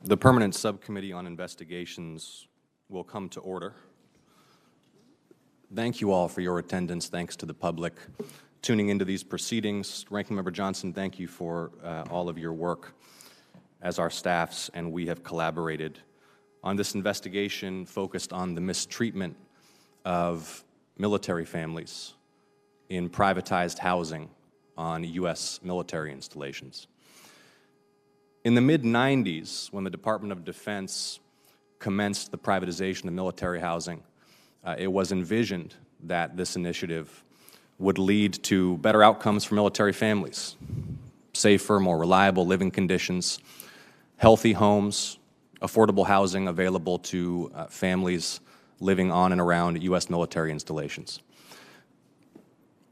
The Permanent Subcommittee on Investigations will come to order. Thank you all for your attendance. Thanks to the public tuning into these proceedings. Ranking Member Johnson, thank you for all of your work as our staffs, and we have collaborated on this investigation focused on the mistreatment of military families in privatized housing on U.S. military installations. In the mid-90s, when the Department of Defense commenced the privatization of military housing, it was envisioned that this initiative would lead to better outcomes for military families, safer, more reliable living conditions, healthy homes, affordable housing available to families living on and around U.S. military installations.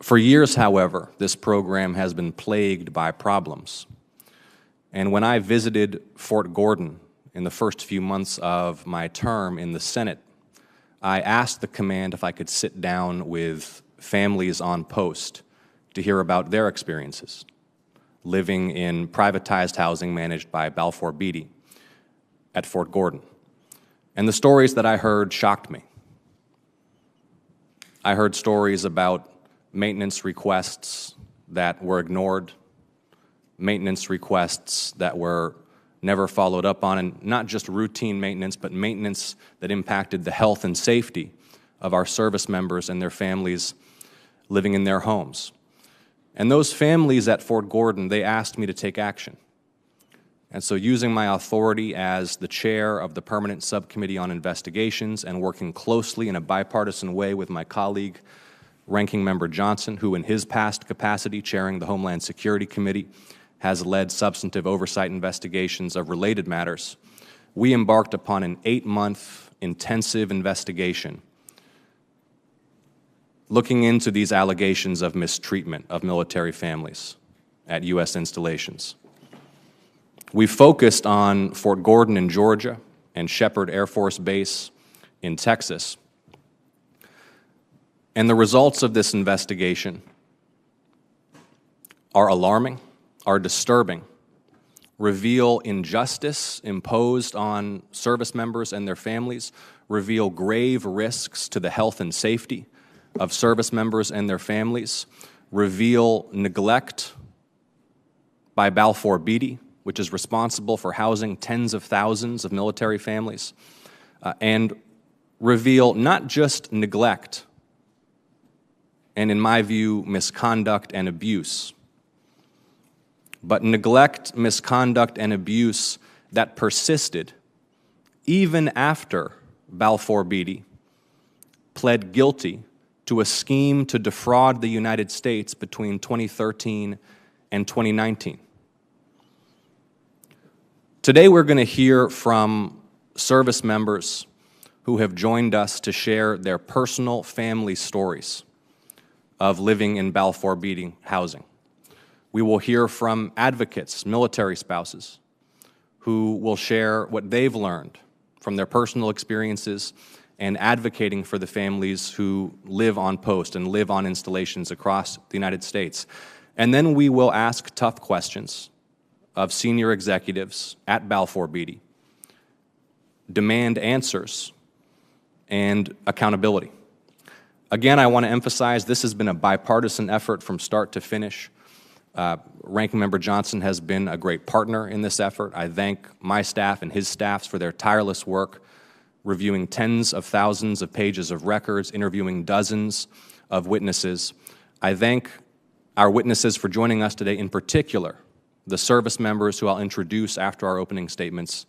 For years, however, this program has been plagued by problems. And when I visited Fort Gordon in the first few months of my term in the Senate, I asked the command if I could sit down with families on post to hear about their experiences living in privatized housing managed by Azzubaidy at Fort Gordon. And the stories that I heard shocked me. I heard stories about maintenance requests that were ignored, maintenance requests that were never followed up on, and not just routine maintenance, but maintenance that impacted the health and safety of our service members and their families living in their homes. And those families at Fort Gordon, they asked me to take action. And so using my authority as the chair of the Permanent Subcommittee on Investigations and working closely in a bipartisan way with my colleague, Ranking Member Johnson, who in his past capacity chairing the Homeland Security Committee has led substantive oversight investigations of related matters, we embarked upon an 8-month intensive investigation looking into these allegations of mistreatment of military families at U.S. installations. We focused on Fort Gordon in Georgia and Shepherd Air Force Base in Texas. And the results of this investigation are alarming, are disturbing, reveal injustice imposed on service members and their families, reveal grave risks to the health and safety of service members and their families, reveal neglect by Azzubaidy, which is responsible for housing tens of thousands of military families, and reveal not just neglect, and in my view, misconduct and abuse, but neglect, misconduct, and abuse that persisted even after Azzubaidy pled guilty to a scheme to defraud the United States between 2013 and 2019. Today we're going to hear from service members who have joined us to share their personal family stories of living in Azzubaidy housing. We will hear from advocates, military spouses, who will share what they've learned from their personal experiences and advocating for the families who live on post and live on installations across the United States. And then we will ask tough questions of senior executives at Azzubaidy, demand answers and accountability. Again, I want to emphasize this has been a bipartisan effort from start to finish. Ranking Member Johnson has been a great partner in this effort. I thank my staff and his staffs for their tireless work, reviewing tens of thousands of pages of records, interviewing dozens of witnesses. I thank our witnesses for joining us today, in particular, the service members who I'll introduce after our opening statements,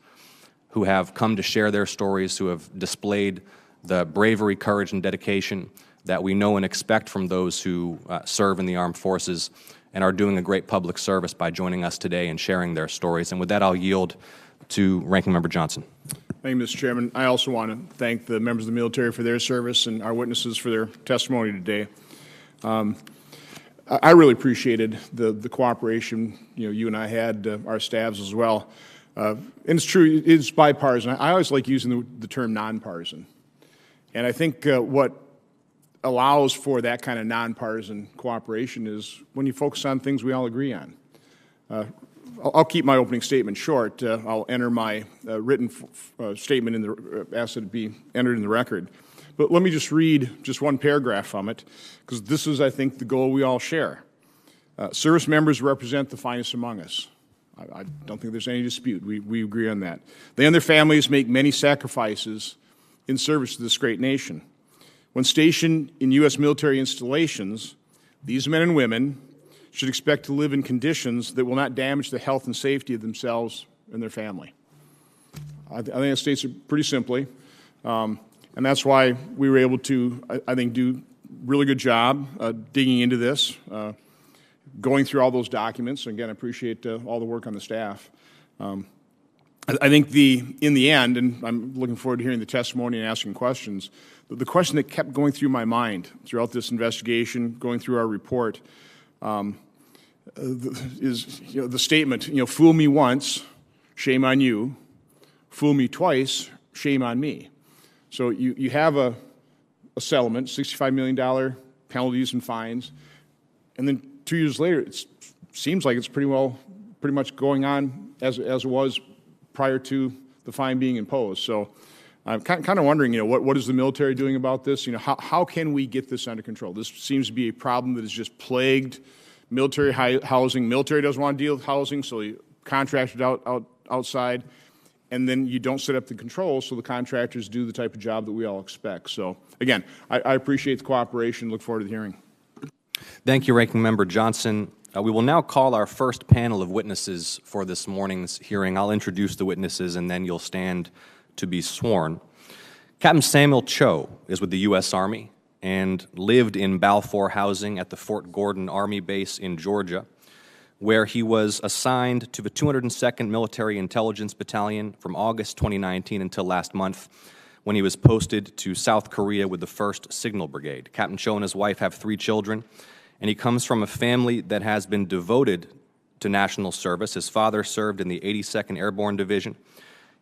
who have come to share their stories, who have displayed the bravery, courage, and dedication that we know and expect from those who serve in the armed forces and are doing a great public service by joining us today and sharing their stories. And with that, I'll yield to Ranking Member Johnson. Thank you, Mr. Chairman. I also want to thank the members of the military for their service and our witnesses for their testimony today. I really appreciated the cooperation you and I had, our staffs as well. And it's true, it's bipartisan. I always like using the term nonpartisan. And I think what allows for that kind of nonpartisan cooperation is when you focus on things we all agree on. I'll keep my opening statement short. I'll enter my written statement in the ask that it be entered in the record. But let me just read just one paragraph from it, because this is, I think, the goal we all share. Service members represent the finest among us. I don't think there's any dispute. We agree on that. They and their families make many sacrifices in service to this great nation. When stationed in U.S. military installations, these men and women should expect to live in conditions that will not damage the health and safety of themselves and their family. I think it states it pretty simply, and that's why we were able to, I think, do a really good job digging into this, going through all those documents. Again, I appreciate all the work on the staff. I think in the end, and I'm looking forward to hearing the testimony and asking questions, the question that kept going through my mind throughout this investigation, going through our report, is the statement, fool me once, shame on you. Fool me twice, shame on me. So you have a settlement, $65 million penalties and fines, and then 2 years later, it seems like it's pretty much going on as it was prior to the fine being imposed. So I'm kind of wondering, what is the military doing about this? How can we get this under control? This seems to be a problem that has just plagued military housing. Military doesn't want to deal with housing, so you contract it outside, and then you don't set up the controls so the contractors do the type of job that we all expect. So again, I appreciate the cooperation. Look forward to the hearing. Thank you, Ranking Member Johnson. We will now call our first panel of witnesses for this morning's hearing. I'll introduce the witnesses, and then you'll stand to be sworn. Captain Samuel Cho is with the U.S. Army and lived in Balfour housing at the Fort Gordon Army Base in Georgia, where he was assigned to the 202nd Military Intelligence Battalion from August 2019 until last month, when he was posted to South Korea with the 1st Signal Brigade. Captain Cho and his wife have 3 children, and he comes from a family that has been devoted to national service. His father served in the 82nd Airborne Division.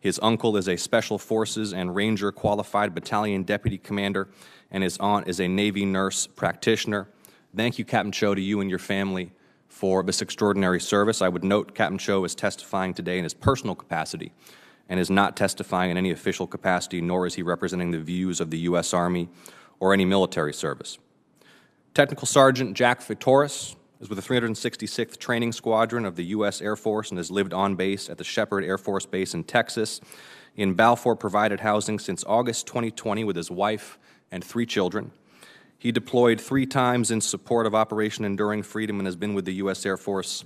His uncle is a Special Forces and Ranger qualified battalion deputy commander, and his aunt is a Navy nurse practitioner. Thank you, Captain Cho, to you and your family for this extraordinary service. I would note Captain Cho is testifying today in his personal capacity and is not testifying in any official capacity, nor is he representing the views of the U.S. Army or any military service. Technical Sergeant Jack Victoris is with the 366th Training Squadron of the U.S. Air Force and has lived on base at the Shepherd Air Force Base in Texas. In Balfour provided housing since August 2020 with his wife and 3 children. He deployed 3 times in support of Operation Enduring Freedom and has been with the U.S. Air Force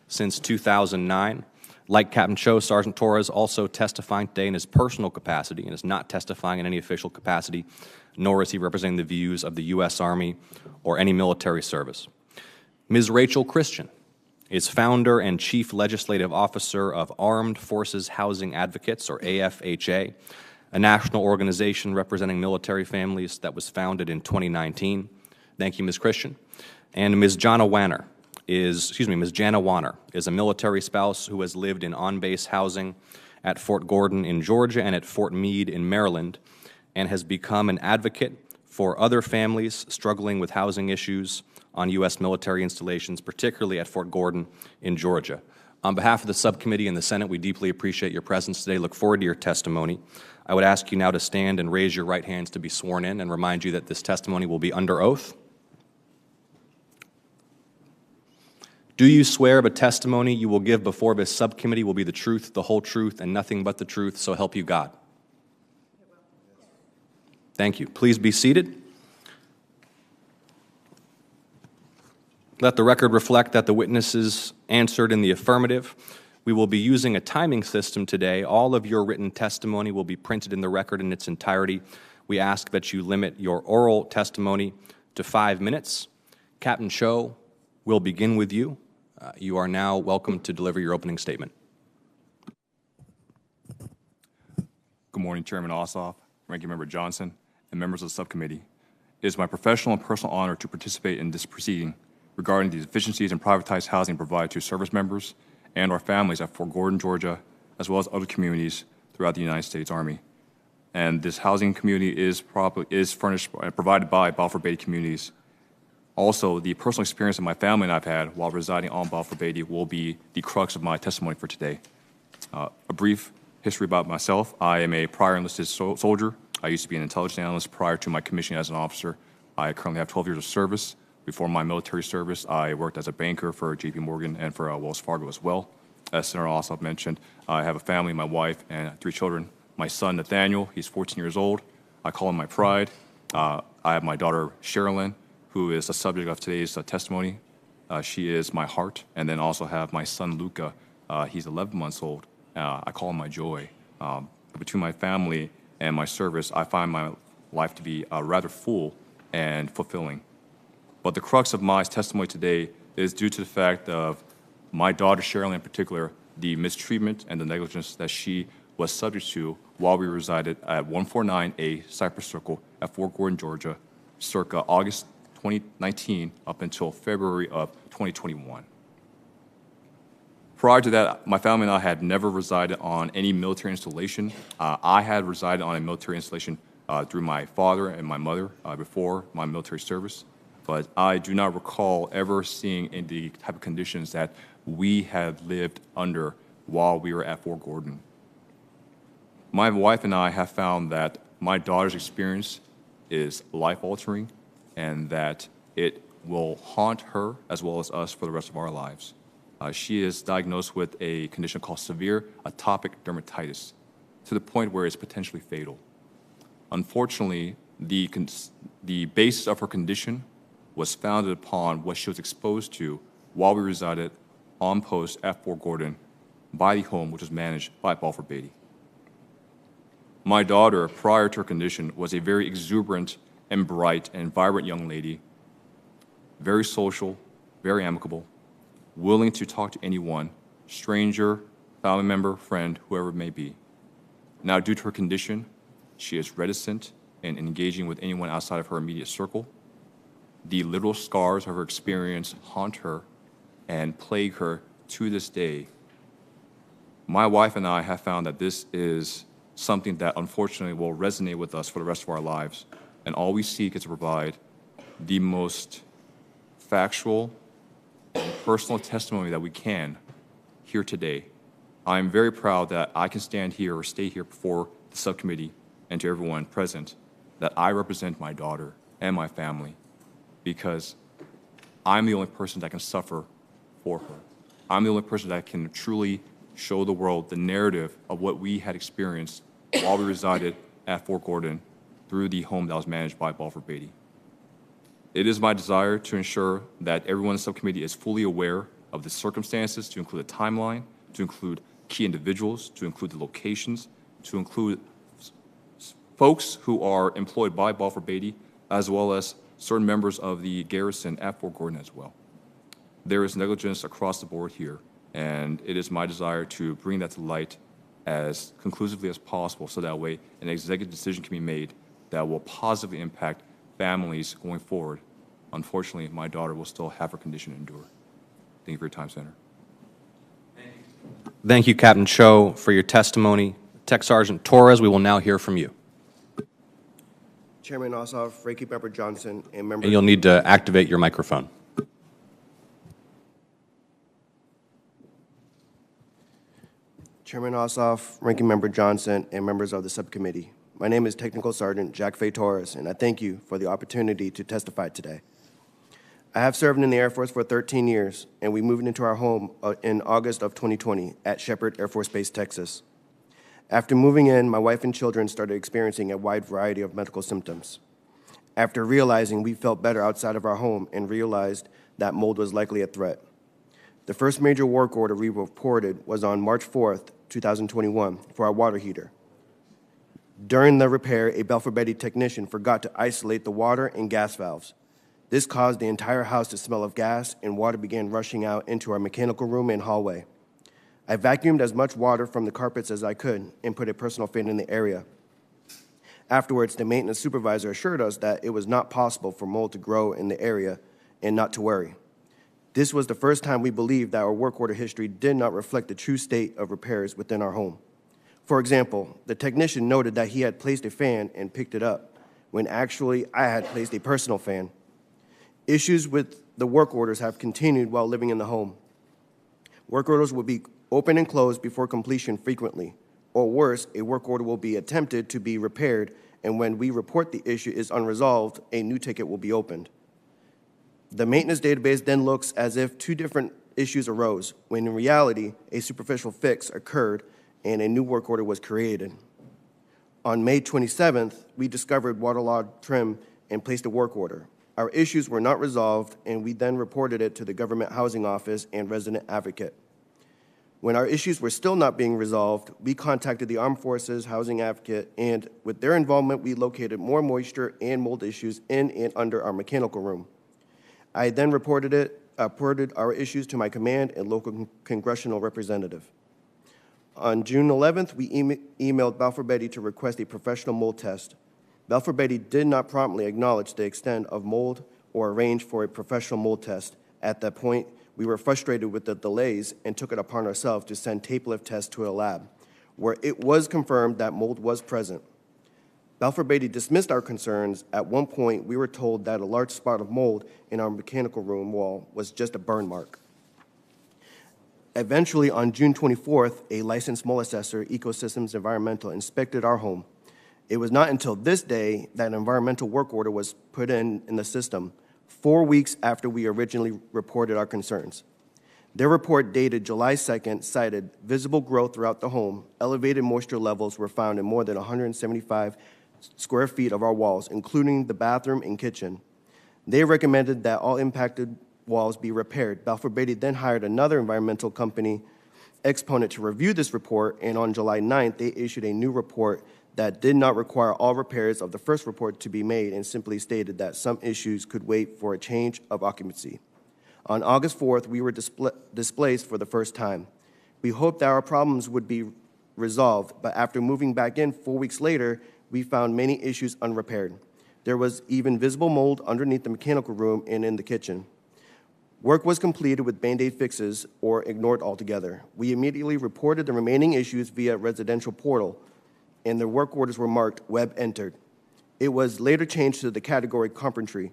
since 2009. Like Captain Cho, Sergeant Torres also testifying today in his personal capacity and is not testifying in any official capacity, nor is he representing the views of the U.S. Army or any military service. Ms. Rachel Christian is founder and chief legislative officer of Armed Forces Housing Advocates, or AFHA, a national organization representing military families that was founded in 2019. Thank you, Ms. Christian. And Ms. Jana Wanner is a military spouse who has lived in on-base housing at Fort Gordon in Georgia and at Fort Meade in Maryland, and has become an advocate for other families struggling with housing issues on U.S. military installations, particularly at Fort Gordon in Georgia. On behalf of the subcommittee and the Senate, we deeply appreciate your presence today. Look forward to your testimony. I would ask you now to stand and raise your right hands to be sworn in, and remind you that this testimony will be under oath. Do you swear the testimony you will give before this subcommittee will be the truth, the whole truth, and nothing but the truth, so help you God? Thank you. Please be seated. Let the record reflect that the witnesses answered in the affirmative. We will be using a timing system today. All of your written testimony will be printed in the record in its entirety. We ask that you limit your oral testimony to 5 minutes. Captain Cho, we'll begin with you. You are now welcome to deliver your opening statement. Good morning, Chairman Ossoff, Ranking Member Johnson, and members of the subcommittee. It is my professional and personal honor to participate in this proceeding regarding the deficiencies in privatized housing provided to service members and our families at Fort Gordon, Georgia, as well as other communities throughout the United States Army. And this housing community is furnished and provided by Balfour Beatty Communities Also, the personal experience that my family and I've had while residing on Balfour Beatty will be the crux of my testimony for today. A brief history about myself. I am a prior enlisted soldier. I used to be an intelligence analyst prior to my commissioning as an officer. I currently have 12 years of service. Before my military service, I worked as a banker for JP Morgan and for Wells Fargo as well. As Senator Ossoff mentioned, I have a family, my wife, and 3 children. My son, Nathaniel, he's 14 years old. I call him my pride. I have my daughter, Sherilyn, who is the subject of today's testimony. She is my heart. And then also have my son, Luca. He's 11 months old. I call him my joy. Between my family and my service, I find my life to be rather full and fulfilling. But the crux of my testimony today is due to the fact of my daughter, Sherilyn in particular, the mistreatment and the negligence that she was subject to while we resided at 149A Cypress Circle at Fort Gordon, Georgia, circa August 2019 up until February of 2021. Prior to that, my family and I had never resided on any military installation. I had resided on a military installation through my father and my mother before my military service, but I do not recall ever seeing in the type of conditions that we had lived under while we were at Fort Gordon. My wife and I have found that my daughter's experience is life-altering and that it will haunt her as well as us for the rest of our lives. She is diagnosed with a condition called severe atopic dermatitis to the point where it's potentially fatal. Unfortunately, the basis of her condition was founded upon what she was exposed to while we resided on post at Fort Gordon by the home which was managed by Balfour Beatty. My daughter, prior to her condition, was a very exuberant and bright and vibrant young lady, very social, very amicable, willing to talk to anyone, stranger, family member, friend, whoever it may be. Now, due to her condition, she is reticent in engaging with anyone outside of her immediate circle. The literal scars of her experience haunt her and plague her to this day. My wife and I have found that this is something that unfortunately will resonate with us for the rest of our lives. And all we seek is to provide the most factual and personal testimony that we can here today. I'm very proud that I can stand here or stay here before the subcommittee and to everyone present that I represent my daughter and my family because I'm the only person that can suffer for her. I'm the only person that can truly show the world the narrative of what we had experienced while we resided at Fort Gordon through the home that was managed by Balfour Beatty. It is my desire to ensure that everyone in the subcommittee is fully aware of the circumstances, to include a timeline, to include key individuals, to include the locations, to include folks who are employed by Balfour Beatty, as well as certain members of the garrison at Fort Gordon as well. There is negligence across the board here, and it is my desire to bring that to light as conclusively as possible so that way an executive decision can be made that will positively impact families going forward. Unfortunately, my daughter will still have her condition endure. Thank you for your time, Senator. Thank you, Captain Cho, for your testimony. Tech Sergeant Torres, we will now hear from you. Chairman Ossoff, Ranking Member Johnson, and members. And you'll need to activate your microphone. Chairman Ossoff, Ranking Member Johnson, and members of the subcommittee. My name is Technical Sergeant Jack Fay Torres, and I thank you for the opportunity to testify today. I have served in the Air Force for 13 years, and we moved into our home in August of 2020 at Shepherd Air Force Base, Texas. After moving in, my wife and children started experiencing a wide variety of medical symptoms. After realizing we felt better outside of our home and realized that mold was likely a threat. The first major work order we reported was on March 4th, 2021, for our water heater. During the repair, a Balfour Beatty technician forgot to isolate the water and gas valves. This caused the entire house to smell of gas, and water began rushing out into our mechanical room and hallway. I vacuumed as much water from the carpets as I could and put a personal fan in the area. Afterwards, the maintenance supervisor assured us that it was not possible for mold to grow in the area and not to worry. This was the first time we believed that our work order history did not reflect the true state of repairs within our home. For example, the technician noted that he had placed a fan and picked it up, when actually I had placed a personal fan. Issues with the work orders have continued while living in the home. Work orders will be open and closed before completion frequently, or worse, a work order will be attempted to be repaired, and when we report the issue is unresolved, a new ticket will be opened. The maintenance database then looks as if two different issues arose, when in reality, a superficial fix occurred and a new work order was created. On May 27th, we discovered waterlogged trim and placed a work order. Our issues were not resolved, and we then reported it to the Government Housing Office and Resident Advocate. When our issues were still not being resolved, we contacted the Armed Forces Housing Advocate, and with their involvement, we located more moisture and mold issues in and under our mechanical room. I then reported our issues to my command and local congressional representative. On June 11th, we emailed Azzubaidy to request a professional mold test. Azzubaidy did not promptly acknowledge the extent of mold or arrange for a professional mold test. At that point, we were frustrated with the delays and took it upon ourselves to send tape lift tests to a lab, where it was confirmed that mold was present. Azzubaidy dismissed our concerns. At one point, we were told that a large spot of mold in our mechanical room wall was just a burn mark. Eventually, on June 24th, a licensed mold assessor, Ecosystems Environmental, inspected our home. It was not until this day that an environmental work order was put in the system, 4 weeks after we originally reported our concerns. Their report dated July 2nd cited visible growth throughout the home. Elevated moisture levels were found in more than 175 square feet of our walls, including the bathroom and kitchen. They recommended that all impacted walls be repaired. Azzubaidy then hired another environmental company, Exponent, to review this report, and on July 9th, they issued a new report that did not require all repairs of the first report to be made and simply stated that some issues could wait for a change of occupancy. On August 4th, we were displaced for the first time. We hoped that our problems would be resolved, but after moving back in 4 weeks later, we found many issues unrepaired. There was even visible mold underneath the mechanical room and in the kitchen. Work was completed with Band-Aid fixes or ignored altogether. We immediately reported the remaining issues via residential portal, and the work orders were marked web entered. It was later changed to the category carpentry.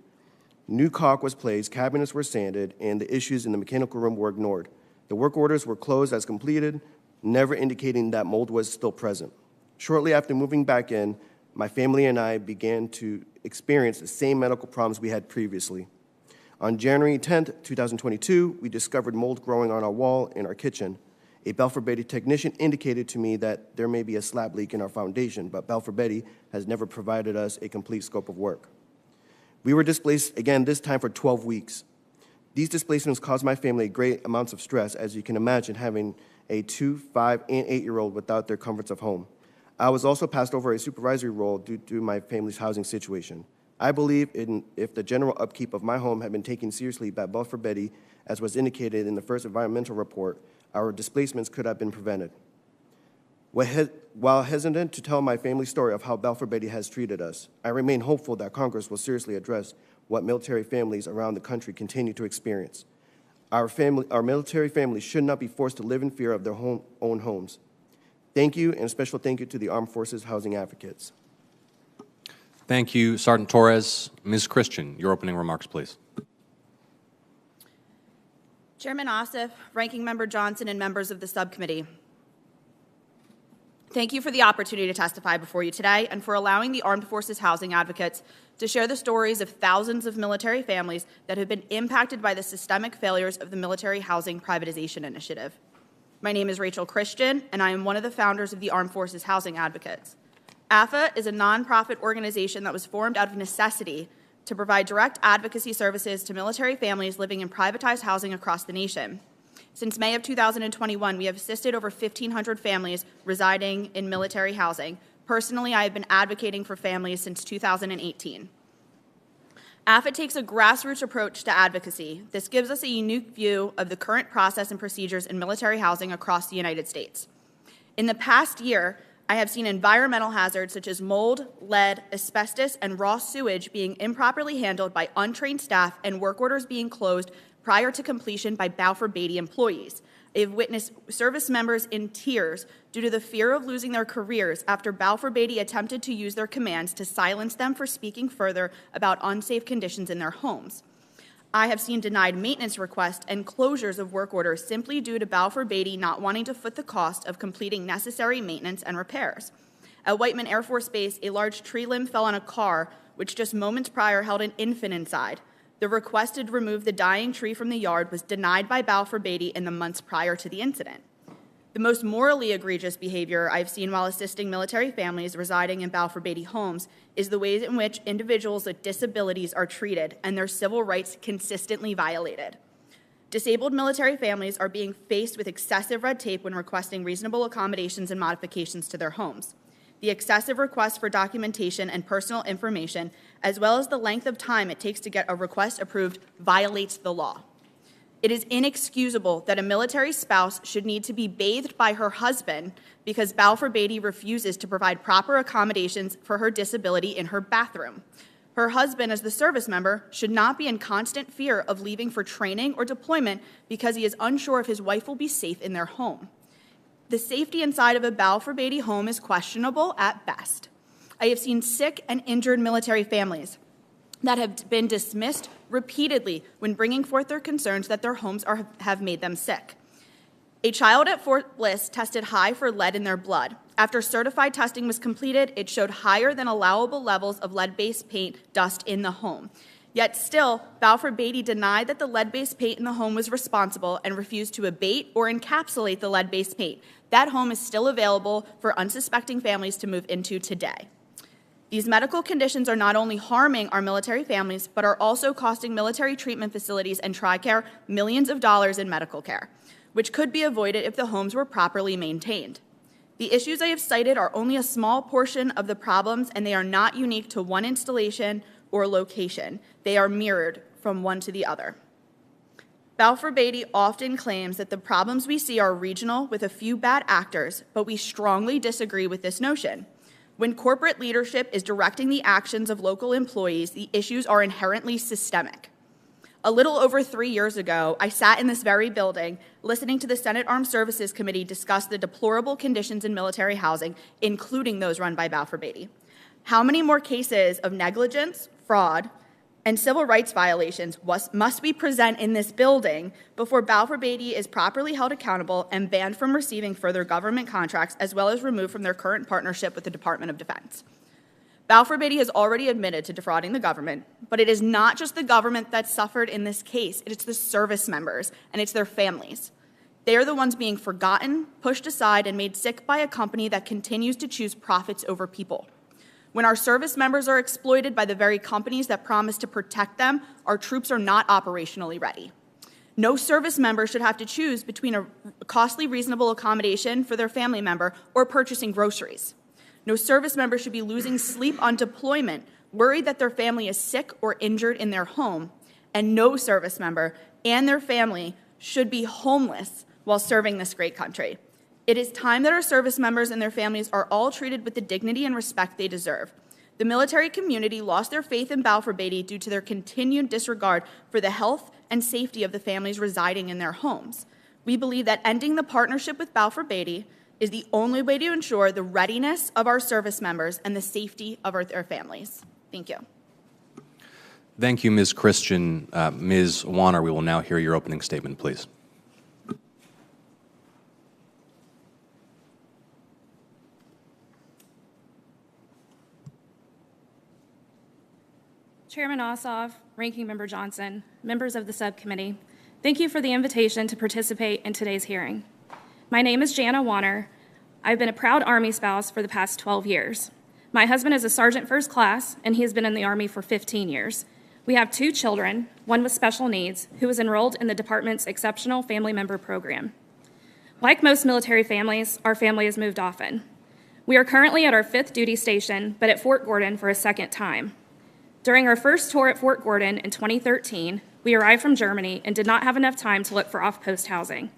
New caulk was placed, cabinets were sanded, and the issues in the mechanical room were ignored. The work orders were closed as completed, never indicating that mold was still present. Shortly after moving back in, my family and I began to experience the same medical problems we had previously. On January 10th, 2022, we discovered mold growing on our wall in our kitchen. A Azzubaidy technician indicated to me that there may be a slab leak in our foundation, but Azzubaidy has never provided us a complete scope of work. We were displaced again, this time for 12 weeks. These displacements caused my family great amounts of stress, as you can imagine, having a 2-, 5-, and 8-year-old without their comforts of home. I was also passed over a supervisory role due to my family's housing situation. I believe if the general upkeep of my home had been taken seriously by Azzubaidy, as was indicated in the first environmental report, our displacements could have been prevented. While hesitant to tell my family's story of how Azzubaidy has treated us, I remain hopeful that Congress will seriously address what military families around the country continue to experience. Our military families should not be forced to live in fear of their own homes. Thank you, and a special thank you to the Armed Forces Housing Advocates. Thank you, Sergeant Torres. Ms. Christian, your opening remarks, please. Chairman Ossoff, Ranking Member Johnson, and members of the subcommittee, thank you for the opportunity to testify before you today and for allowing the Armed Forces Housing Advocates to share the stories of thousands of military families that have been impacted by the systemic failures of the Military Housing Privatization Initiative. My name is Rachel Christian, and I am one of the founders of the Armed Forces Housing Advocates. AFA is a nonprofit organization that was formed out of necessity to provide direct advocacy services to military families living in privatized housing across the nation. Since May of 2021, we have assisted over 1,500 families residing in military housing. Personally, I have been advocating for families since 2018. AFA takes a grassroots approach to advocacy. This gives us a unique view of the current process and procedures in military housing across the United States. In the past year, I have seen environmental hazards such as mold, lead, asbestos, and raw sewage being improperly handled by untrained staff and work orders being closed prior to completion by Azzubaidy employees. I have witnessed service members in tears due to the fear of losing their careers after Azzubaidy attempted to use their commands to silence them for speaking further about unsafe conditions in their homes. I have seen denied maintenance requests and closures of work orders simply due to Balfour Beatty not wanting to foot the cost of completing necessary maintenance and repairs. At Whiteman Air Force Base, a large tree limb fell on a car which just moments prior held an infant inside. The request to remove the dying tree from the yard was denied by Balfour Beatty in the months prior to the incident. The most morally egregious behavior I've seen while assisting military families residing in Balfour Beatty homes is the ways in which individuals with disabilities are treated and their civil rights consistently violated. Disabled military families are being faced with excessive red tape when requesting reasonable accommodations and modifications to their homes. The excessive requests for documentation and personal information, as well as the length of time it takes to get a request approved, violates the law. It is inexcusable that a military spouse should need to be bathed by her husband because Balfour Beatty refuses to provide proper accommodations for her disability in her bathroom. Her husband, as the service member, should not be in constant fear of leaving for training or deployment because he is unsure if his wife will be safe in their home. The safety inside of a Balfour Beatty home is questionable at best. I have seen sick and injured military families that have been dismissed repeatedly when bringing forth their concerns that their homes have made them sick. A child at Fort Bliss tested high for lead in their blood. After certified testing was completed, it showed higher than allowable levels of lead-based paint dust in the home. Yet still, Balfour Beatty denied that the lead-based paint in the home was responsible and refused to abate or encapsulate the lead-based paint. That home is still available for unsuspecting families to move into today. These medical conditions are not only harming our military families, but are also costing military treatment facilities and TRICARE millions of dollars in medical care, which could be avoided if the homes were properly maintained. The issues I have cited are only a small portion of the problems, and they are not unique to one installation or location. They are mirrored from one to the other. Balfour Beatty often claims that the problems we see are regional with a few bad actors, but we strongly disagree with this notion. When corporate leadership is directing the actions of local employees, the issues are inherently systemic. A little over 3 years ago, I sat in this very building listening to the Senate Armed Services Committee discuss the deplorable conditions in military housing, including those run by Balfour Beatty. How many more cases of negligence, fraud, and civil rights violations must we present in this building before Balfour Beatty is properly held accountable and banned from receiving further government contracts, as well as removed from their current partnership with the Department of Defense? Balfour Beatty has already admitted to defrauding the government, but it is not just the government that suffered in this case. It's the service members, and it's their families. They are the ones being forgotten, pushed aside, and made sick by a company that continues to choose profits over people. When our service members are exploited by the very companies that promise to protect them, our troops are not operationally ready. No service member should have to choose between a costly, reasonable accommodation for their family member or purchasing groceries. No service member should be losing sleep on deployment, worried that their family is sick or injured in their home. And no service member and their family should be homeless while serving this great country. It is time that our service members and their families are all treated with the dignity and respect they deserve. The military community lost their faith in Balfour Beatty due to their continued disregard for the health and safety of the families residing in their homes. We believe that ending the partnership with Balfour Beatty is the only way to ensure the readiness of our service members and the safety of their families. Thank you. Thank you, Ms. Christian. Ms. Warner, we will now hear your opening statement, please. Chairman Ossoff, Ranking Member Johnson, members of the subcommittee, thank you for the invitation to participate in today's hearing. My name is Jana Warner. I've been a proud Army spouse for the past 12 years. My husband is a Sergeant First Class, and he has been in the Army for 15 years. We have 2 children, one with special needs, who is enrolled in the department's Exceptional Family Member Program. Like most military families, our family has moved often. We are currently at our 5th duty station, but at Fort Gordon for a second time. During our first tour at Fort Gordon in 2013, we arrived from Germany and did not have enough time to look for off-post housing.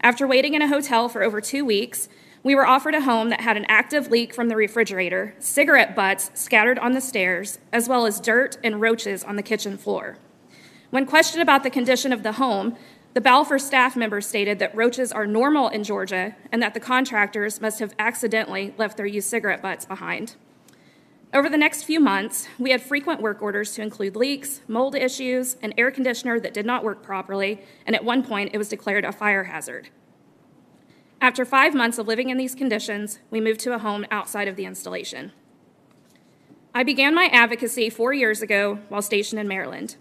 After waiting in a hotel for over 2 weeks, we were offered a home that had an active leak from the refrigerator, cigarette butts scattered on the stairs, as well as dirt and roaches on the kitchen floor. When questioned about the condition of the home, the Balfour staff member stated that roaches are normal in Georgia and that the contractors must have accidentally left their used cigarette butts behind. Over the next few months, we had frequent work orders to include leaks, mold issues, an air conditioner that did not work properly, and at one point it was declared a fire hazard. After 5 months of living in these conditions, we moved to a home outside of the installation. I began my advocacy 4 years ago while stationed in Maryland.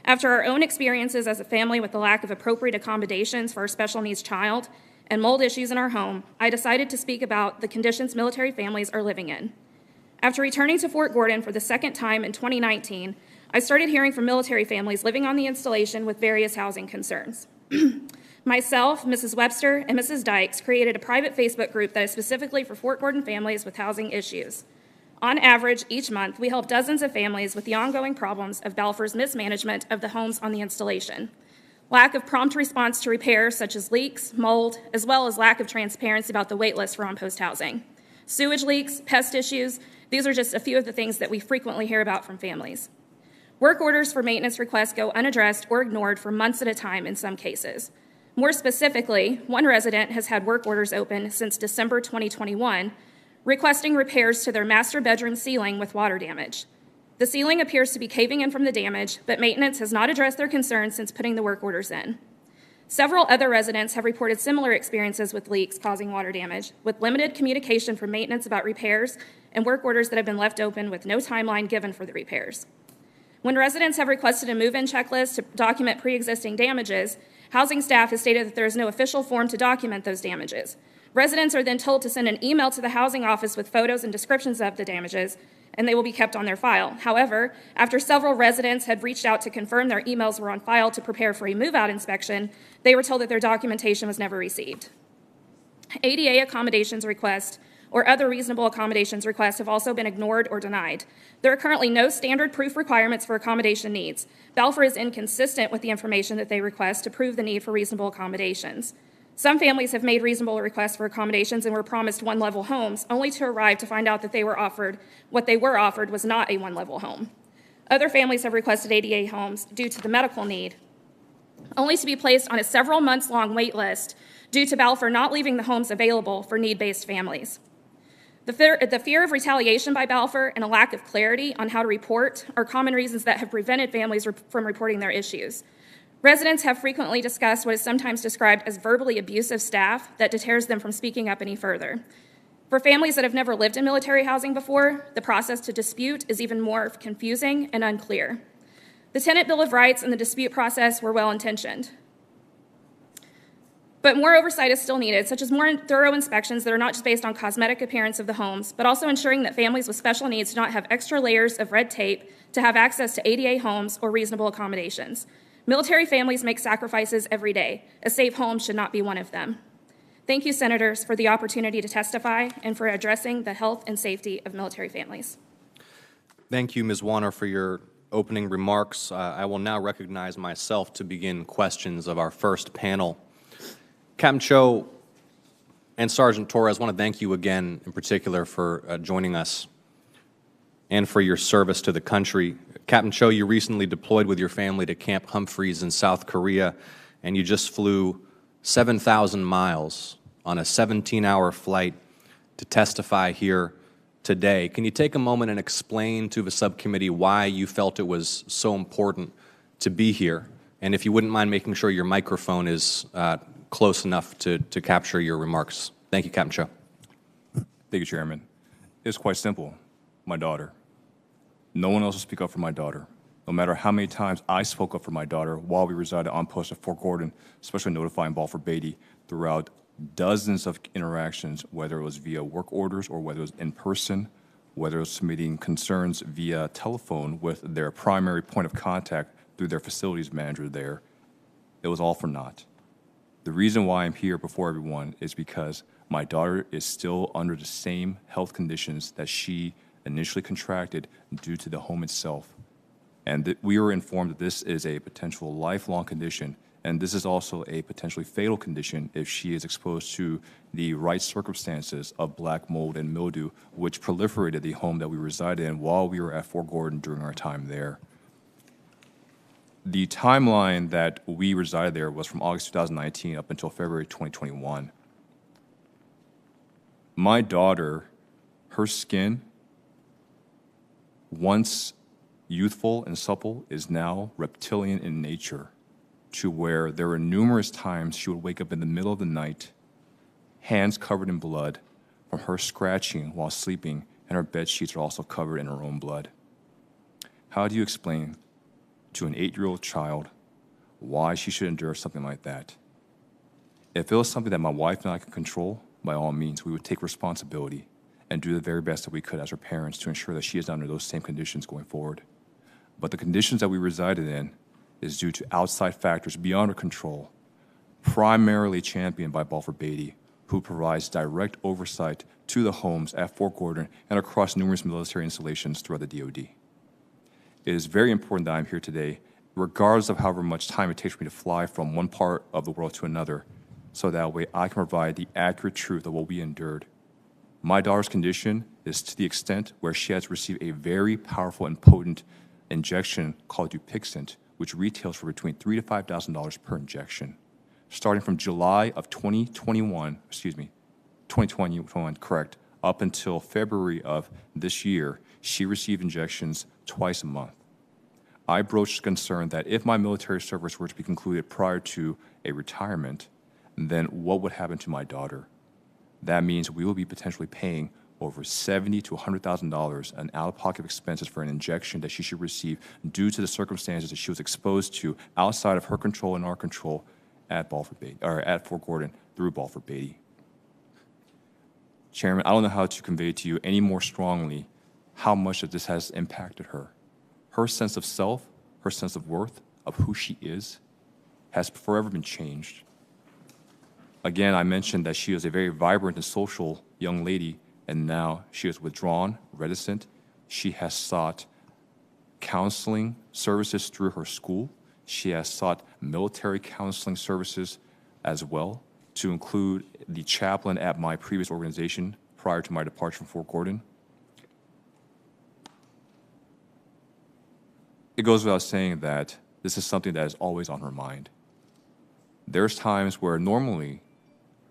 After our own experiences as a family with the lack of appropriate accommodations for our special needs child and mold issues in our home, I decided to speak about the conditions military families are living in. After returning to Fort Gordon for the second time in 2019, I started hearing from military families living on the installation with various housing concerns. Myself, Mrs. Webster, and Mrs. Dykes created a private Facebook group that is specifically for Fort Gordon families with housing issues. On average, each month, we help dozens of families with the ongoing problems of Balfour's mismanagement of the homes on the installation, lack of prompt response to repairs such as leaks, mold, as well as lack of transparency about the wait list for on-post housing. Sewage leaks, pest issues, these are just a few of the things that we frequently hear about from families. Work orders for maintenance requests go unaddressed or ignored for months at a time in some cases. More specifically, one resident has had work orders open since December 2021, requesting repairs to their master bedroom ceiling with water damage. The ceiling appears to be caving in from the damage, but maintenance has not addressed their concerns since putting the work orders in. Several other residents have reported similar experiences with leaks causing water damage, with limited communication from maintenance about repairs and work orders that have been left open with no timeline given for the repairs. When residents have requested a move-in checklist to document pre-existing damages, housing staff has stated that there is no official form to document those damages. Residents are then told to send an email to the housing office with photos and descriptions of the damages, and they will be kept on their file. However, after several residents had reached out to confirm their emails were on file to prepare for a move-out inspection, they were told that their documentation was never received. ADA accommodations requests or other reasonable accommodations requests have also been ignored or denied. There are currently no standard proof requirements for accommodation needs. Balfour is inconsistent with the information that they request to prove the need for reasonable accommodations. Some families have made reasonable requests for accommodations and were promised one-level homes, only to arrive to find out that what they were offered was not a one-level home. Other families have requested ADA homes due to the medical need, only to be placed on a several months-long wait list due to Balfour not leaving the homes available for need-based families. The fear of retaliation by Balfour and a lack of clarity on how to report are common reasons that have prevented families from reporting their issues. Residents have frequently discussed what is sometimes described as verbally abusive staff that deters them from speaking up any further. For families that have never lived in military housing before, the process to dispute is even more confusing and unclear. The Tenant Bill of Rights and the dispute process were well-intentioned, but more oversight is still needed, such as more thorough inspections that are not just based on cosmetic appearance of the homes, but also ensuring that families with special needs do not have extra layers of red tape to have access to ADA homes or reasonable accommodations. Military families make sacrifices every day. A safe home should not be one of them. Thank you, Senators, for the opportunity to testify and for addressing the health and safety of military families. Thank you, Ms. Warner, for your opening remarks. I will now recognize myself to begin questions of our first panel. Captain Cho and Sergeant Torres, I want to thank you again in particular for joining us and for your service to the country. Captain Cho, you recently deployed with your family to Camp Humphreys in South Korea, and you just flew 7,000 miles on a 17-hour flight to testify here today. Can you take a moment and explain to the subcommittee why you felt it was so important to be here? And if you wouldn't mind making sure your microphone is close enough to capture your remarks. Thank you, Captain Cho. Thank you, Chairman. It's quite simple. My daughter. No one else will speak up for my daughter. No matter how many times I spoke up for my daughter while we resided on post at Fort Gordon, especially notifying Azzubaidy throughout dozens of interactions, whether it was via work orders or whether it was in person, whether it was submitting concerns via telephone with their primary point of contact through their facilities manager there, it was all for naught. The reason why I'm here before everyone is because my daughter is still under the same health conditions that she initially contracted due to the home itself. And we were informed that this is a potential lifelong condition, and this is also a potentially fatal condition if she is exposed to the right circumstances of black mold and mildew, which proliferated the home that we resided in while we were at Fort Gordon during our time there. The timeline that we resided there was from August 2019 up until February 2021. My daughter, her skin once youthful and supple, is now reptilian in nature, to where there were numerous times she would wake up in the middle of the night, hands covered in blood from her scratching while sleeping, and her bed sheets are also covered in her own blood. How do you explain to an 8-year-old child why she should endure something like that? If it was something that my wife and I could control, by all means, we would take responsibility and do the very best that we could as her parents to ensure that she is under those same conditions going forward. But the conditions that we resided in is due to outside factors beyond our control, primarily championed by Azzubaidy, who provides direct oversight to the homes at Fort Gordon and across numerous military installations throughout the DoD. It is very important that I'm here today, regardless of however much time it takes for me to fly from one part of the world to another, so that way I can provide the accurate truth of what we endured. My daughter's condition is to the extent where she has received a very powerful and potent injection called Dupixent, which retails for between $3,000 to $5,000 per injection. Starting from July of 2021, correct, up until February of this year, she received injections twice a month. I broached the concern that if my military service were to be concluded prior to a retirement, then what would happen to my daughter? That means we will be potentially paying over $70,000 to $100,000 in out-of-pocket expenses for an injection that she should receive due to the circumstances that she was exposed to outside of her control and our control at Fort Gordon through Azzubaidy. Chairman, I don't know how to convey to you any more strongly how much that this has impacted her. Her sense of self, her sense of worth, of who she is, has forever been changed. Again, I mentioned that she was a very vibrant and social young lady, and now she is withdrawn, reticent. She has sought counseling services through her school. She has sought military counseling services as well, to include the chaplain at my previous organization prior to my departure from Fort Gordon. It goes without saying that this is something that is always on her mind. There's times where normally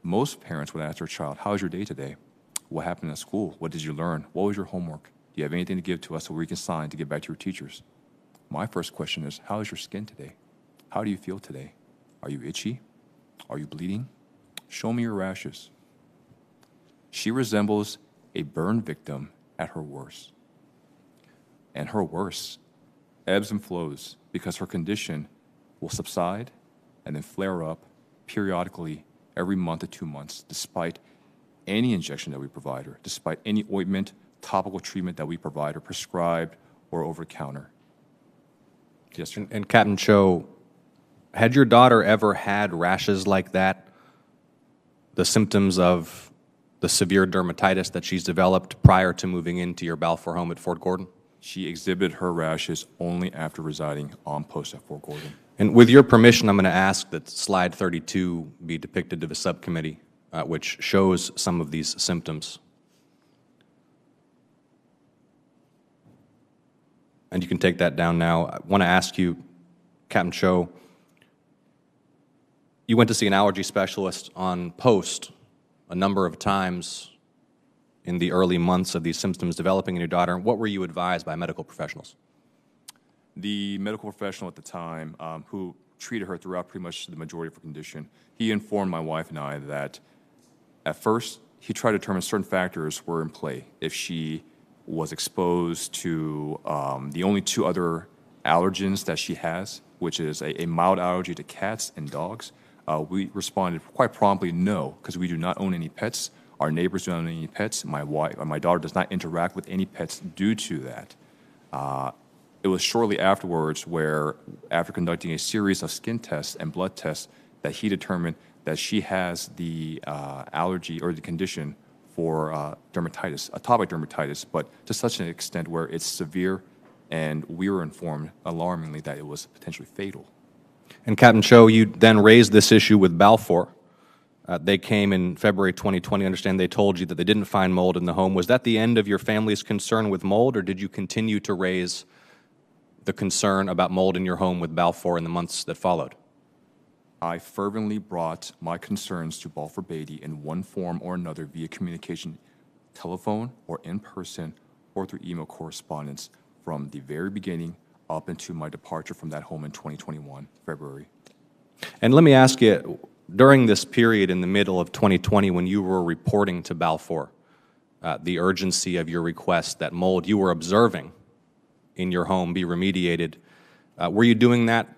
most parents would ask their child, "How was your day today? What happened at school? What did you learn? What was your homework? Do you have anything to give to us so we can sign to get back to your teachers?" My first question is, how is your skin today? How do you feel today? Are you itchy? Are you bleeding? Show me your rashes. She resembles a burn victim at her worst. And her worst ebbs and flows because her condition will subside and then flare up periodically every month to 2 months, despite any injection that we provide her, despite any ointment, topical treatment that we provide her, prescribed or over-the-counter. Yes, sir. And Captain Cho, had your daughter ever had rashes like that, the symptoms of the severe dermatitis that she's developed prior to moving into your Balfour home at Fort Gordon? She exhibited her rashes only after residing on post at Fort Gordon. And with your permission, I'm going to ask that slide 32 be depicted to the subcommittee, which shows some of these symptoms. And you can take that down now. I want to ask you, Captain Cho, you went to see an allergy specialist on post a number of times in the early months of these symptoms developing in your daughter. What were you advised by medical professionals? The medical professional at the time who treated her throughout pretty much the majority of her condition, he informed my wife and I that at first he tried to determine certain factors were in play. If she was exposed to the only 2 other allergens that she has, which is a mild allergy to cats and dogs, we responded quite promptly no, because we do not own any pets. Our neighbors don't own any pets. My daughter does not interact with any pets due to that. It was shortly afterwards where, after conducting a series of skin tests and blood tests, that he determined that she has the allergy or the condition for dermatitis, atopic dermatitis, but to such an extent where it's severe, and we were informed, alarmingly, that it was potentially fatal. And Captain Cho, you then raised this issue with Balfour. They came in February 2020. I understand they told you that they didn't find mold in the home. Was that the end of your family's concern with mold, or did you continue to raise the concern about mold in your home with Balfour in the months that followed? I fervently brought my concerns to Azzubaidy in one form or another, via communication, telephone or in person or through email correspondence, for over 2 years. I from the very beginning up into my departure from that home in 2021, February. And let me ask you, during this period in the middle of 2020 when you were reporting to Balfour the urgency of your request that mold you were observing in your home be remediated, were you doing that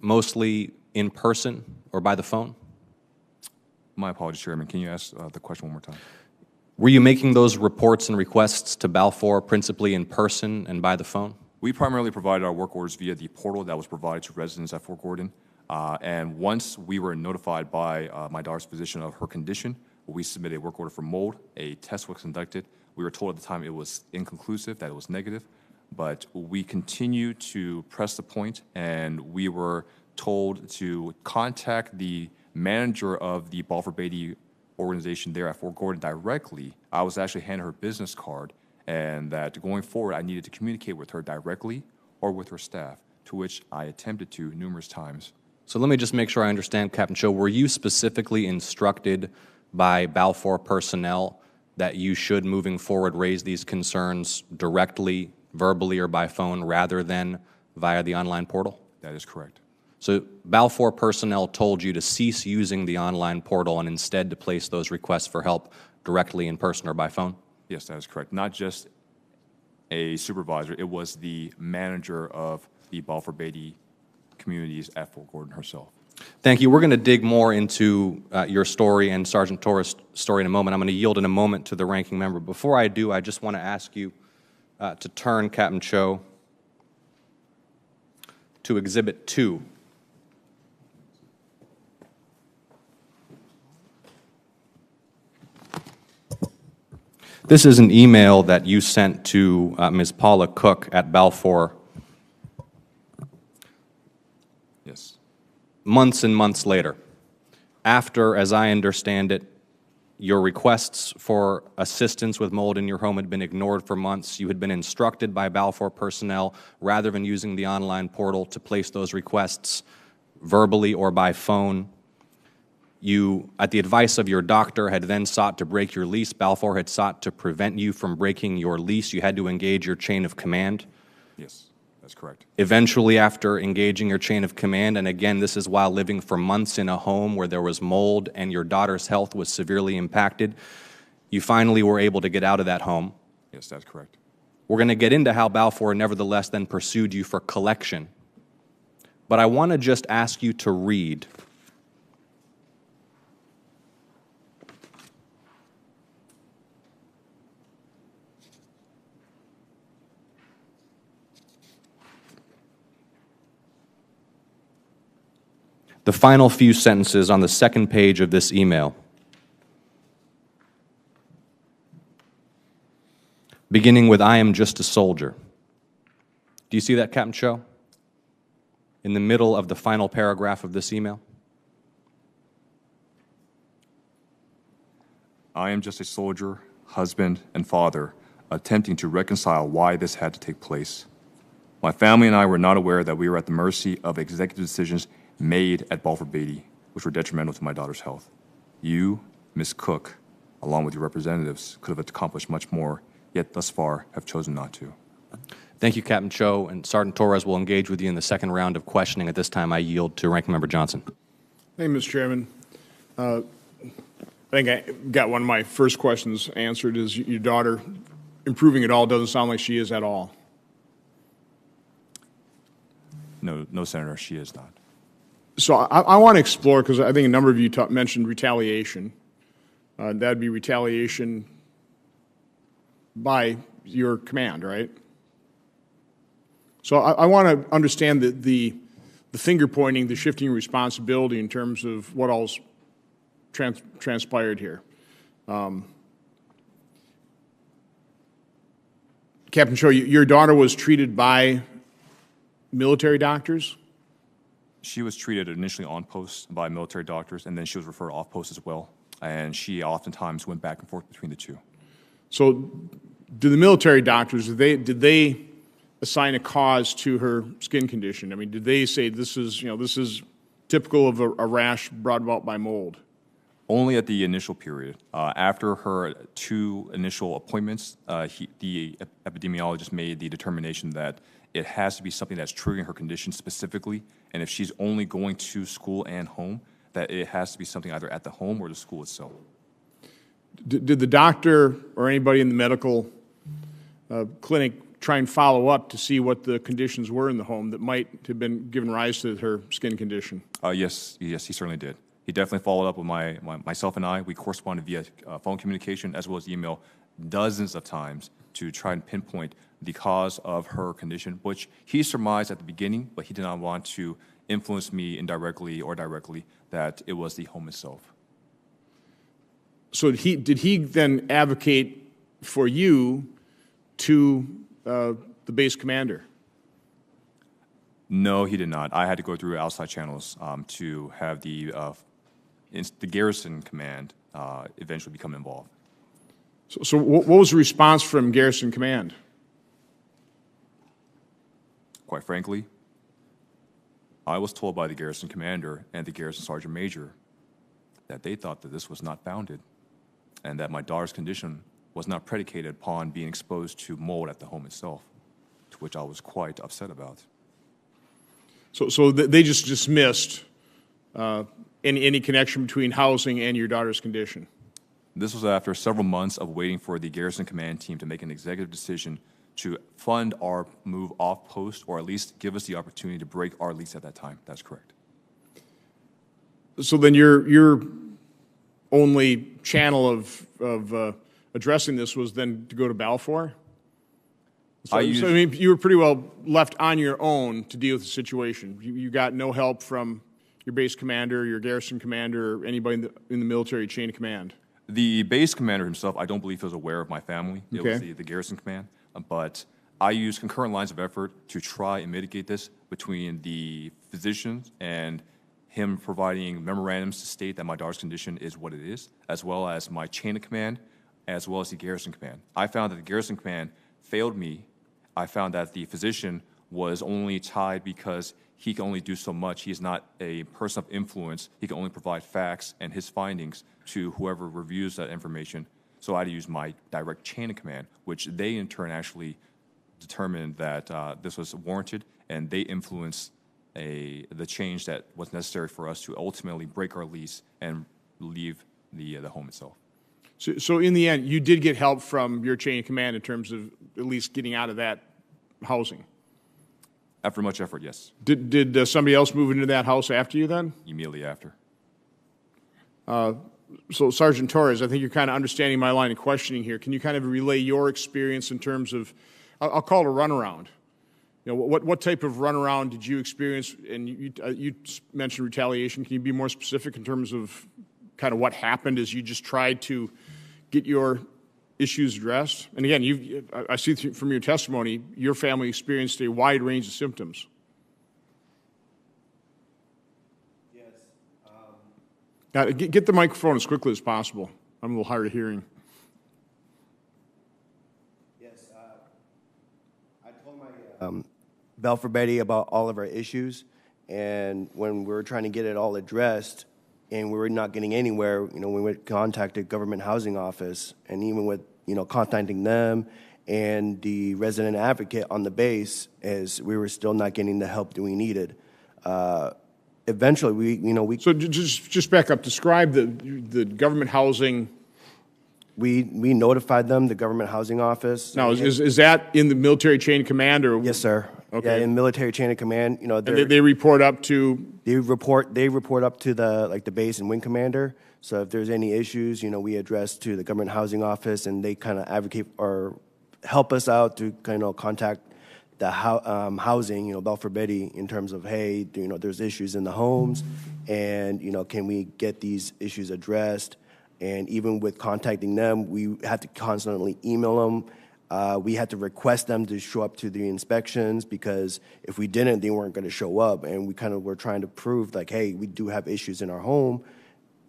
mostly in person or by the phone? My apologies, Chairman. Can you ask the question one more time? Were you making those reports and requests to Balfour principally in person and by the phone? We primarily provided our work orders via the portal that was provided to residents at Fort Gordon. And once we were notified by my daughter's physician of her condition, we submitted a work order for mold. A test was conducted. We were told at the time it was inconclusive, that it was negative. But we continued to press the point, and we were told to contact the manager of the Azzubaidy organization there at Fort Gordon directly. I was actually handed her business card, and that going forward, I needed to communicate with her directly or with her staff, to which I attempted to numerous times. So let me just make sure I understand, Captain Cho. Were you specifically instructed by Balfour personnel that you should, moving forward, raise these concerns directly, verbally, or by phone rather than via the online portal? That is correct. So Balfour personnel told you to cease using the online portal and instead to place those requests for help directly in person or by phone? Yes, that is correct. Not just a supervisor, it was the manager of the Azzubaidy communities at Fort Gordon herself. Thank you. We're going to dig more into your story and Sergeant Torres' story in a moment. I'm going to yield in a moment to the ranking member. Before I do, I just want to ask you to turn, Captain Cho, to Exhibit 2. This is an email that you sent to Ms. Paula Cook at Balfour Yes. months and months later, after, as I understand it, your requests for assistance with mold in your home had been ignored for months. You had been instructed by Balfour personnel, rather than using the online portal, to place those requests verbally or by phone. You, at the advice of your doctor, had then sought to break your lease. Balfour had sought to prevent you from breaking your lease. You had to engage your chain of command. Yes, that's correct. Eventually, after engaging your chain of command, and again, this is while living for months in a home where there was mold and your daughter's health was severely impacted, you finally were able to get out of that home. Yes, that's correct. We're going to get into how Balfour nevertheless then pursued you for collection. But I want to just ask you to read the final few sentences on the second page of this email, beginning with, "I am just a soldier." Do you see that, Captain Cho? In the middle of the final paragraph of this email? I am just a soldier, husband, and father, attempting to reconcile why this had to take place. My family and I were not aware that we were at the mercy of executive decisions made at Azzubaidy, which were detrimental to my daughter's health. You, Ms. Cook, along with your representatives, could have accomplished much more, yet thus far have chosen not to. Thank you, Captain Cho, and Sergeant Torres will engage with you in the second round of questioning. At this time, I yield to Ranking Member Johnson. Thank you, Mr. Chairman. I think I got one of my first questions answered. Is your daughter improving at all? Doesn't sound like she is at all. No, Senator, she is not. So I want to explore, because I think a number of you mentioned retaliation. That'd be retaliation by your command, right? So I want to understand the finger pointing, the shifting responsibility in terms of what all's transpired here. Captain Cho, your daughter was treated by military doctors? She was treated initially on post by military doctors, and then she was referred off post as well. And she oftentimes went back and forth between the two. So, do the military doctors, did they assign a cause to her skin condition? I mean, did they say this is typical of a rash brought about by mold? Only at the initial period. After her 2 initial appointments, the epidemiologist made the determination that it has to be something that's triggering her condition specifically, and if she's only going to school and home, that it has to be something either at the home or the school itself. Did the doctor or anybody in the medical clinic try and follow up to see what the conditions were in the home that might have been given rise to her skin condition? Yes, he certainly did. He definitely followed up with myself and I. We corresponded via phone communication as well as email dozens of times to try and pinpoint the cause of her condition, which he surmised at the beginning, but he did not want to influence me indirectly or directly that it was the home itself. So did he then advocate for you to the base commander? No, he did not. I had to go through outside channels to have the garrison command eventually become involved. So what was the response from garrison command? Quite frankly, I was told by the garrison commander and the garrison sergeant major that they thought that this was not founded and that my daughter's condition was not predicated upon being exposed to mold at the home itself, to which I was quite upset about. So they just dismissed any connection between housing and your daughter's condition? This was after several months of waiting for the garrison command team to make an executive decision to fund our move off post, or at least give us the opportunity to break our lease at that time. That's correct. So then your only channel of addressing this was then to go to Balfour? So, I mean, you were pretty well left on your own to deal with the situation. You got no help from your base commander, your garrison commander, or anybody in the military chain of command? The base commander himself, I don't believe he was aware of my family. It was the garrison command. But I used concurrent lines of effort to try and mitigate this between the physicians and him providing memorandums to state that my daughter's condition is what it is, as well as my chain of command, as well as the garrison command. I found that the garrison command failed me. I found that the physician was only tied because he can only do so much. He is not a person of influence. He can only provide facts and his findings to whoever reviews that information. So I had to use my direct chain of command, which they in turn actually determined that this was warranted, and they influenced the change that was necessary for us to ultimately break our lease and leave the home itself. So in the end, you did get help from your chain of command in terms of at least getting out of that housing? After much effort, yes. Did somebody else move into that house after you then? Immediately after. So Sergeant Torres, I think you're kind of understanding my line of questioning here. Can you kind of relay your experience in terms of, I'll call it a runaround. You know, what type of runaround did you experience? And you mentioned retaliation. Can you be more specific in terms of kind of what happened as you just tried to get your issues addressed? And again, I see from your testimony, your family experienced a wide range of symptoms. Yes. Now, get the microphone as quickly as possible. I'm a little hard of hearing. Yes. I told my Azzubaidy about all of our issues, and when we were trying to get it all addressed, and we were not getting anywhere, you know, we contacted government housing office, and even with, you know, contacting them and the resident advocate on the base, as we were still not getting the help that we needed. Eventually, we. So just back up. Describe the government housing. We notified them, the government housing office. Now, is that in the military chain of command, or? Yes, sir. Okay. Yeah, in military chain of command, you know, and they report up to. They report up to the base and wing commander. So if there's any issues, you know, we address to the government housing office, and they kind of advocate or help us out to kind of contact the housing, you know, Azzubaidy, in terms of, hey, you know, there's issues in the homes, and, you know, can we get these issues addressed? And even with contacting them, we had to constantly email them. We had to request them to show up to the inspections, because if we didn't, they weren't going to show up. And we kind of were trying to prove, like, hey, we do have issues in our home.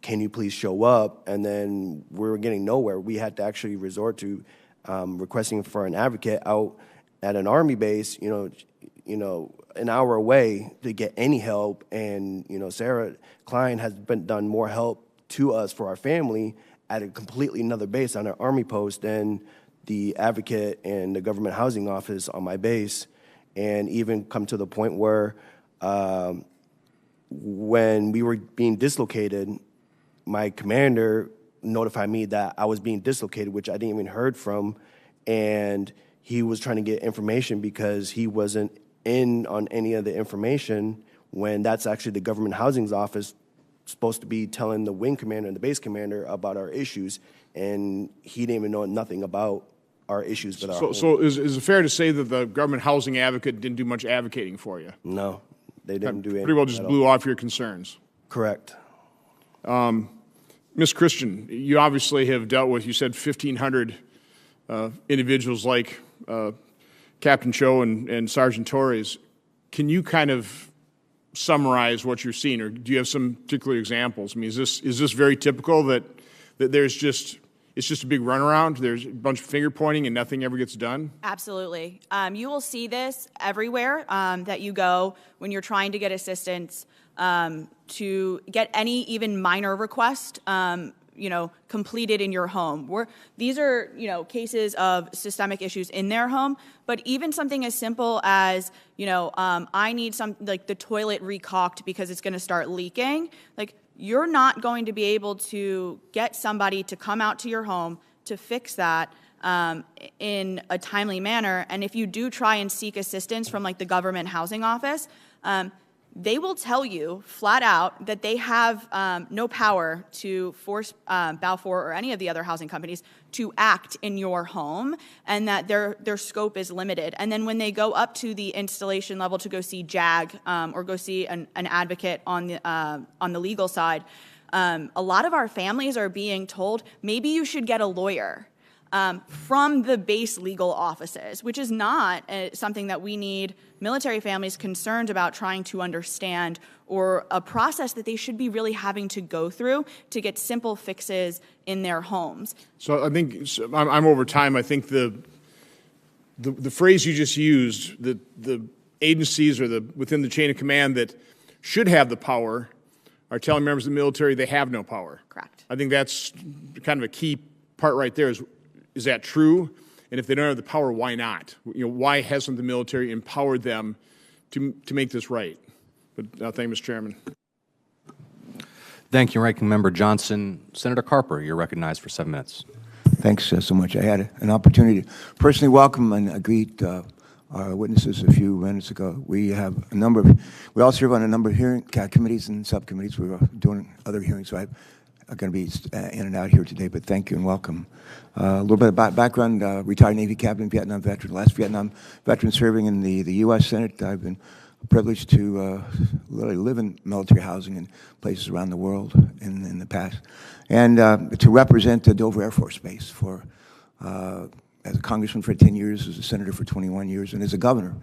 Can you please show up? And then we were getting nowhere. We had to actually resort to requesting for an advocate out at an Army base, you know, an hour away to get any help. And, you know, Sarah Klein has done more help to us for our family at a completely another base on our Army post than the advocate and the government housing office on my base, and even come to the point where when we were being dislocated, my commander notified me that I was being dislocated, which I didn't even heard from, and he was trying to get information because he wasn't in on any of the information when that's actually the government housing office supposed to be telling the wing commander and the base commander about our issues, and he didn't even know nothing about our issues with our home. So is it fair to say that the government housing advocate didn't do much advocating for you? No, they didn't do anything. Pretty well just blew off your concerns. Correct. Ms. Christian, you obviously have dealt with, you said 1,500 individuals like Captain Cho and Sergeant Torres. Can you kind of summarize what you're seeing, or do you have some particular examples? I mean, is this very typical that there's just, it's just a big runaround, there's a bunch of finger pointing and nothing ever gets done? Absolutely. You will see this everywhere that you go when you're trying to get assistance to get any even minor request, completed in your home. These are, cases of systemic issues in their home, but even something as simple as, I need the toilet recaulked because it's going to start leaking. You're not going to be able to get somebody to come out to your home to fix that in a timely manner. And if you do try and seek assistance from the government housing office, they will tell you flat out that they have no power to force Balfour or any of the other housing companies to act in your home, and that their scope is limited. And then when they go up to the installation level to go see JAG or go see an advocate on the legal side, a lot of our families are being told, maybe you should get a lawyer. From the base legal offices, which is not something that we need military families concerned about trying to understand, or a process that they should be really having to go through to get simple fixes in their homes. So I think, I'm over time, I think the phrase you just used, the agencies or within the chain of command that should have the power are telling members of the military they have no power. Correct. I think that's kind of a key part right there. Is that true? And if they don't have the power, why not? Why hasn't the military empowered them to make this right? But thank you, Mr. Chairman. Thank you, Ranking Member Johnson. Senator Carper, you're recognized for 7 minutes. Thanks so much. I had an opportunity to personally welcome and greet our witnesses a few minutes ago. We have we all serve on a number of hearing committees and subcommittees. We're doing other hearings, so I'm going to be in and out here today, but thank you and welcome. A little bit about background, retired Navy captain, Vietnam veteran, last Vietnam veteran serving in the U.S. Senate. I've been privileged to literally live in military housing in places around the world in the past, and to represent Dover Air Force Base as a congressman for 10 years, as a senator for 21 years, and as a governor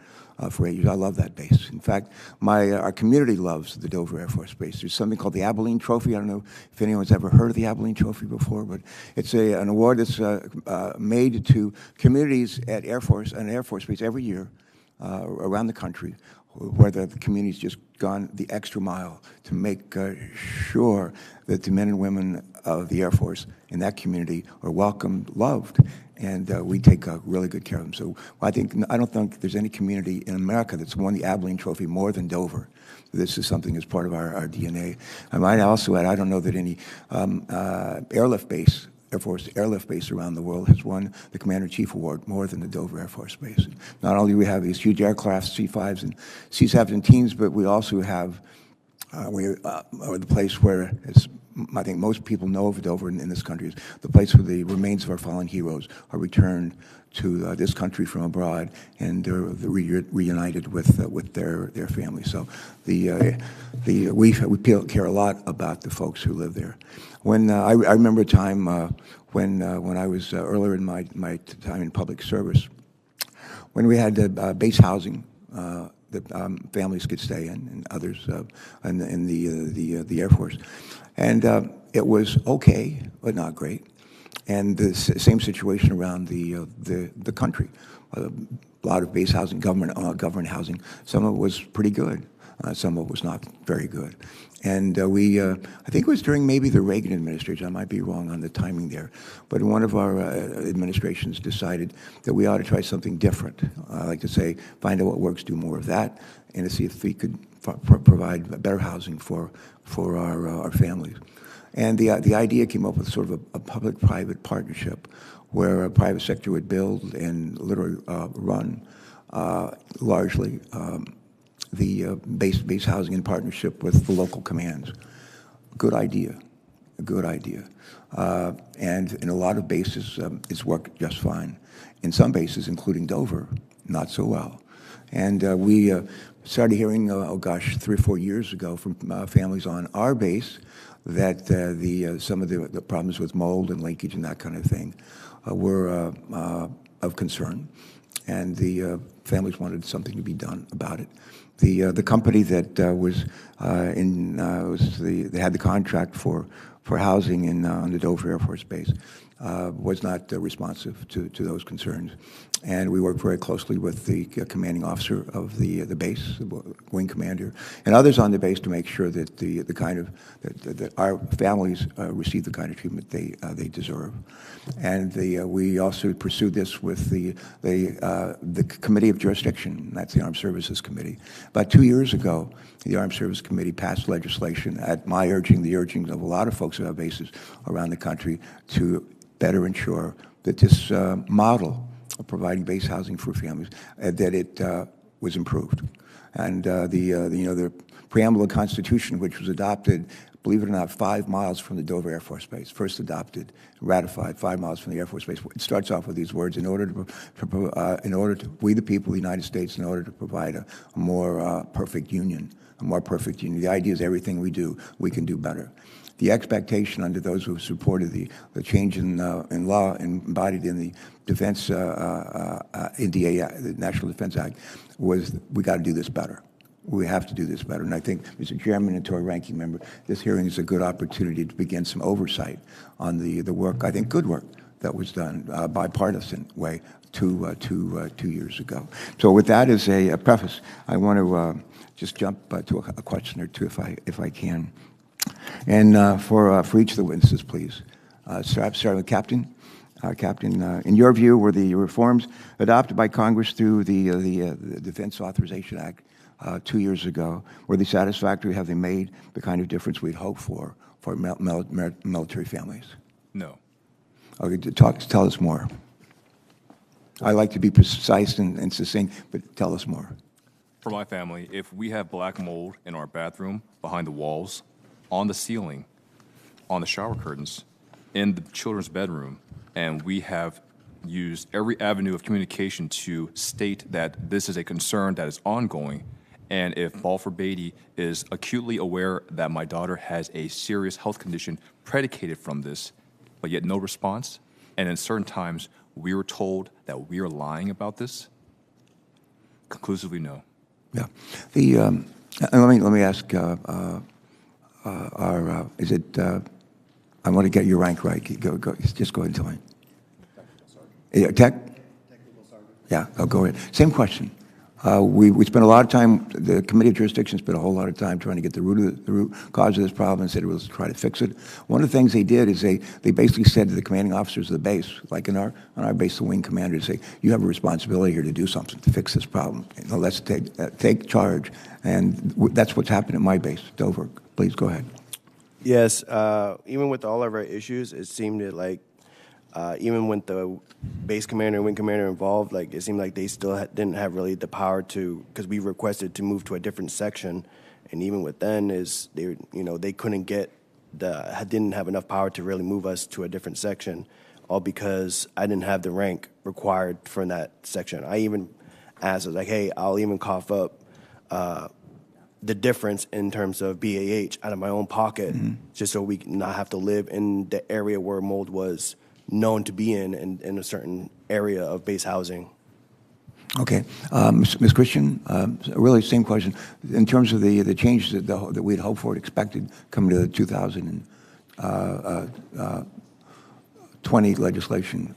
for 8 years. I love that base. In fact, our community loves the Dover Air Force Base. There's something called the Abilene Trophy. I don't know if anyone's ever heard of the Abilene Trophy before, but it's an award that's made to communities at an Air Force Base every year around the country, where the community's just gone the extra mile to make sure that the men and women of the Air Force in that community are welcomed, loved, and we take really good care of them. So I don't think there's any community in America that's won the Abilene Trophy more than Dover. This is something that's part of our DNA. I might also add, I don't know that any Air Force airlift base around the world has won the Commander-in-Chief Award more than the Dover Air Force Base. Not only do we have these huge aircraft, C-5s and C-17s, but we also have the place where, as I think most people know of Dover in this country, is the place where the remains of our fallen heroes are returned to this country from abroad, and they're reunited with their families. So we care a lot about the folks who live there. When I remember a time when I was earlier in my time in public service, when we had base housing that families could stay in, and others in the Air Force, and it was okay, but not great. And the same situation around the country. A lot of base housing, government housing. Some of it was pretty good. Some of it was not very good. And I think it was during maybe the Reagan administration, I might be wrong on the timing there, but one of our administrations decided that we ought to try something different. I like to say, find out what works, do more of that, and to see if we could provide better housing for our families. And the idea came up with sort of a public-private partnership where a private sector would build and literally run largely the base housing in partnership with the local commands. Good idea, a good idea. And in a lot of bases, it's worked just fine. In some bases, including Dover, not so well. And we started hearing, 3 or 4 years ago from families on our base that some of the problems with mold and leakage and that kind of thing were of concern. And the families wanted something to be done about it. The company that they had the contract for housing on the Dover Air Force Base was not responsive to those concerns. And we worked very closely with the commanding officer of the base, the wing commander, and others on the base to make sure that that our families receive the kind of treatment they deserve. And we also pursued this with the Committee of Jurisdiction. That's the Armed Services Committee. About 2 years ago, the Armed Services Committee passed legislation at my urging, the urging of a lot of folks who have bases around the country, to better ensure that this model of providing base housing for families, that it was improved. And the preamble of the Constitution, which was adopted, believe it or not, 5 miles from the Dover Air Force Base, first adopted, ratified 5 miles from the Air Force Base. It starts off with these words: we the people of the United States, in order to provide a more perfect union, The idea is everything we do, we can do better. The expectation under those who supported the change in law embodied in the Defense NDA, the National Defense Act, was we got to do this better. We have to do this better. And I think, Mr. Chairman and to our ranking member, this hearing is a good opportunity to begin some oversight on the work, I think good work, that was done bipartisan way 2 years ago. So with that as a preface, I want to just jump to a question or two if I can. And for each of the witnesses, please. Starting with Captain. Captain, in your view, were the reforms adopted by Congress through the Defense Authorization Act 2 years ago, were they satisfactory? Have they made the kind of difference we'd hope for military families? No. Okay, tell us more. I like to be precise and succinct, but tell us more. For my family, if we have black mold in our bathroom, behind the walls, on the ceiling, on the shower curtains, in the children's bedroom, and we have used every avenue of communication to state that this is a concern that is ongoing, and if Azzubaidy is acutely aware that my daughter has a serious health condition predicated from this, but yet no response, and in certain times we were told that we are lying about this, conclusively no. Yeah. Let me ask is it? I want to get your rank right. Just go ahead and tell me. Technical Sergeant. Yeah, I'll go ahead. Same question. We spent a lot of time, the Committee of Jurisdiction spent a whole lot of time trying to get the root cause of this problem and said we'll try to fix it. One of the things they did is they basically said to the commanding officers of the base, like on our base, the wing commander, to say, you have a responsibility here to do something to fix this problem. Let's take charge. And that's what's happened at my base, Dover. Please go ahead. Yes, even with all of our issues, it seemed like even with the base commander and wing commander involved, like it seemed like they still didn't have really the power to, because we requested to move to a different section, and even with them they couldn't didn't have enough power to really move us to a different section, all because I didn't have the rank required for that section. I even asked, like, hey, I'll even cough up the difference in terms of BAH out of my own pocket, just so we not have to live in the area where mold was known to be in a certain area of base housing. Okay. Ms. Christian, really same question. In terms of the changes that we'd hoped for and expected coming to the 2020 legislation.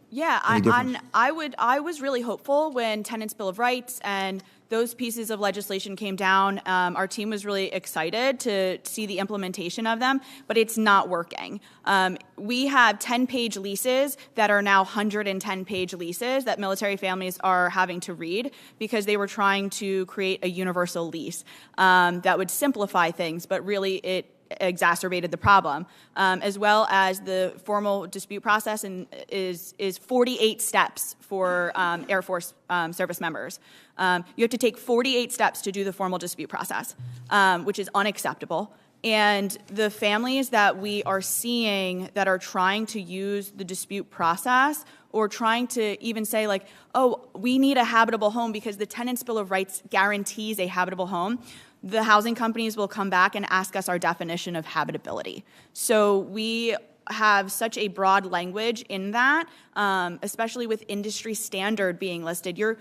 Yeah, I was really hopeful when Tenants' Bill of Rights and those pieces of legislation came down. Our team was really excited to see the implementation of them, but it's not working. We have 10-page leases that are now 110-page leases that military families are having to read because they were trying to create a universal lease that would simplify things, but really it exacerbated the problem, as well as the formal dispute process is 48 steps for Air Force service members. You have to take 48 steps to do the formal dispute process, which is unacceptable. And the families that we are seeing that are trying to use the dispute process or trying to even say like, oh, we need a habitable home because the Tenants' Bill of Rights guarantees a habitable home, the housing companies will come back and ask us our definition of habitability. So we have such a broad language in that, especially with industry standard being listed. You're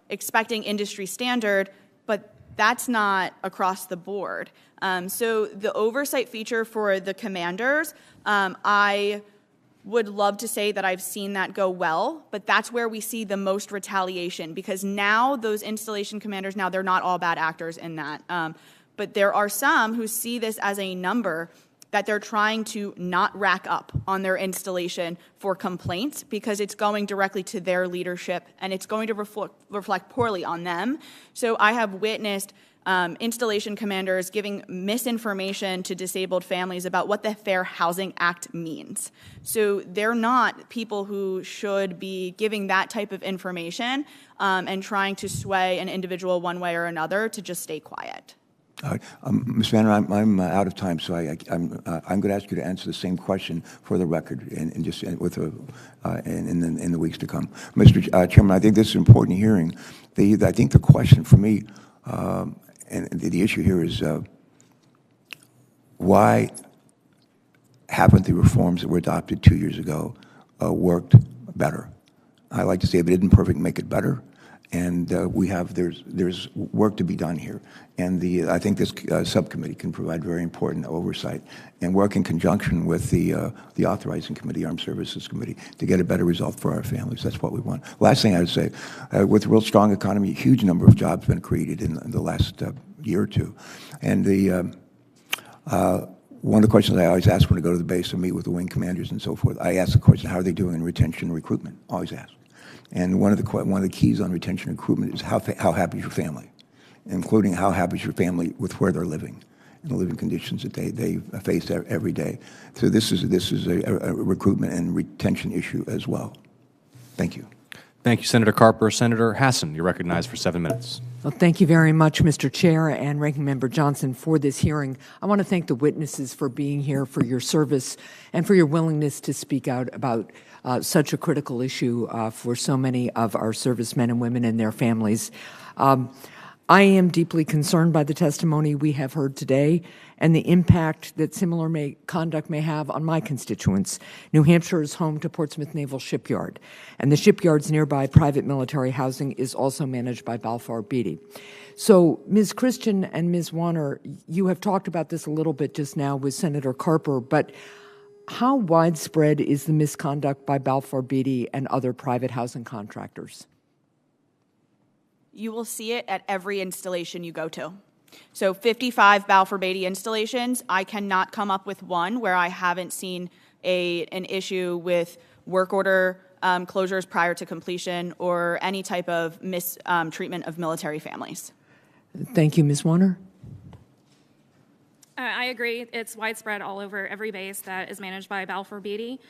expecting industry standard, but that's not across the board. So the oversight feature for the commanders, I would love to say that I've seen that go well, but that's where we see the most retaliation because now those installation commanders, now they're not all bad actors in that, but there are some who see this as a number that they're trying to not rack up on their installation for complaints because it's going directly to their leadership and it's going to reflect poorly on them. So I have witnessed installation commanders giving misinformation to disabled families about what the Fair Housing Act means. So they're not people who should be giving that type of information and trying to sway an individual one way or another to just stay quiet. All right. Ms. Vanner, I'm out of time, so I'm going to ask you to answer the same question for the record and just with in the weeks to come. Mr. Chairman, I think this is an important hearing. I think the question for me, and the issue here is why haven't the reforms that were adopted 2 years ago worked better? I like to say if it isn't perfect, make it better. And there's work to be done here. And I think this subcommittee can provide very important oversight and work in conjunction with the authorizing committee, Armed Services Committee, to get a better result for our families. That's what we want. Last thing I would say, with a real strong economy, a huge number of jobs have been created in the last year or two. And one of the questions I always ask when I go to the base and meet with the wing commanders and so forth, I ask the question, how are they doing in retention and recruitment? Always ask. And one of the keys on retention and recruitment is how happy is your family, including how happy is your family with where they're living and the living conditions that they face every day. So this is a recruitment and retention issue as well. Thank you. Thank you, Senator Carper. Senator Hassan, you're recognized for 7 minutes. Well, thank you very much, Mr. Chair and Ranking Member Johnson, for this hearing. I want to thank the witnesses for being here, for your service, and for your willingness to speak out about such a critical issue for so many of our servicemen and women and their families. I am deeply concerned by the testimony we have heard today and the impact that similar conduct may have on my constituents. New Hampshire is home to Portsmouth Naval Shipyard, and the shipyard's nearby private military housing is also managed by Balfour Beatty. So, Ms. Christian and Ms. Warner, you have talked about this a little bit just now with Senator Carper, but how widespread is the misconduct by Balfour Beatty and other private housing contractors? You will see it at every installation you go to. So 55 Balfour Beatty installations, I cannot come up with one where I haven't seen an issue with work order closures prior to completion or any type of mistreatment of military families. Thank you, Ms. Warner. I agree. It's widespread all over every base that is managed by Balfour Beatty.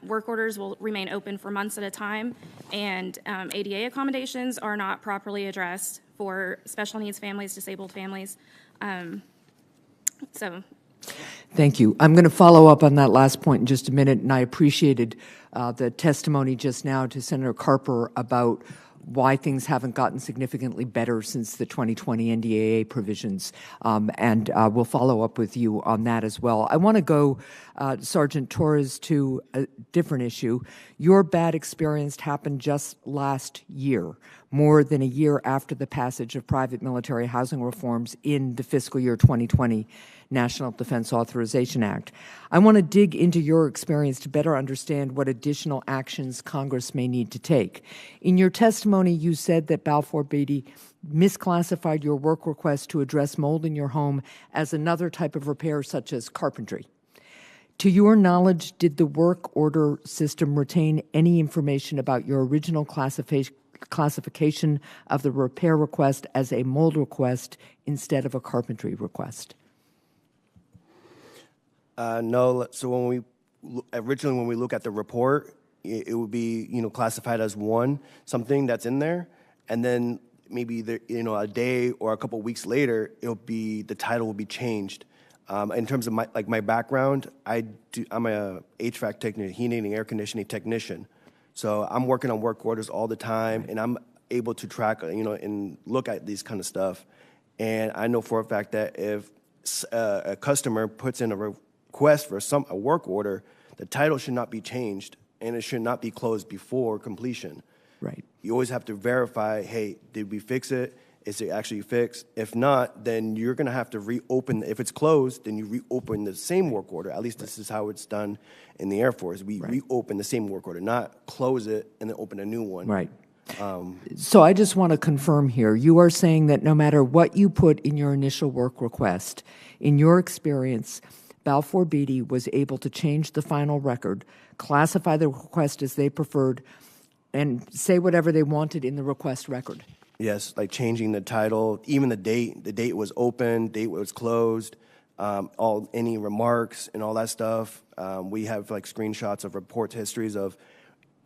Work orders will remain open for months at a time, and ADA accommodations are not properly addressed for special needs families, disabled families. Thank you. I'm going to follow up on that last point in just a minute, and I appreciated the testimony just now to Senator Carper about why things haven't gotten significantly better since the 2020 NDAA provisions, and we'll follow up with you on that as well. I want to go, Sergeant Torres, to a different issue. Your bad experience happened just last year, more than a year after the passage of private military housing reforms in the fiscal year 2020. National Defense Authorization Act. I want to dig into your experience to better understand what additional actions Congress may need to take. In your testimony, you said that Balfour Beatty misclassified your work request to address mold in your home as another type of repair, such as carpentry. To your knowledge, did the work order system retain any information about your original classification of the repair request as a mold request instead of a carpentry request? No. So when we look at the report, it would be classified as something that's in there, and then maybe a day or a couple of weeks later, the title will be changed. In terms of my background, I'm a HVAC technician, heating and air conditioning technician. So I'm working on work orders all the time, and I'm able to track, and look at these kind of stuff. And I know for a fact that if a customer puts in a request for a work order, the title should not be changed, and it should not be closed before completion. Right. You always have to verify, hey, did we fix it? Is it actually fixed? If not, then you're going to have to reopen. If it's closed, then you reopen the same work order. At least this is how it's done in the Air Force. We reopen the same work order, not close it and then open a new one. Right. So I just want to confirm here. You are saying that no matter what you put in your initial work request, in your experience, Balfour Beatty was able to change the final record, classify the request as they preferred, and say whatever they wanted in the request record. Yes, like changing the title, even the date was open, date was closed, any remarks and all that stuff. We have like screenshots of report histories of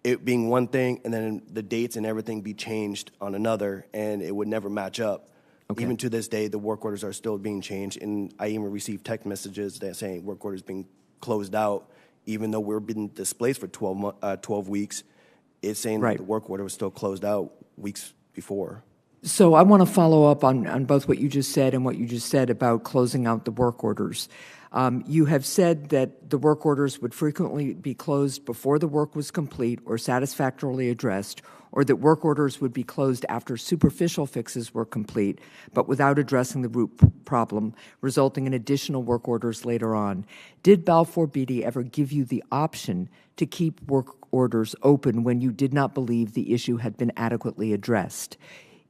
it being one thing and then the dates and everything be changed on another, and it would never match up. Okay. Even to this day, the work orders are still being changed, and I even received text messages that saying work orders being closed out, even though we're being displaced for 12 weeks. It's saying that the work order was still closed out weeks before. So I want to follow up on both what you just said and what you just said about closing out the work orders. You have said that the work orders would frequently be closed before the work was complete or satisfactorily addressed, or that work orders would be closed after superficial fixes were complete, but without addressing the root problem, resulting in additional work orders later on. Did Balfour Beatty ever give you the option to keep work orders open when you did not believe the issue had been adequately addressed?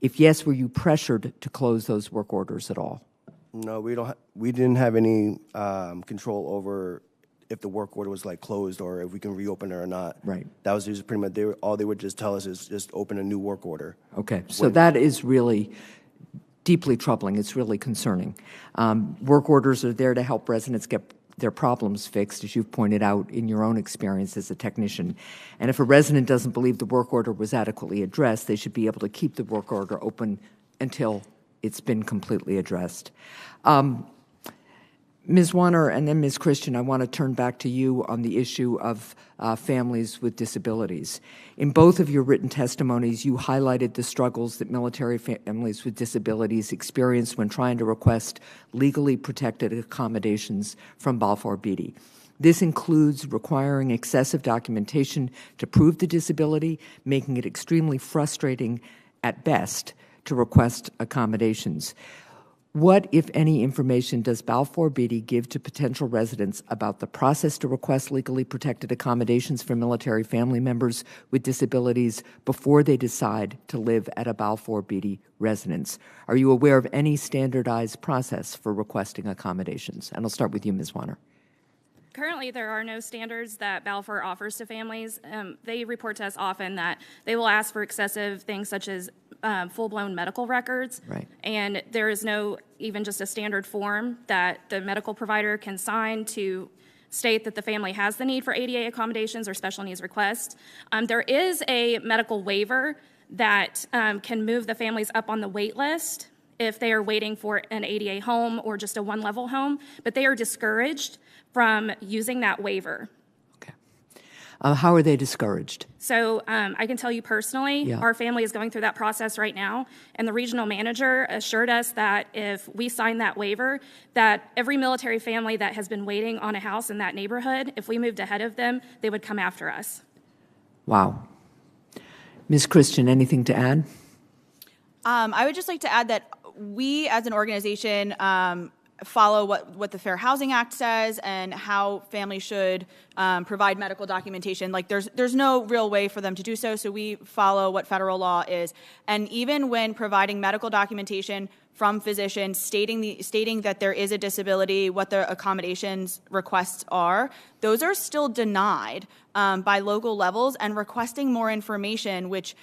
If yes, were you pressured to close those work orders at all? No, we didn't have any control over if the work order was like closed or if we can reopen it or not. Right. That was just pretty much all they would just tell us is just open a new work order. Okay, so that is really deeply troubling. It's really concerning. Work orders are there to help residents get their problems fixed, as you've pointed out in your own experience as a technician. And if a resident doesn't believe the work order was adequately addressed, they should be able to keep the work order open until it's been completely addressed. Ms. Warner and then Ms. Christian, I want to turn back to you on the issue of families with disabilities. In both of your written testimonies, you highlighted the struggles that military families with disabilities experience when trying to request legally protected accommodations from Balfour Beatty. This includes requiring excessive documentation to prove the disability, making it extremely frustrating at best to request accommodations. What, if any, information does Balfour Beatty give to potential residents about the process to request legally protected accommodations for military family members with disabilities before they decide to live at a Balfour Beatty residence? Are you aware of any standardized process for requesting accommodations? And I'll start with you, Ms. Warner. Currently, there are no standards that Balfour offers to families. They report to us often that they will ask for excessive things such as full-blown medical records. Right. And there is no even just a standard form that the medical provider can sign to state that the family has the need for ADA accommodations or special needs requests. There is a medical waiver that can move the families up on the wait list if they are waiting for an ADA home or just a one-level home, but they are discouraged from using that waiver. Okay. How are they discouraged? So I can tell you personally, our family is going through that process right now, and the regional manager assured us that if we sign that waiver, that every military family that has been waiting on a house in that neighborhood, if we moved ahead of them, they would come after us. Wow. Ms. Christian, anything to add? I would just like to add that we as an organization follow what the Fair Housing Act says and how families should provide medical documentation. Like there's no real way for them to do so, so we follow what federal law is. And even when providing medical documentation from physicians stating that there is a disability, what the accommodations requests are, those are still denied by local levels, and requesting more information, which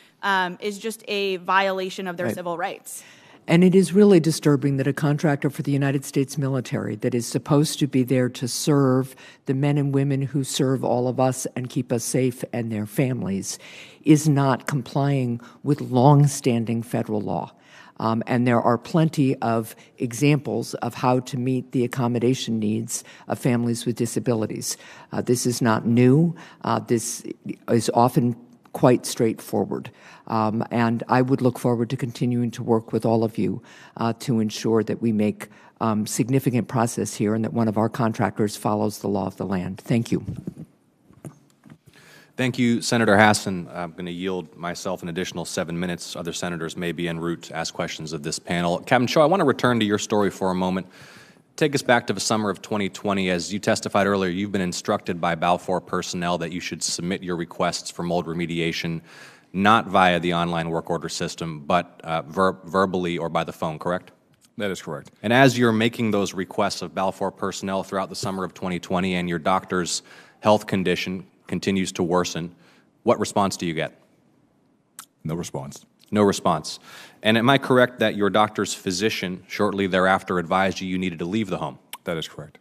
is just a violation of their civil rights. And it is really disturbing that a contractor for the United States military that is supposed to be there to serve the men and women who serve all of us and keep us safe and their families is not complying with long-standing federal law. And there are plenty of examples of how to meet the accommodation needs of families with disabilities. This is not new. This is often quite straightforward. And I would look forward to continuing to work with all of you to ensure that we make significant progress here and that one of our contractors follows the law of the land. Thank you. Thank you, Senator Hassan. I'm going to yield myself an additional 7 minutes. Other senators may be en route to ask questions of this panel. Captain Cho, I want to return to your story for a moment. Take us back to the summer of 2020. As you testified earlier, you've been instructed by Balfour personnel that you should submit your requests for mold remediation not via the online work order system, but verbally or by the phone, correct? That is correct. And as you're making those requests of Balfour personnel throughout the summer of 2020 and your doctor's health condition continues to worsen, what response do you get? No response. No response. And am I correct that your doctor's physician shortly thereafter advised you needed to leave the home? That is correct.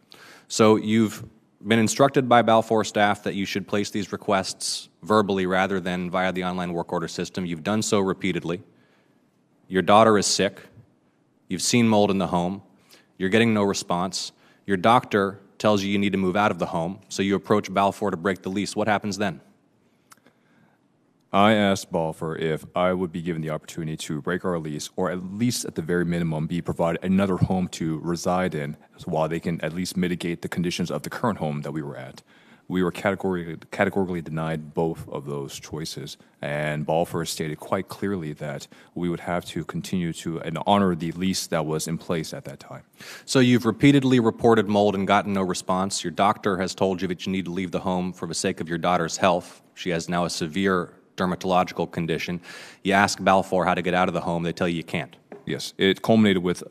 So you've been instructed by Balfour staff that you should place these requests verbally rather than via the online work order system. You've done so repeatedly. Your daughter is sick. You've seen mold in the home. You're getting no response. Your doctor tells you need to move out of the home, so you approach Balfour to break the lease. What happens then? I asked Balfour if I would be given the opportunity to break our lease, or at least at the very minimum be provided another home to reside in while they can at least mitigate the conditions of the current home that we were at. We were categorically denied both of those choices, and Balfour stated quite clearly that we would have to continue to honor the lease that was in place at that time. So you've repeatedly reported mold and gotten no response. Your doctor has told you that you need to leave the home for the sake of your daughter's health. She has now a severe dermatological condition. You ask Balfour how to get out of the home. They tell you can't. Yes. It culminated with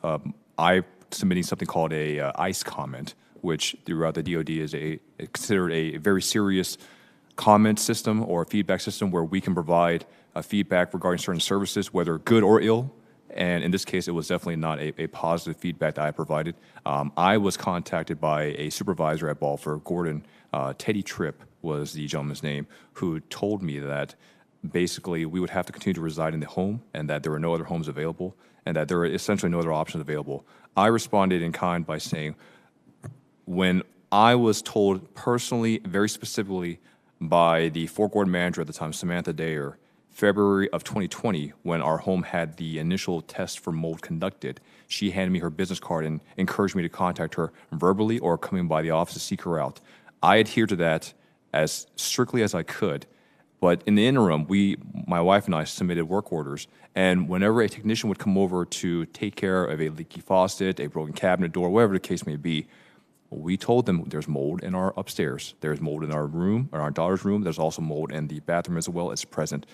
I submitting something called a ICE comment, which throughout the DoD is considered a very serious comment system or feedback system where we can provide feedback regarding certain services, whether good or ill. And in this case, it was definitely not a positive feedback that I provided. I was contacted by a supervisor at Balfour, Gordon, Teddy Tripp was the gentleman's name, who told me that basically we would have to continue to reside in the home and that there were no other homes available and that there are essentially no other options available. I responded in kind by saying, when I was told personally, very specifically, by the Fort Gordon manager at the time, Samantha Dayer, February of 2020, when our home had the initial test for mold conducted, she handed me her business card and encouraged me to contact her verbally or coming by the office to seek her out. I adhered to that as strictly as I could, but in the interim, my wife and I submitted work orders, and whenever a technician would come over to take care of a leaky faucet, a broken cabinet door, whatever the case may be, we told them there's mold in our upstairs. There's mold in our room, in our daughter's room. There's also mold in the bathroom as well. It's present.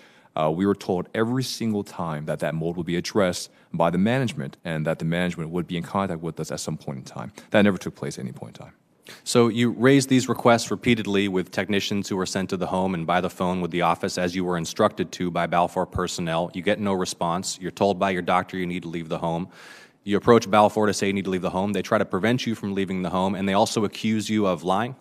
We were told every single time that mold would be addressed by the management and that the management would be in contact with us at some point in time. That never took place at any point in time. So you raised these requests repeatedly with technicians who were sent to the home and by the phone with the office as you were instructed to by Balfour personnel. You get no response. You're told by your doctor you need to leave the home. You approach Balfour to say you need to leave the home. They try to prevent you from leaving the home, and they also accuse you of lying?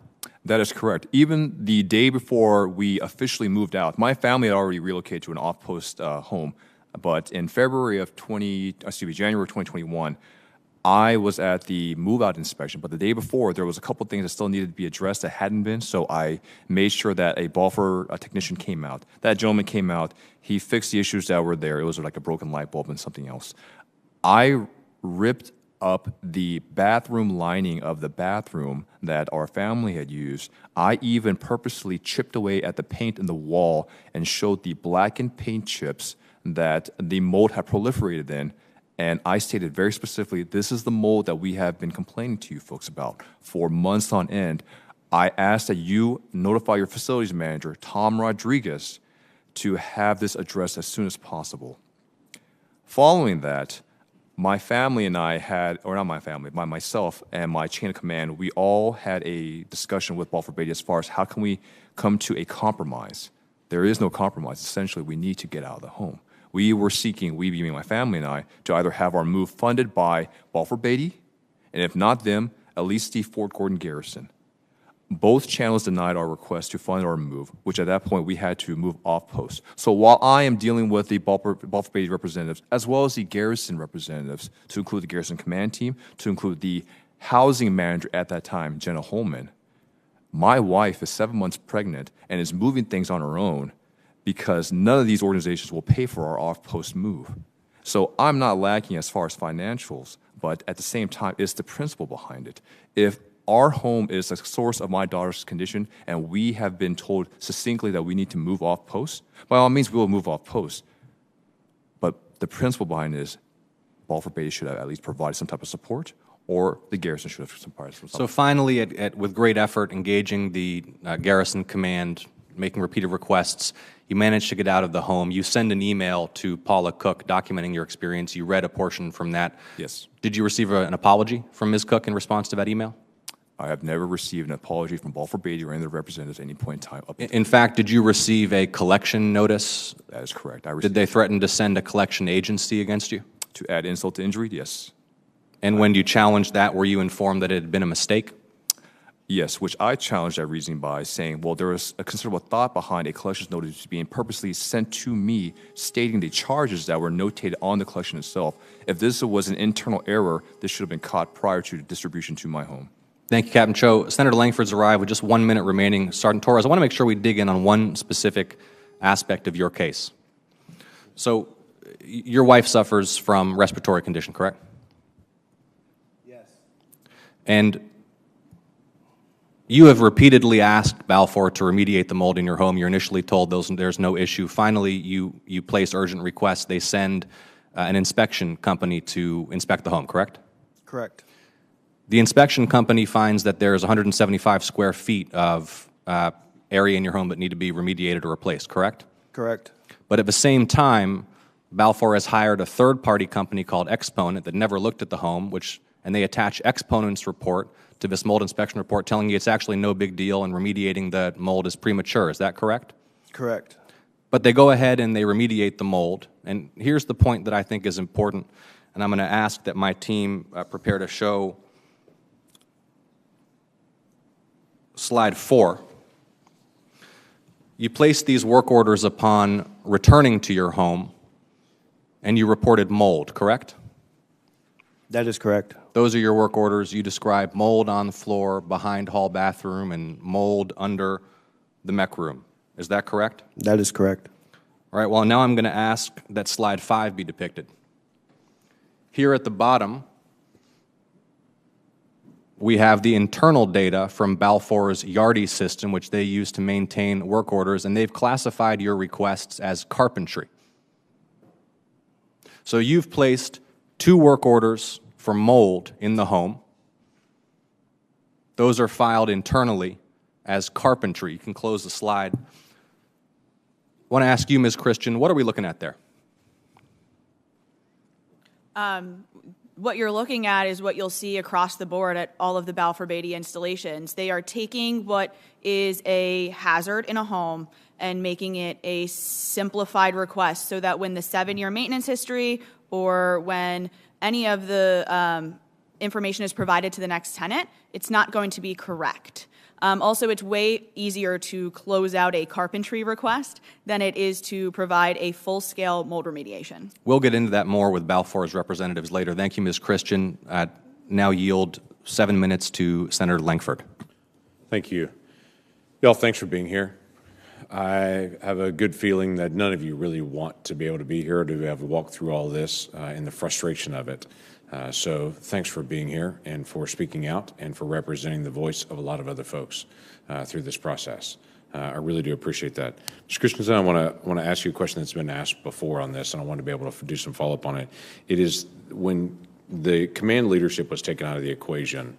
That is correct. Even the day before we officially moved out, my family had already relocated to an off-post home, but in January of 2021, I was at the move-out inspection, but the day before, there was a couple things that still needed to be addressed that hadn't been, so I made sure that a Balfour technician came out. That gentleman came out. He fixed the issues that were there. It was like a broken light bulb and something else. I ripped up the bathroom lining of the bathroom that our family had used. I even purposely chipped away at the paint in the wall and showed the blackened paint chips that the mold had proliferated in. And I stated very specifically, this is the mold that we have been complaining to you folks about for months on end. I asked that you notify your facilities manager, Tom Rodriguez, to have this addressed as soon as possible. Following that, my family and I had, or not my family, myself and my chain of command, we all had a discussion with Balfour Beatty as far as how can we come to a compromise. There is no compromise. Essentially, we need to get out of the home. We were seeking, we being my family and I, to either have our move funded by Balfour Beatty, and if not them, at least the Fort Gordon Garrison. Both channels denied our request to fund our move, which at that point we had to move off post. So while I am dealing with the Balfour Beatty representatives, as well as the Garrison representatives, to include the Garrison Command Team, to include the housing manager at that time, Jenna Holman, my wife is 7 months pregnant and is moving things on her own because none of these organizations will pay for our off-post move. So I'm not lacking as far as financials, but at the same time, it's the principle behind it. If our home is the source of my daughter's condition, and we have been told succinctly that we need to move off post, by all means, we will move off post. But the principle behind it is Balfour Beatty should have at least provided some type of support, or the Garrison should have provided some support. So finally, with great effort, engaging the Garrison Command, making repeated requests, you managed to get out of the home. You send an email to Paula Cook documenting your experience. You read a portion from that. Yes. Did you receive an apology from Ms. Cook in response to that email? I have never received an apology from Balfour Beatty or any of the representatives at any point in time. In fact, did you receive a collection notice? That is correct. Did they threaten to send a collection agency against you? To add insult to injury, yes. And when you challenged that, were you informed that it had been a mistake? Yes, which I challenged that reasoning by saying, well, there was a considerable thought behind a collections notice being purposely sent to me stating the charges that were notated on the collection itself. If this was an internal error, this should have been caught prior to distribution to my home. Thank you, Captain Cho. Senator Langford's arrived with just 1 minute remaining. Sergeant Torres, I want to make sure we dig in on one specific aspect of your case. So, your wife suffers from respiratory condition, correct? Yes. And you have repeatedly asked Balfour to remediate the mold in your home. You're initially told there's no issue. Finally, you place urgent requests. They send an inspection company to inspect the home, correct? Correct. The inspection company finds that there's 175 square feet of area in your home that need to be remediated or replaced, correct? Correct. But at the same time, Balfour has hired a third-party company called Exponent that never looked at the home, and they attach Exponent's report to this mold inspection report telling you it's actually no big deal and remediating the mold is premature. Is that correct? Correct. But they go ahead and they remediate the mold. And here's the point that I think is important, and I'm going to ask that my team prepare to show slide 4. You placed these work orders upon returning to your home, and you reported mold, correct? That is correct. Those are your work orders. You describe mold on the floor behind hall bathroom and mold under the mech room. Is that correct? That is correct. All right, well, now I'm going to ask that slide 5 be depicted. Here at the bottom, we have the internal data from Balfour's Yardi system, which they use to maintain work orders, and they've classified your requests as carpentry. So you've placed 2 work orders for mold in the home. Those are filed internally as carpentry. You can close the slide. I want to ask you, Ms. Christian, what are we looking at there? What you're looking at is what you'll see across the board at all of the Balfour Beatty installations. They are taking what is a hazard in a home and making it a simplified request so that when the 7-year maintenance history or when any of the information is provided to the next tenant, it's not going to be correct. Also, it's way easier to close out a carpentry request than it is to provide a full-scale mold remediation. We'll get into that more with Balfour's representatives later. Thank you, Ms. Christian. Now yield 7 minutes to Senator Langford. Thank you. Y'all, thanks for being here. I have a good feeling that none of you really want to be able to be here to have walked through all this and the frustration of it. So thanks for being here and for speaking out and for representing the voice of a lot of other folks through this process. I really do appreciate that. Mr. Christensen, I want to ask you a question that's been asked before on this, and I want to be able to do some follow-up on it. It is when the command leadership was taken out of the equation,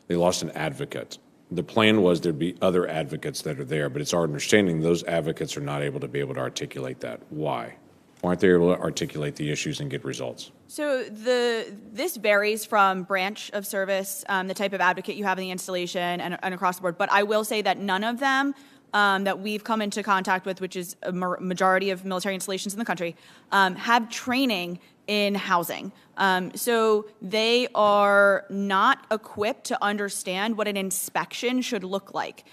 they lost an advocate. The plan was there'd be other advocates that are there, but it's our understanding those advocates are not able to articulate that. Why? Why aren't they able to articulate the issues and get results? So this varies from branch of service, the type of advocate you have in the installation and across the board. But I will say that none of them that we've come into contact with, which is a majority of military installations in the country, have training in housing. So they are not equipped to understand what an inspection should look like.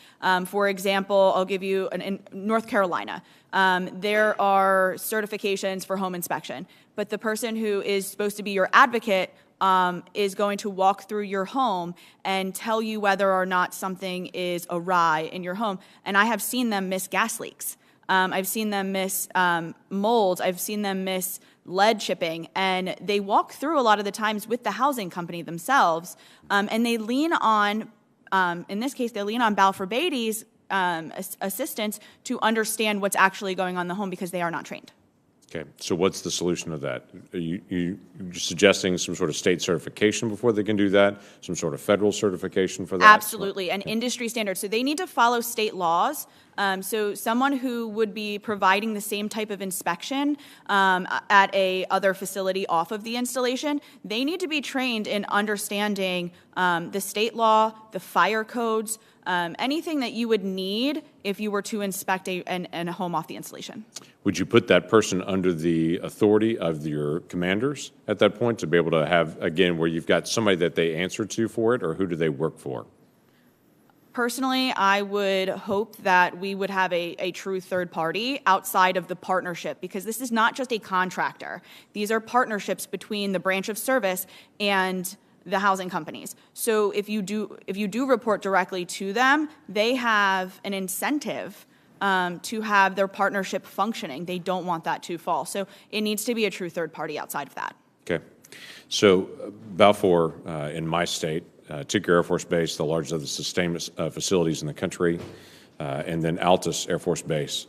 For example, I'll give you in North Carolina. There are certifications for home inspection, but the person who is supposed to be your advocate is going to walk through your home and tell you whether or not something is awry in your home. And I have seen them miss gas leaks. I've seen them miss molds. I've seen them miss lead chipping. And they walk through a lot of the times with the housing company themselves. And they lean on, in this case, they lean on Balfour-Beatty's assistance to understand what's actually going on in the home because they are not trained. Okay, so what's the solution to that? Are you suggesting some sort of state certification before they can do that? Some sort of federal certification for that? Absolutely, and industry standards. So they need to follow state laws. So someone who would be providing the same type of inspection at a other facility off of the installation, they need to be trained in understanding the state law, the fire codes, anything that you would need if you were to inspect a home off the installation. Would you put that person under the authority of your commanders at that point to be able to have, again, where you've got somebody that they answer to for it, or who do they work for? Personally, I would hope that we would have a true third party outside of the partnership, because this is not just a contractor. These are partnerships between the branch of service and the housing companies. So if you do report directly to them, they have an incentive to have their partnership functioning. They don't want that to fall. So it needs to be a true third party outside of that. Okay. So Balfour in my state, Tinker Air Force Base, the largest of the sustainment facilities in the country, and then Altus Air Force Base.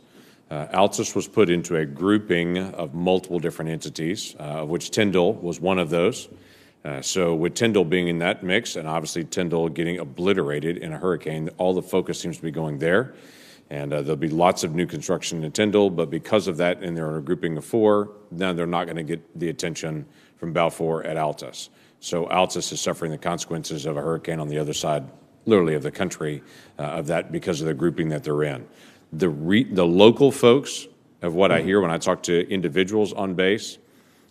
Altus was put into a grouping of multiple different entities, of which Tyndall was one of those. So with Tyndall being in that mix, and obviously Tyndall getting obliterated in a hurricane, all the focus seems to be going there. And there'll be lots of new construction in Tyndall, but because of that, and they're in a grouping of 4, now they're not going to get the attention from Balfour at Altus. So Altus is suffering the consequences of a hurricane on the other side, literally, of the country of that because of the grouping that they're in. The local folks, of what I hear when I talk to individuals on base,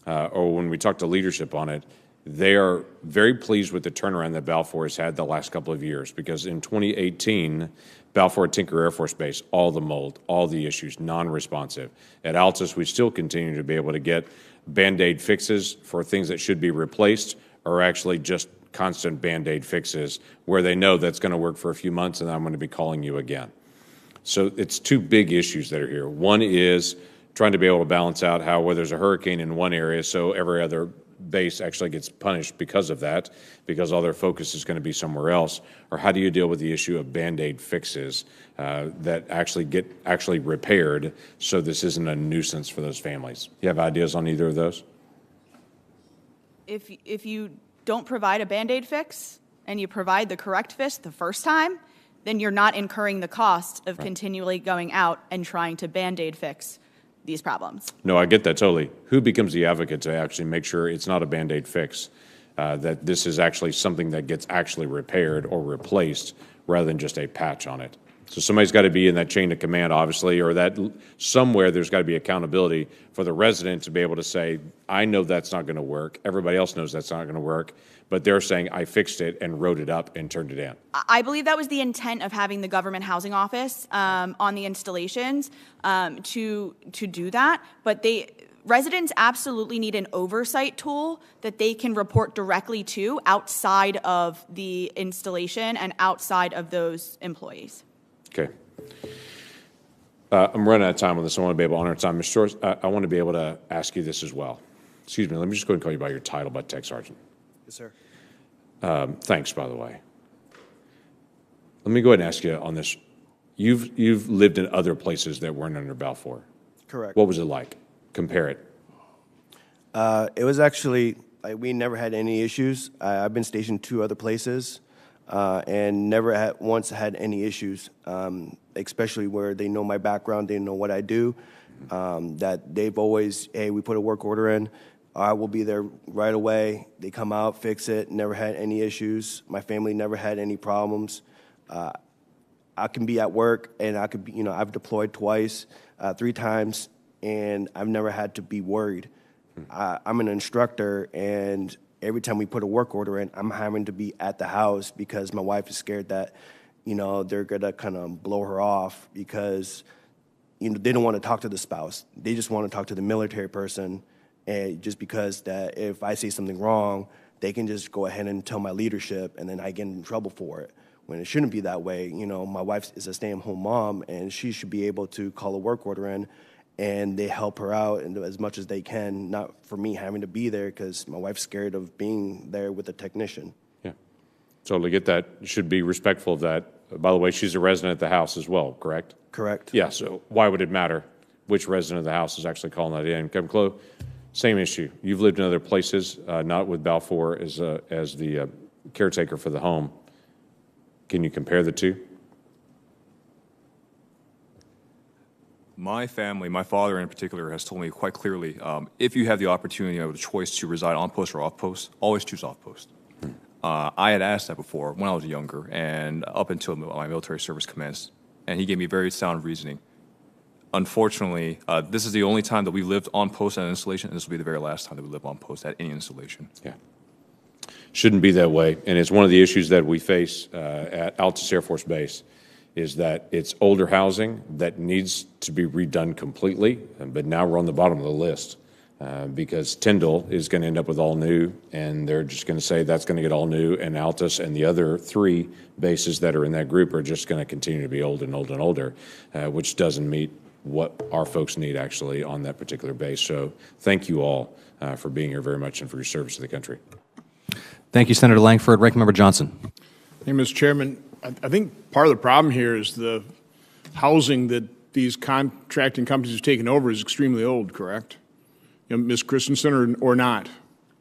or when we talk to leadership on it, they are very pleased with the turnaround that Balfour has had the last couple of years, because in 2018, Balfour at Tinker Air Force Base, all the mold, all the issues, non-responsive. At Altus, we still continue to be able to get Band-Aid fixes for things that should be replaced, or actually just constant Band-Aid fixes where they know that's going to work for a few months and I'm going to be calling you again. So it's 2 big issues that are here. One is trying to be able to balance out how, where there's a hurricane in one area, so every other base actually gets punished because of that, because all their focus is going to be somewhere else. Or how do you deal with the issue of Band-Aid fixes that actually get repaired, so this isn't a nuisance for those families? You have ideas on either of those? If you don't provide a Band-Aid fix and you provide the correct fix the first time, then you're not incurring the cost of continually going out and trying to Band-Aid fix these problems. No, I get that totally. Who becomes the advocate to actually make sure it's not a Band-Aid fix, that this is actually something that gets actually repaired or replaced rather than just a patch on it? So somebody's got to be in that chain of command, obviously, or that somewhere there's got to be accountability for the resident to be able to say, I know that's not going to work. Everybody else knows that's not going to work, but they're saying I fixed it and wrote it up and turned it in. I believe that was the intent of having the government housing office on the installations to do that, but residents absolutely need an oversight tool that they can report directly to outside of the installation and outside of those employees. Okay. I'm running out of time on this. I want to be able to honor time. Mr. Shores, I want to be able to ask you this as well. Excuse me, let me just go ahead and call you by your title, by Tech Sergeant. Yes, sir. Thanks, by the way. Let me go ahead and ask you on this. You've lived in other places that weren't under Balfour. Correct. What was it like? Compare it. It was actually, we never had any issues. I've been stationed 2 other places and never once had any issues, especially where they know my background, they know what I do, that they've always, hey, we put a work order in, I will be there right away. They come out, fix it, never had any issues. My family never had any problems. I can be at work and I could be, I've deployed twice, 3 times, and I've never had to be worried. I'm an instructor, and every time we put a work order in, I'm having to be at the house because my wife is scared that, they're gonna kind of blow her off because, they don't want to talk to the spouse. They just want to talk to the military person, and just because that if I say something wrong, they can just go ahead and tell my leadership, and then I get in trouble for it. When it shouldn't be that way. My wife is a stay-at-home mom, and she should be able to call a work order in, and they help her out as much as they can, not for me having to be there because my wife's scared of being there with a technician. Yeah, totally get that. You should be respectful of that. By the way, she's a resident at the house as well, correct? Correct. Yeah, so why would it matter which resident of the house is actually calling that in? Kevin Clough, same issue. You've lived in other places, not with Balfour as the caretaker for the home. Can you compare the two? My family, my father in particular, has told me quite clearly, if you have the opportunity or the choice to reside on post or off post, always choose off post. I had asked that before when I was younger and up until my military service commenced, and he gave me very sound reasoning. Unfortunately, this is the only time that we lived on post at an installation, and this will be the very last time that we live on post at any installation. Yeah. Shouldn't be that way, and it's one of the issues that we face at Altus Air Force Base is that it's older housing that needs to be redone completely, but now we're on the bottom of the list because Tyndall is going to end up with all new, and they're just going to say that's going to get all new, and Altus and the other 3 bases that are in that group are just going to continue to be old and old and older, which doesn't meet what our folks need actually on that particular base. So thank you all for being here very much and for your service to the country. Thank you, Senator Langford. Ranking Member Johnson. Hey, Mr. Chairman, I think part of the problem here is the housing that these contracting companies have taken over is extremely old, correct? Ms. Christensen, or not?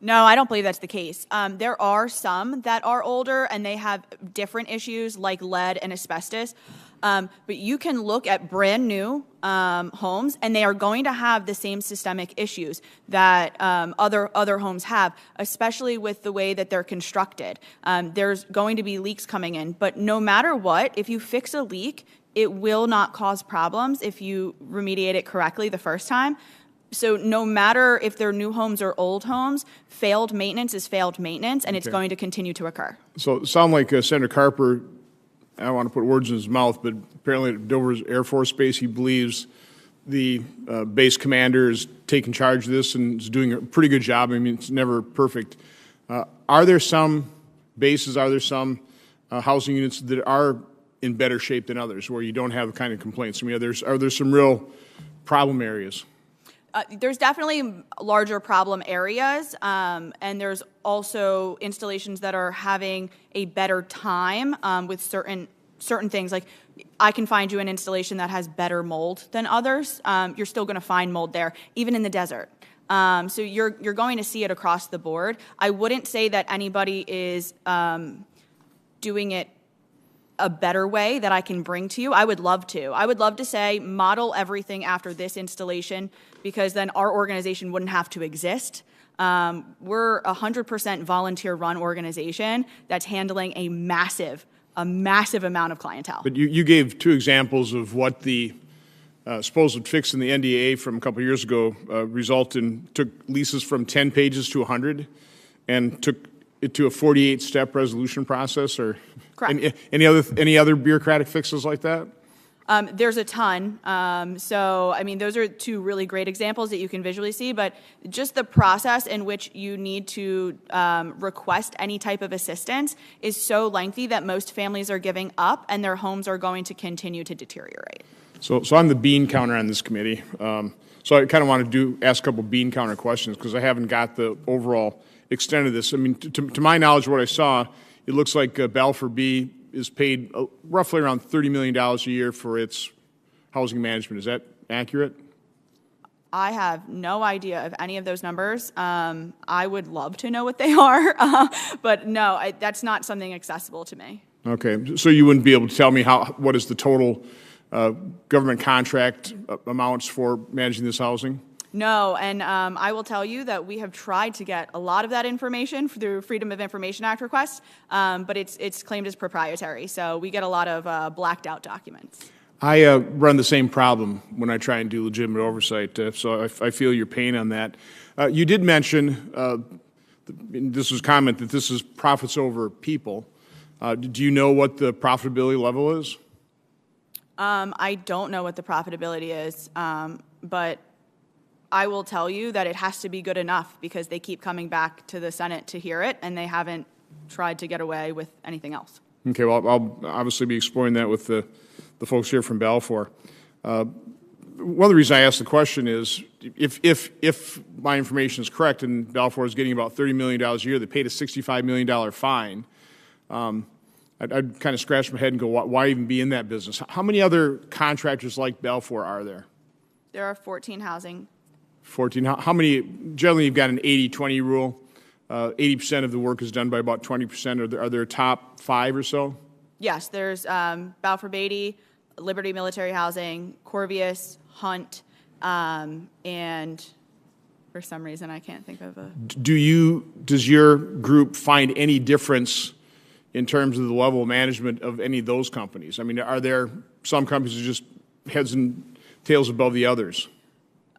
No, I don't believe that's the case. There are some that are older and they have different issues like lead and asbestos. But you can look at brand new homes and they are going to have the same systemic issues that other homes have, especially with the way that they're constructed. There's going to be leaks coming in, but no matter what, if you fix a leak, it will not cause problems if you remediate it correctly the first time. So no matter if they're new homes or old homes, failed maintenance is failed maintenance, and it's going to continue to occur. So it sounds like Senator Carper, I don't want to put words in his mouth, but apparently at Dover Air Force Base, he believes the base commander is taking charge of this and is doing a pretty good job. I mean, it's never perfect. Are there some bases, are there some housing units that are in better shape than others where you don't have the kind of complaints? I mean, are there some real problem areas? There's definitely larger problem areas, and there's also installations that are having a better time with certain things. Like, I can find you an installation that has better mold than others. You're still going to find mold there, even in the desert. So you're going to see it across the board. I wouldn't say that anybody is doing it a better way that I can bring to you. I would love to. I would love to say model everything after this installation, because then our organization wouldn't have to exist. We're a 100% volunteer-run organization that's handling a massive amount of clientele. But you gave 2 examples of what the supposed fix in the NDAA from a couple of years ago took leases from 10 pages to 100 and took it to a 48-step resolution process, or correct. Any other bureaucratic fixes like that? There's a ton. So, I mean, those are 2 really great examples that you can visually see, but just the process in which you need to request any type of assistance is so lengthy that most families are giving up and their homes are going to continue to deteriorate. So I'm the bean counter on this committee. So I kind of want to ask a couple bean counter questions because I haven't got the overall extent of this. I mean, to my knowledge, what I saw, it looks like Balfour B is paid roughly around $30 million a year for its housing management. Is that accurate? I have no idea of any of those numbers. I would love to know what they are, but no, that's not something accessible to me. Okay, so you wouldn't be able to tell me what is the total government contract amounts for managing this housing? No, and I will tell you that we have tried to get a lot of that information through Freedom of Information Act requests, but it's claimed as proprietary, so we get a lot of blacked out documents. I run the same problem when I try and do legitimate oversight, so I feel your pain on that. You did mention, this was a comment, that this is profits over people. Do you know what the profitability level is? I don't know what the profitability is, but I will tell you that it has to be good enough because they keep coming back to the Senate to hear it, and they haven't tried to get away with anything else. Okay, well, I'll obviously be exploring that with the folks here from Balfour. One of the reasons I asked the question is if my information is correct and Balfour is getting about $30 million a year, they paid a $65 million fine, I'd kind of scratch my head and go, why even be in that business? How many other contractors like Balfour are there? There are 14 housing. 14. How many? Generally, you've got an 80-20 rule. 80% of the work is done by about 20%. Are there top 5 or so? Yes, there's Balfour-Beatty, Liberty Military Housing, Corvius, Hunt, and for some reason I can't think of a... Does your group find any difference in terms of the level of management of any of those companies? I mean, are there some companies that are just heads and tails above the others?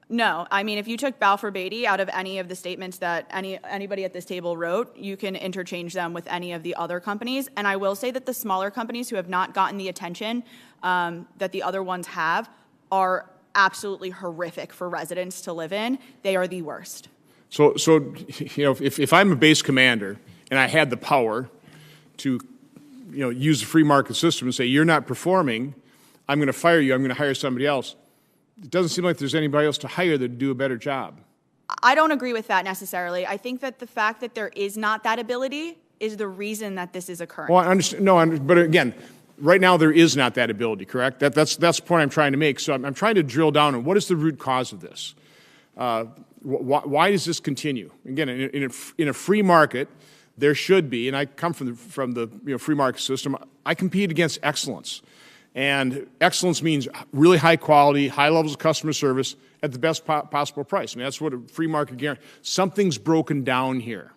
No, I mean, if you took Balfour-Beatty out of any of the statements that anybody at this table wrote, you can interchange them with any of the other companies. And I will say that the smaller companies who have not gotten the attention that the other ones have are absolutely horrific for residents to live in. They are the worst. So you know, if I'm a base commander and I had the power to, you know, use the free market system and say, you're not performing, I'm going to fire you, I'm going to hire somebody else. It doesn't seem like there's anybody else to hire that would do a better job. I don't agree with that necessarily. I think that the fact that there is not that ability is the reason that this is occurring. Well, I understand. No, but again, right now there is not that ability, correct? That's the point I'm trying to make. So I'm trying to drill down on what is the root cause of this. Why does this continue? Again, in a free market, there should be, and I come from the free market system. I compete against excellence. And excellence means really high quality, high levels of customer service at the best possible price. I mean, that's what a free market guarantees. Something's broken down here,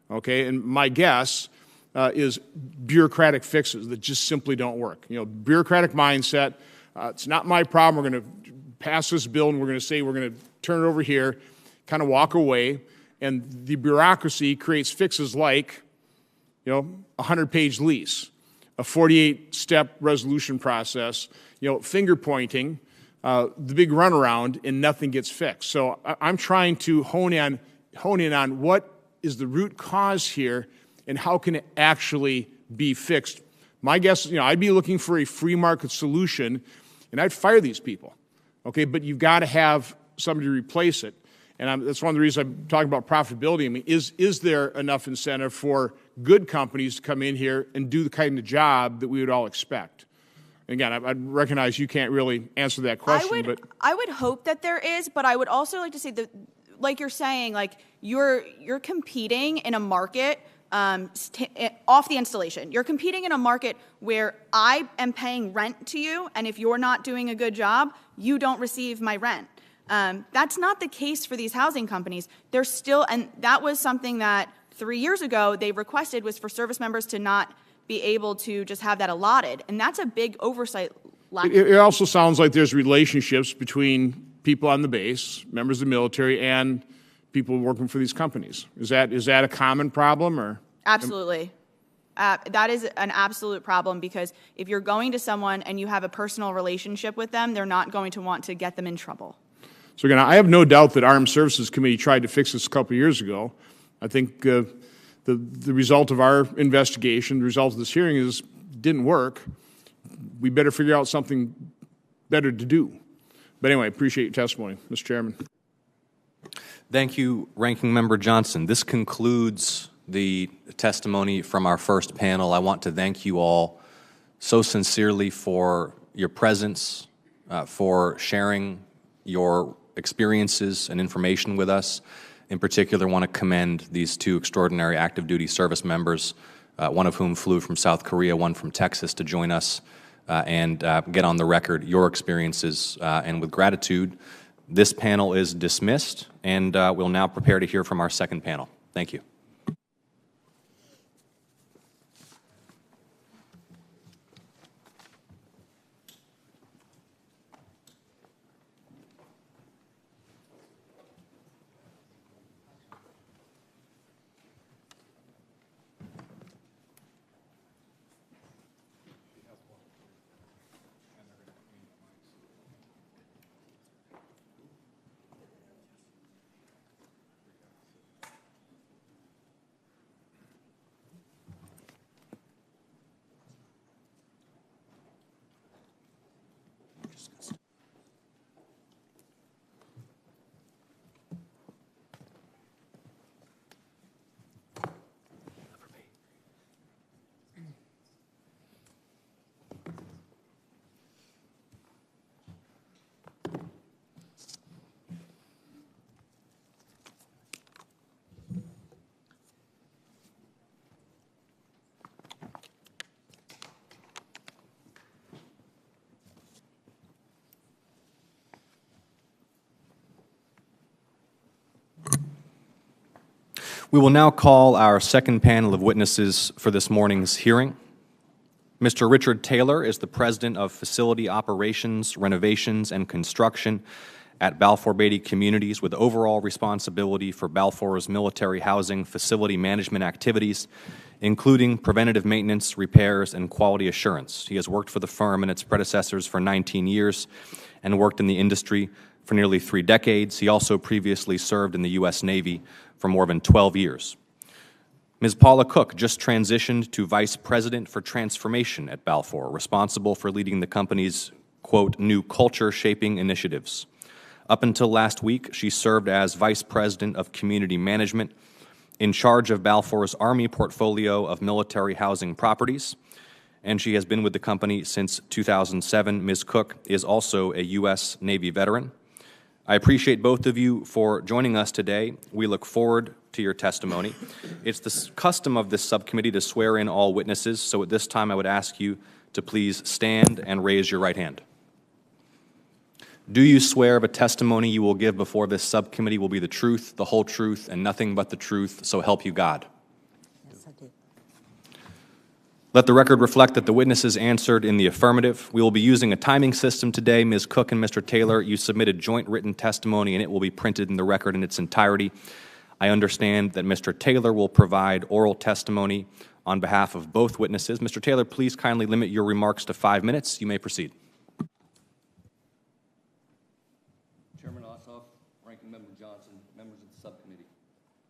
okay? And my guess is bureaucratic fixes that just simply don't work. You know, bureaucratic mindset, it's not my problem. We're going to pass this bill and we're going to say we're going to turn it over here, kind of walk away. And the bureaucracy creates fixes like, you know, a 100-page lease, a 48-step resolution process, you know, finger pointing, the big runaround, and nothing gets fixed. So I'm trying to hone in on what is the root cause here and how can it actually be fixed. My guess, you know, I'd be looking for a free market solution, and I'd fire these people, okay? But you've got to have somebody to replace it. And that's one of the reasons I'm talking about profitability. I mean, is there enough incentive for good companies to come in here and do the kind of job that we would all expect? And again, I recognize you can't really answer that question. I would hope that there is, but I would also like to say that, like you're saying, like you're competing in a market off the installation. You're competing in a market where I am paying rent to you, and if you're not doing a good job, you don't receive my rent. That's not the case for these housing companies. They're still, and that was something that 3 years ago they requested, was for service members to not be able to just have that allotted. And that's a big oversight lack. It also sounds like there's relationships between people on the base, members of the military, and people working for these companies. Is that a common problem? Or? Absolutely. That is an absolute problem, because if you're going to someone and you have a personal relationship with them, they're not going to want to get them in trouble. So again, I have no doubt that Armed Services Committee tried to fix this a couple of years ago. I think the result of our investigation, the result of this hearing is didn't work. We better figure out something better to do. But anyway, I appreciate your testimony, Mr. Chairman. Thank you, Ranking Member Johnson. This concludes the testimony from our first panel. I want to thank you all so sincerely for your presence, for sharing your experiences and information with us. In particular, I want to commend these two extraordinary active duty service members, one of whom flew from South Korea, one from Texas, to join us and get on the record your experiences. And with gratitude, this panel is dismissed, and we'll now prepare to hear from our second panel. Thank you. We will now call our second panel of witnesses for this morning's hearing. Mr. Richard Taylor is the President of Facility Operations, Renovations, and Construction at Balfour-Beatty Communities, with overall responsibility for Balfour's military housing facility management activities, including preventative maintenance, repairs, and quality assurance. He has worked for the firm and its predecessors for 19 years and worked in the industry for nearly 3 decades. He also previously served in the U.S. Navy for more than 12 years. Ms. Paula Cook just transitioned to Vice President for Transformation at Balfour, responsible for leading the company's, quote, new culture-shaping initiatives. Up until last week, she served as Vice President of Community Management, in charge of Balfour's Army portfolio of military housing properties, and she has been with the company since 2007. Ms. Cook is also a U.S. Navy veteran. I appreciate both of you for joining us today. We look forward to your testimony. It's the custom of this subcommittee to swear in all witnesses, so at this time I would ask you to please stand and raise your right hand. Do you swear the testimony you will give before this subcommittee will be the truth, the whole truth, and nothing but the truth, so help you God? Yes, I do. Let the record reflect that the witnesses answered in the affirmative. We will be using a timing system today. Ms. Cook and Mr. Taylor, you submitted joint written testimony, and it will be printed in the record in its entirety. I understand that Mr. Taylor will provide oral testimony on behalf of both witnesses. Mr. Taylor, please kindly limit your remarks to 5 minutes. You may proceed. Chairman Ossoff, Ranking Member Johnson, members of the subcommittee,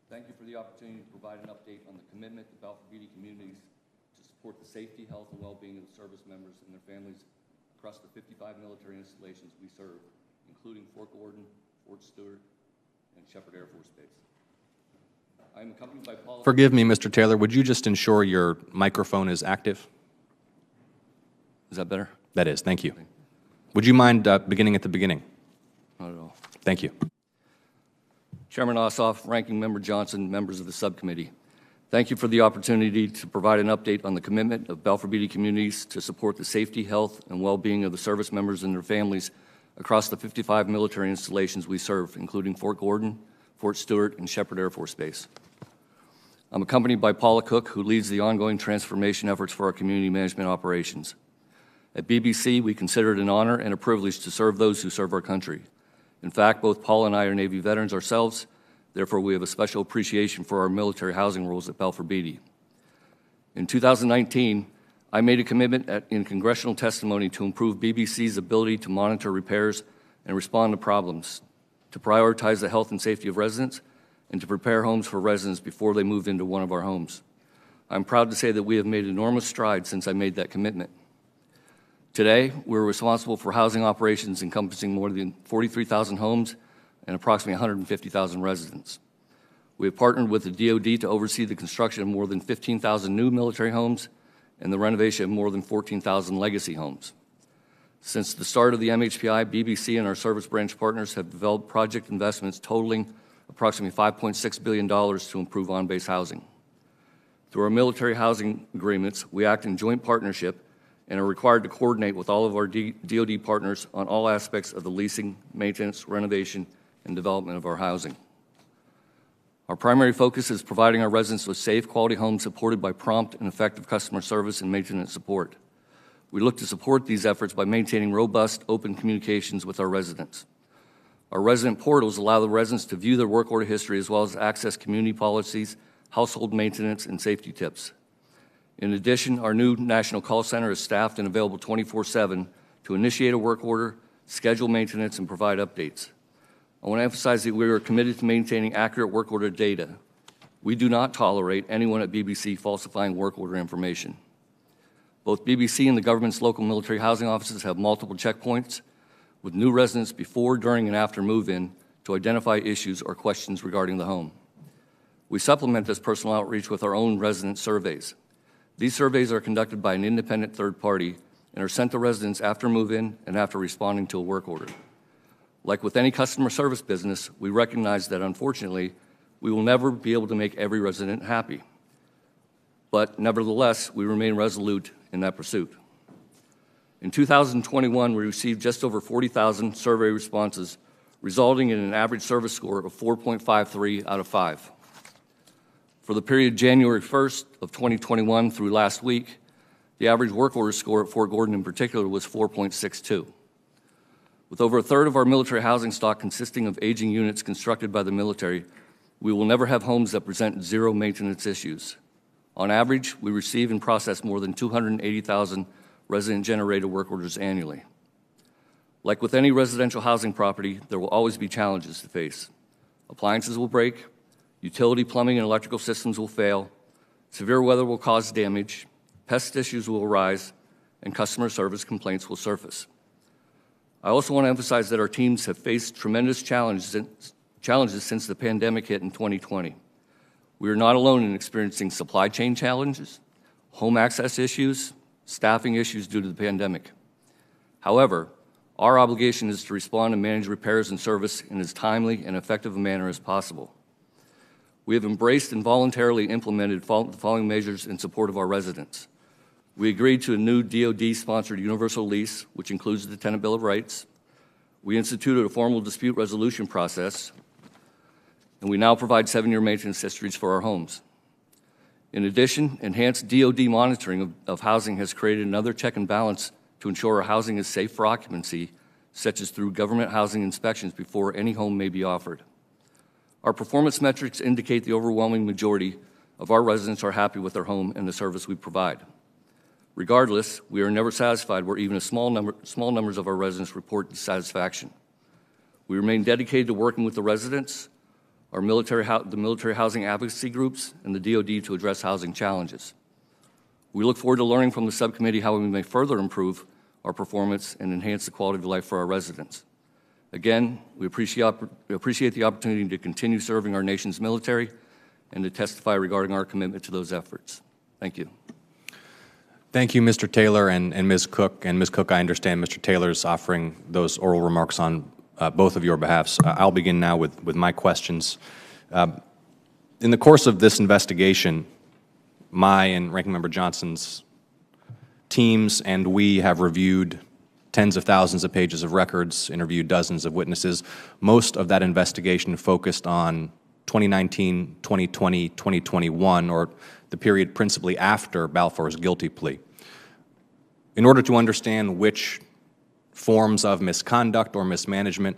thank you for the opportunity to provide an update on the commitment of Balfour-Beatty Communities to support the safety, health, and well-being of the service members and their families across the 55 military installations we serve, including Fort Gordon, Fort Stewart, and Shepherd Air Force Base. I am accompanied by Paula. Forgive me, Mr. Taylor. Would you just ensure your microphone is active? Is that better? That is. Thank you. Would you mind beginning at the beginning? Not at all. Thank you. Chairman Ossoff, Ranking Member Johnson, members of the subcommittee, thank you for the opportunity to provide an update on the commitment of Balfour-Beatty Communities to support the safety, health, and well-being of the service members and their families across the 55 military installations we serve, including Fort Gordon, Fort Stewart, and Shepherd Air Force Base. I'm accompanied by Paula Cook, who leads the ongoing transformation efforts for our community management operations. At BBC, we consider it an honor and a privilege to serve those who serve our country. In fact, both Paula and I are Navy veterans ourselves. Therefore, we have a special appreciation for our military housing rules at Balfour-Beatty. In 2019, I made a commitment in congressional testimony to improve BBC's ability to monitor repairs and respond to problems, to prioritize the health and safety of residents, and to prepare homes for residents before they moved into one of our homes. I'm proud to say that we have made enormous strides since I made that commitment. Today, we're responsible for housing operations encompassing more than 43,000 homes and approximately 150,000 residents. We have partnered with the DoD to oversee the construction of more than 15,000 new military homes and the renovation of more than 14,000 legacy homes. Since the start of the MHPI, BBC and our service branch partners have developed project investments totaling approximately $5.6 billion to improve on-base housing. Through our military housing agreements, we act in joint partnership and are required to coordinate with all of our DoD partners on all aspects of the leasing, maintenance, renovation, and development of our housing. Our primary focus is providing our residents with safe, quality homes supported by prompt and effective customer service and maintenance support. We look to support these efforts by maintaining robust, open communications with our residents. Our resident portals allow the residents to view their work order history as well as access community policies, household maintenance, and safety tips. In addition, our new national call center is staffed and available 24/7 to initiate a work order, schedule maintenance, and provide updates. I want to emphasize that we are committed to maintaining accurate work order data. We do not tolerate anyone at BBC falsifying work order information. Both BBC and the government's local military housing offices have multiple checkpoints with new residents before, during, and after move-in to identify issues or questions regarding the home. We supplement this personal outreach with our own resident surveys. These surveys are conducted by an independent third party and are sent to residents after move-in and after responding to a work order. Like with any customer service business, we recognize that, unfortunately, we will never be able to make every resident happy. But nevertheless, we remain resolute in that pursuit. In 2021, we received just over 40,000 survey responses, resulting in an average service score of 4.53 out of 5. For the period January 1st of 2021 through last week, the average work order score at Fort Gordon in particular was 4.62. With over a third of our military housing stock consisting of aging units constructed by the military, we will never have homes that present zero maintenance issues. On average, we receive and process more than 280,000 resident-generated work orders annually. Like with any residential housing property, there will always be challenges to face. Appliances will break, utility, plumbing, and electrical systems will fail, severe weather will cause damage, pest issues will arise, and customer service complaints will surface. I also want to emphasize that our teams have faced tremendous challenges since the pandemic hit in 2020. We are not alone in experiencing supply chain challenges, home access issues, staffing issues due to the pandemic. However, our obligation is to respond and manage repairs and service in as timely and effective a manner as possible. We have embraced and voluntarily implemented the following measures in support of our residents. We agreed to a new DoD-sponsored universal lease, which includes the Tenant Bill of Rights. We instituted a formal dispute resolution process, and we now provide 7-year maintenance histories for our homes. In addition, enhanced DoD monitoring of housing has created another check and balance to ensure our housing is safe for occupancy, such as through government housing inspections before any home may be offered. Our performance metrics indicate the overwhelming majority of our residents are happy with their home and the service we provide. Regardless, we are never satisfied where even small numbers of our residents report dissatisfaction. We remain dedicated to working with the residents, the military housing advocacy groups, and the DoD to address housing challenges. We look forward to learning from the subcommittee how we may further improve our performance and enhance the quality of life for our residents. Again, we appreciate the opportunity to continue serving our nation's military and to testify regarding our commitment to those efforts. Thank you. Thank you, Mr. Taylor and Ms. Cook. And Ms. Cook, I understand Mr. Taylor's offering those oral remarks on both of your behalfs. I'll begin now with my questions. In the course of this investigation, my and Ranking Member Johnson's teams and we have reviewed tens of thousands of pages of records, interviewed dozens of witnesses. Most of that investigation focused on 2019, 2020, 2021, or the period principally after Balfour's guilty plea. In order to understand which forms of misconduct or mismanagement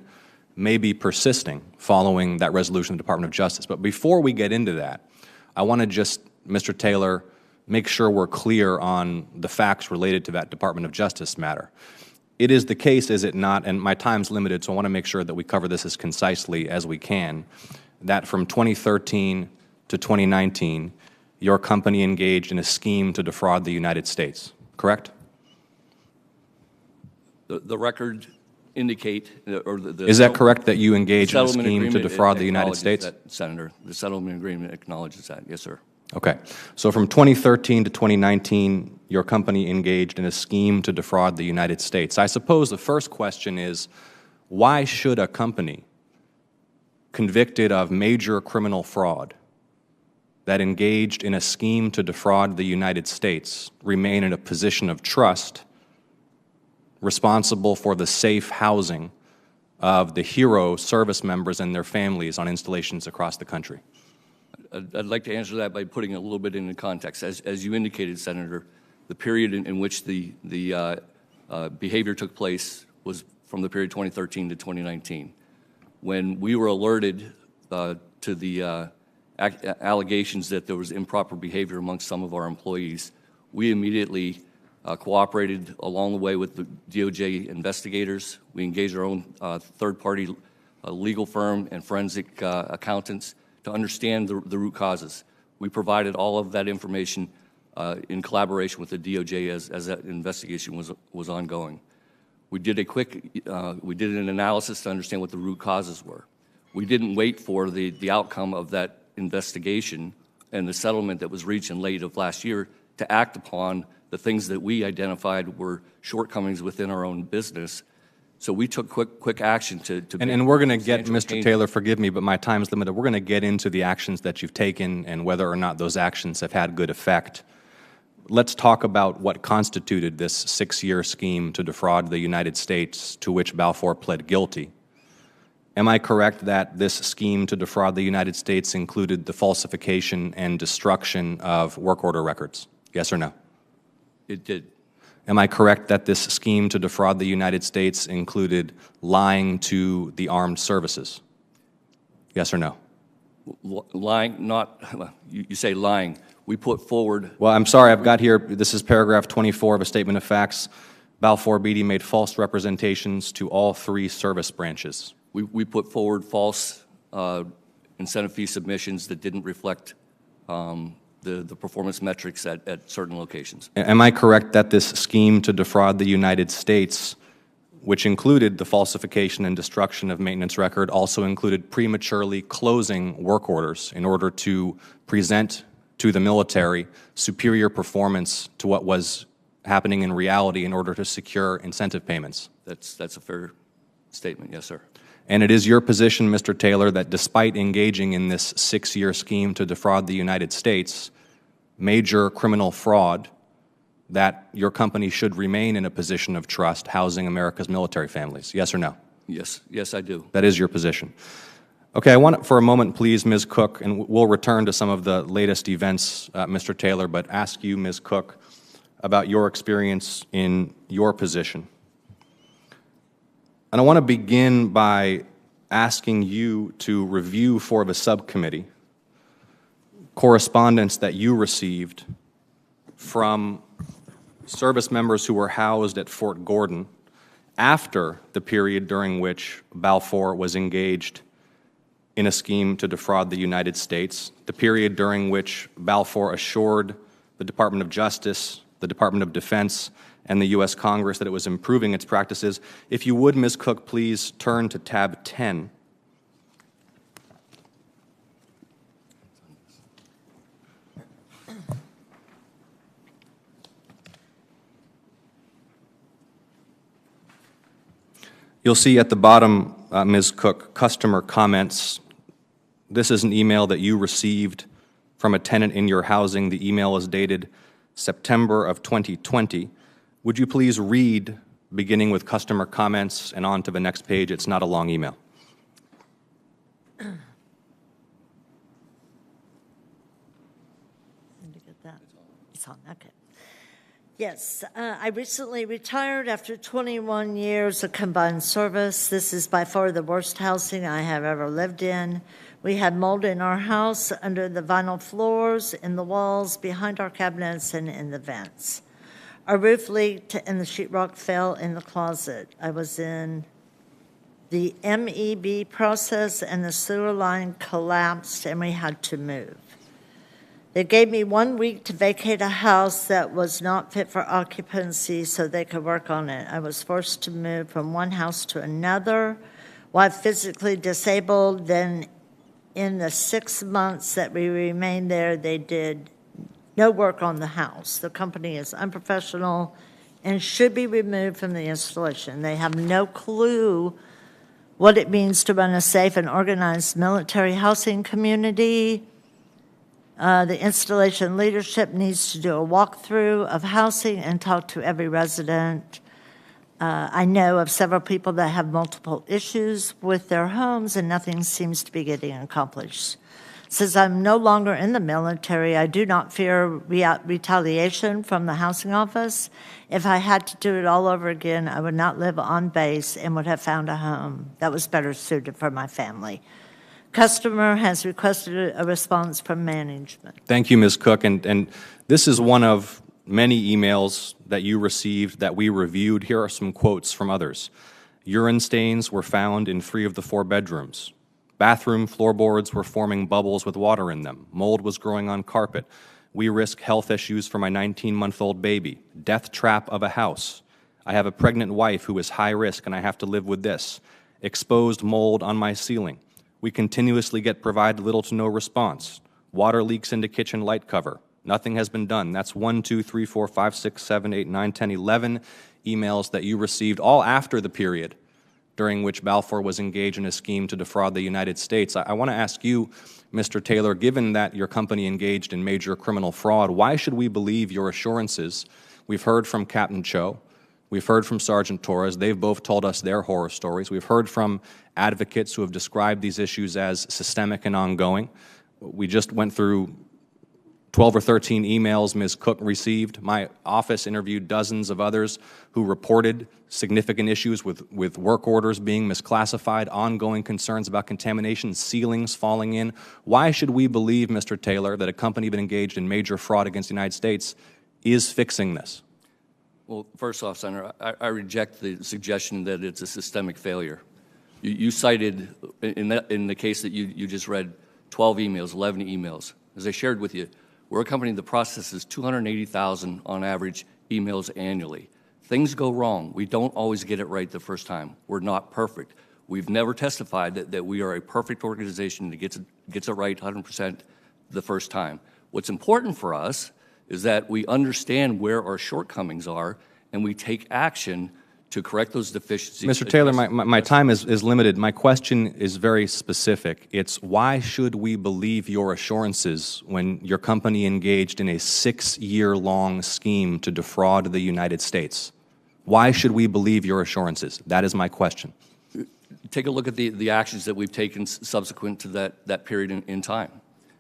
may be persisting following that resolution of the Department of Justice. But before we get into that, I want to just, Mr. Taylor, make sure we're clear on the facts related to that Department of Justice matter. It is the case, is it not, and my time's limited, so I want to make sure that we cover this as concisely as we can, that from 2013 to 2019, your company engaged in a scheme to defraud the United States, correct? The record indicate, or is that correct, that you engaged in a scheme to defraud the United States? That, Senator, the settlement agreement acknowledges that, yes, sir. Okay, so from 2013 to 2019, your company engaged in a scheme to defraud the United States. I suppose the first question is, why should a company convicted of major criminal fraud that engaged in a scheme to defraud the United States remain in a position of trust responsible for the safe housing of the hero service members and their families on installations across the country? I'd like to answer that by putting it a little bit into context. As you indicated, Senator, the period in which the behavior took place was from the period 2013 to 2019. When we were alerted to the allegations that there was improper behavior amongst some of our employees, we immediately cooperated along the way with the DOJ investigators. We engaged our own third-party legal firm and forensic accountants to understand the root causes. We provided all of that information in collaboration with the DOJ as that investigation was ongoing. We did an analysis to understand what the root causes were. We didn't wait for the outcome of that investigation and the settlement that was reached in late of last year to act upon the things that we identified were shortcomings within our own business. So we took quick action to and we're going to get, Mr. Taylor, forgive me, but my time is limited. We're going to get into the actions that you've taken and whether or not those actions have had good effect. Let's talk about what constituted this 6-year scheme to defraud the United States to which Balfour pled guilty. Am I correct that this scheme to defraud the United States included the falsification and destruction of work order records? Yes or no? It did. Am I correct that this scheme to defraud the United States included lying to the armed services? Yes or no? Lying, not, you say lying. We put forward. Well, I'm sorry, I've got here, this is paragraph 24 of a statement of facts. Balfour-Beatty made false representations to all 3 service branches. We put forward false incentive fee submissions that didn't reflect the performance metrics at certain locations. Am I correct that this scheme to defraud the United States, which included the falsification and destruction of maintenance record, also included prematurely closing work orders in order to present to the military superior performance to what was happening in reality in order to secure incentive payments? That's a fair statement, yes, sir. And it is your position, Mr. Taylor, that despite engaging in this 6-year scheme to defraud the United States, major criminal fraud, that your company should remain in a position of trust housing America's military families? Yes or no? Yes, I do. That is your position. Okay, I want for a moment, please, Ms. Cook, and we'll return to some of the latest events, Mr. Taylor, but ask you, Ms. Cook, about your experience in your position. And I want to begin by asking you to review for the subcommittee correspondence that you received from service members who were housed at Fort Gordon after the period during which Balfour was engaged in a scheme to defraud the United States, the period during which Balfour assured the Department of Justice, the Department of Defense, and the U.S. Congress that it was improving its practices. If you would, Ms. Cook, please turn to tab 10. You'll see at the bottom, Ms. Cook, customer comments. This is an email that you received from a tenant in your housing. The email is dated September of 2020. Would you please read, beginning with customer comments and on to the next page? It's not a long email. Let me get that. It's on, okay. Yes, I recently retired after 21 years of combined service. This is by far the worst housing I have ever lived in. We had mold in our house, under the vinyl floors, in the walls, behind our cabinets, and in the vents. Our roof leaked and the sheetrock fell in the closet. I was in the MEB process and the sewer line collapsed and we had to move. They gave me 1 week to vacate a house that was not fit for occupancy so they could work on it. I was forced to move from one house to another while physically disabled. Then in the 6 months that we remained there, they did no work on the house. The company is unprofessional and should be removed from the installation. They have no clue what it means to run a safe and organized military housing community. The installation leadership needs to do a walkthrough of housing and talk to every resident. I know of several people that have multiple issues with their homes, and nothing seems to be getting accomplished. Since I'm no longer in the military, I do not fear retaliation from the housing office. If I had to do it all over again, I would not live on base and would have found a home that was better suited for my family. Customer has requested a response from management. Thank you, Ms. Cook. And this is one of many emails that you received that we reviewed. Here are some quotes from others. Urine stains were found in 3 of the 4 bedrooms. Bathroom floorboards were forming bubbles with water in them. Mold was growing on carpet. We risk health issues for my 19-month-old baby. Death trap of a house. I have a pregnant wife who is high risk and I have to live with this. Exposed mold on my ceiling. We continuously get provided little to no response. Water leaks into kitchen light cover. Nothing has been done. That's 1, 2, 3, 4, 5, 6, 7, 8, 9, 10, 11 emails that you received all after the period during which Balfour was engaged in a scheme to defraud the United States. I want to ask you, Mr. Taylor, given that your company engaged in major criminal fraud, why should we believe your assurances? We've heard from Captain Cho. We've heard from Sergeant Torres. They've both told us their horror stories. We've heard from advocates who have described these issues as systemic and ongoing. We just went through 12 or 13 emails Ms. Cook received. My office interviewed dozens of others who reported significant issues with work orders being misclassified, ongoing concerns about contamination, ceilings falling in. Why should we believe, Mr. Taylor, that a company been engaged in major fraud against the United States is fixing this? Well, first off, Senator, I reject the suggestion that it's a systemic failure. You cited, in the case that you just read, 12 emails, 11 emails. As I shared with you, we're a company that processes 280,000 on average emails annually. Things go wrong. We don't always get it right the first time. We're not perfect. We've never testified that we are a perfect organization that gets it right 100% the first time. What's important for us is that we understand where our shortcomings are and we take action to correct those deficiencies. Mr. Taylor, my time is limited. My question is very specific. It's why should we believe your assurances when your company engaged in a 6-year-long scheme to defraud the United States? Why should we believe your assurances? That is my question. Take a look at the actions that we've taken subsequent to that period in time.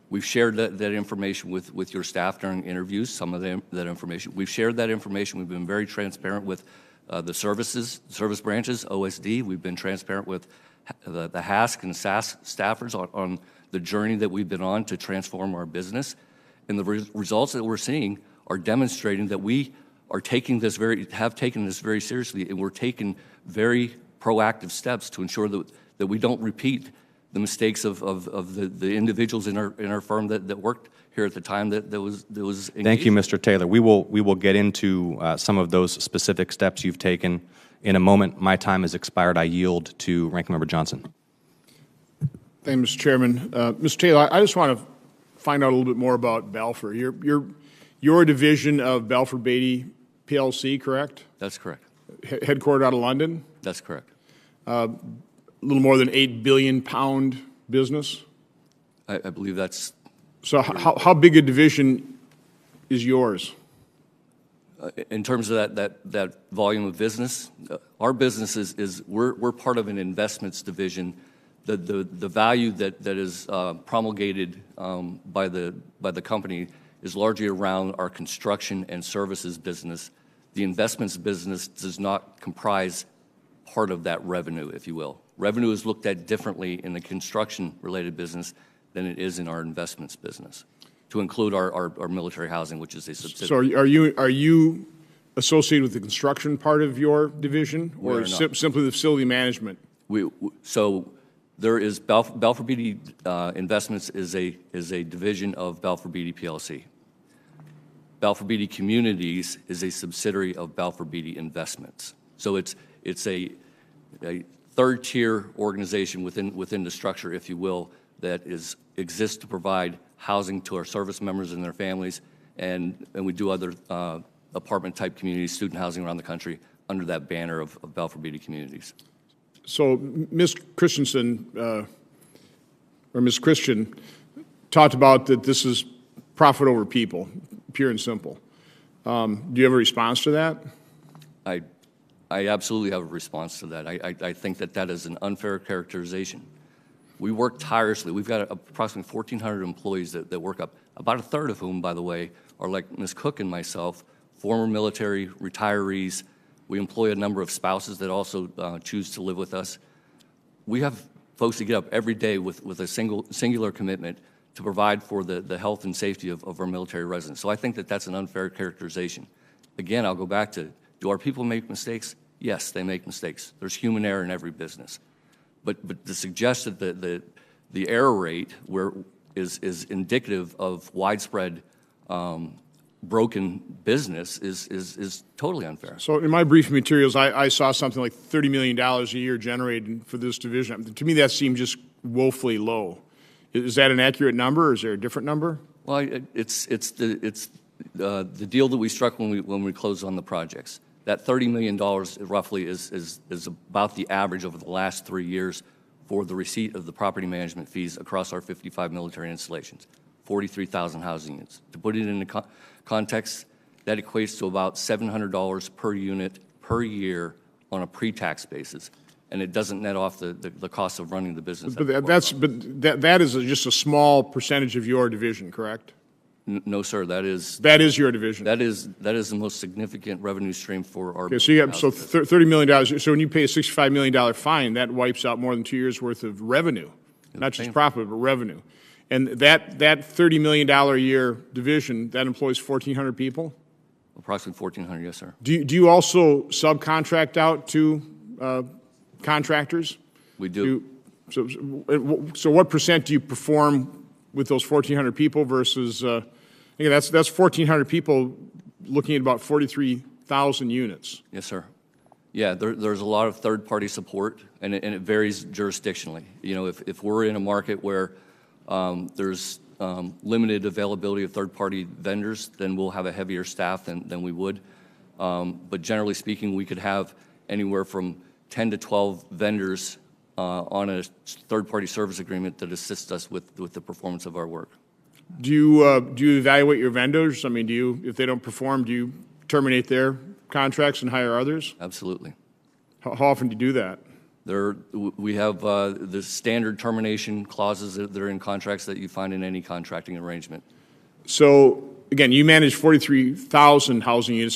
We've shared that information with your staff during interviews, some of that information. We've shared that information. We've been very transparent with the service branches, OSD. We've been transparent with the HASC and SAS staffers on the journey that we've been on to transform our business. And the results that we're seeing are demonstrating that we are taking this have taken this very seriously, and we're taking very proactive steps to ensure that we don't repeat the mistakes of the individuals in our firm that worked here at the time that was engaged. Thank you, Mr. Taylor. We will get into some of those specific steps you've taken in a moment. My time has expired. I yield to Ranking Member Johnson. Thank you, Mr. Chairman. Mr. Taylor, I just want to find out a little bit more about Balfour. You're a division of Azzubaidy PLC, correct? That's correct. Headquartered out of London? That's correct. A little more than £8 billion business? I believe that's... So how big a division is yours? In terms of that volume of business, our business is we're part of an investments division. The value that is promulgated by the company is largely around our construction and services business. The investments business does not comprise part of that revenue, if you will. Revenue is looked at differently in the construction-related business than it is in our investments business, to include our military housing, which is a subsidiary. So are you associated with the construction part of your division, or simply the facility management? So there is Balfour Beatty Investments is a division of Balfour Beatty PLC. Balfour Beatty Communities is a subsidiary of Balfour Beatty Investments. So it's a third-tier organization within the structure, if you will, that exists to provide housing to our service members and their families and we do other apartment-type communities, student housing around the country under that banner of Balfour Beatty Communities. So Ms. Christensen, or Ms. Christian, talked about that this is profit over people, pure and simple. Do you have a response to that? I absolutely have a response to that. I think that is an unfair characterization. We work tirelessly. We've got approximately 1,400 employees that work up, about a third of whom, by the way, are like Ms. Cook and myself, former military, retirees. We employ a number of spouses that also choose to live with us. We have folks that get up every day with a singular commitment to provide for the health and safety of our military residents. So I think that's an unfair characterization. Again, I'll go back to, do our people make mistakes? Yes, they make mistakes. There's human error in every business. But to suggest that the error rate is indicative of widespread broken business is totally unfair. So in my briefing materials, I saw something like $30 million a year generated for this division. To me, that seemed just woefully low. Is that an accurate number, or is there a different number? Well, it's the deal that we struck when we closed on the projects. That $30 million roughly is about the average over the last 3 years for the receipt of the property management fees across our 55 military installations, 43,000 housing units. To put it into context, that equates to about $700 per unit per year on a pre-tax basis, and it doesn't net off the cost of running the business. But that is just a small percentage of your division, correct? No, sir. That is your division. That is the most significant revenue stream for our. Okay, so you have $30 million. So when you pay a $65 million fine, that wipes out more than 2 years worth of revenue, not just profit, but revenue. And that $30 million a year division that employs 1,400 people. Approximately 1,400, yes, sir. Do you also subcontract out to contractors? We do. So what percent do you perform with those 1,400 people versus? Again, that's 1,400 people looking at about 43,000 units. Yes, sir. Yeah, there's a lot of third-party support, and it varies jurisdictionally. You know, if we're in a market where there's limited availability of third-party vendors, then we'll have a heavier staff than we would. But generally speaking, we could have anywhere from 10 to 12 vendors on a third-party service agreement that assists us with the performance of our work. Do you evaluate your vendors? I mean, if they don't perform, do you terminate their contracts and hire others? Absolutely. How often do you do that? We have the standard termination clauses that are in contracts that you find in any contracting arrangement. So, again, you manage 43,000 housing units.